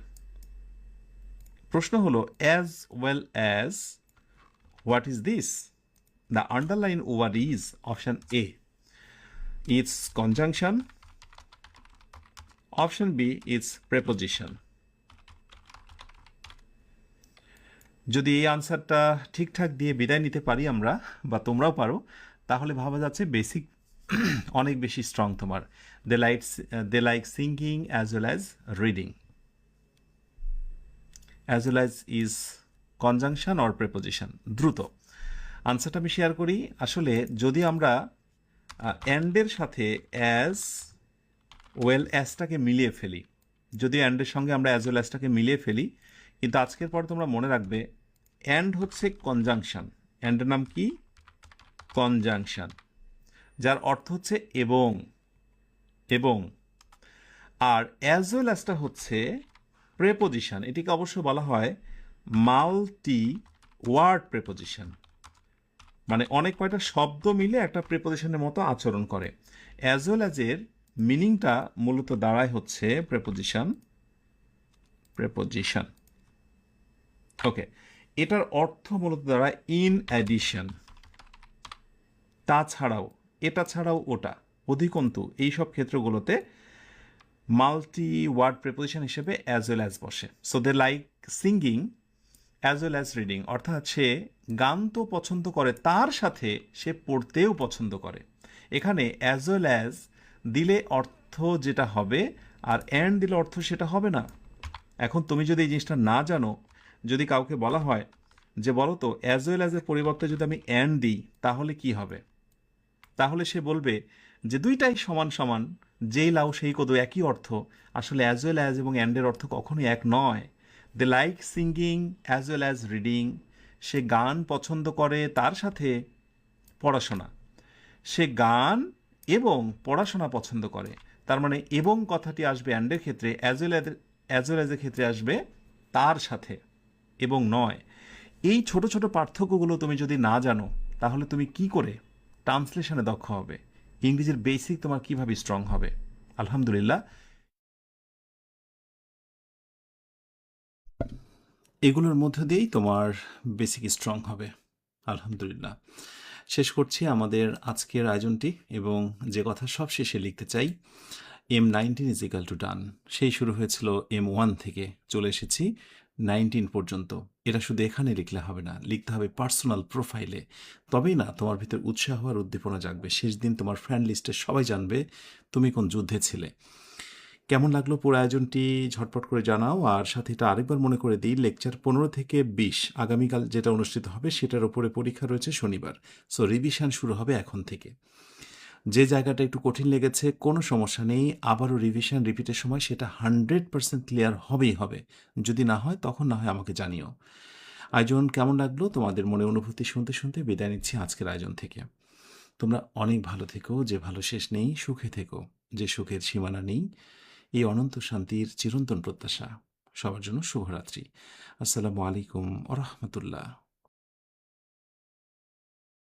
প্রশ্ন হলো as well as, what is this? The underlined word is option A, its conjunction, option B, its preposition। যদি এই আনসারটা ঠিকঠাক দিয়ে বিদায় নিতে পারি আমরা, বা তোমরাও পারো, তাহলে ভাবা যাচ্ছে বেসিক অনেক বেশি স্ট্রং তোমার। They like singing as well as reading. As well as is conjunction or preposition. দ্রুত আনসারটা আমি শেয়ার করি। আসলে যদি আমরা অ্যান্ডের সাথে অ্যাজ ওয়েল অ্যাজটাকে মিলিয়ে ফেলি, যদি অ্যান্ডের সঙ্গে আমরা অ্যাজ ওয়েল অ্যাজটাকে মিলিয়ে ফেলি, কিন্তু আজকের পর তোমরা মনে রাখবে অ্যান্ড হচ্ছে কনজাংশন। অ্যান্ডের নাম কি? কনজাংশন, যার অর্থ হচ্ছে এবং। এবং আর অ্যাজ ওয়েল অ্যাজটা হচ্ছে প্রেপোজিশন। এটিকে অবশ্য বলা হয় মাল্টি ওয়ার্ড প্রেপোজিশন, মানে অনেক কয়টা শব্দ মিলে একটা প্রেপোজিশনের মতো আচরণ করে। অ্যাজ ওয়েল অ্যাজের মিনিংটা মূলত দাঁড়ায় হচ্ছে প্রেপোজিশন। ওকে, এটার অর্থ মূলত দাঁড়ায় ইন অ্যাডিশন, তাছাড়াও, এটা ছাড়াও ওটা, অধিকন্তু, এইসব ক্ষেত্রগুলোতে মাল্টি ওয়ার্ড প্রেপোজিশন হিসেবে অ্যাজ ওয়েল অ্যাজ বসে। So they like singing as well as reading, অর্থাৎ সে গান তো পছন্দ করে, তার সাথে সে পড়তেও পছন্দ করে। এখানে অ্যাজ ওয়েল অ্যাজ দিলে অর্থ যেটা হবে, আর অ্যান্ড দিলে অর্থ সেটা হবে না। এখন তুমি যদি এই জিনিসটা না জানো, যদি কাউকে বলা হয় যে বলো তো অ্যাজ ওয়েল অ্যাজের পরিবর্তে যদি আমি অ্যান্ড দিই তাহলে কি হবে, তাহলে সে বলবে যে দুইটাই সমান সমান, যেই লাউ সেই কদু, একই অর্থ। আসলে অ্যাজ ওয়েল অ্যাজ এবং অ্যান্ডের অর্থ কখনোই এক নয়। They like singing as well as reading, সে গান পছন্দ করে তার সাথে পড়াশোনা। সে গান এবং পড়াশোনা পছন্দ করে, তার মানে এবং কথাটি আসবে অ্যান্ডের ক্ষেত্রে, অ্যাজ ওয়েল অ্যাজের ক্ষেত্রে আসবে তার সাথে, এবং নয়। এই ছোট ছোট পার্থক্যগুলো তুমি যদি না জানো তাহলে তুমি কি করে ট্রান্সলেশনে দক্ষ হবে, ইংরেজির বেসিক তোমার কিভাবে স্ট্রং হবে। আলহামদুলিল্লাহ, এগুলোর মধ্য দিয়েই তোমার বেসিক স্ট্রং হবে। আলহামদুলিল্লাহ, শেষ করছি আমাদের আজকের আয়োজনটি, এবং যে কথা সব শেষে লিখতে চাই, M19 ইজ ইকাল টু ডান। সেই শুরু হয়েছিল M1 থেকে, চলে এসেছি 19 পর্যন্ত। এটা শুধু এখানে লিখলে হবে না, লিখতে হবে পার্সোনাল প্রোফাইলে। তবেই না তোমার ভিতর উৎসাহ আর উদ্দীপনা জাগবে। শেষ দিন তোমার ফ্রেন্ড লিস্টে সবাই জানবে তুমি কোন যুদ্ধে ছিলে। কেমন লাগলো পুরো আয়োজনটি ঝটপট করে জানাও। আর সাথে এটা আরেকবার মনে করে দিই, লেকচার 15 থেকে 20 আগামীকাল যেটা অনুষ্ঠিত হবে সেটার উপরে পরীক্ষা রয়েছে শনিবার। সো রিভিশন শুরু হবে এখন থেকে। যে জায়গাটা একটু কঠিন লেগেছে কোনো সমস্যা নেই, আবারও রিভিশন রিপিটের সময় সেটা 100% ক্লিয়ার হবেই হবে। যদি না হয় তখন না হয় আমাকে জানিও। আয়োজন কেমন লাগলো তোমাদের মনে অনুভূতি শুনতে শুনতে বিদায় নিচ্ছি আজকের আয়োজন থেকে। তোমরা অনেক ভালো থেকো, যে ভালো শেষ নেই, সুখে থেকো, যে সুখের সীমানা নেই, এই অনন্ত শান্তির চিরন্তন প্রত্যাশা। সবার জন্য শুভরাত্রি। আসসালামু আলাইকুম ওয়া রাহমাতুল্লাহ।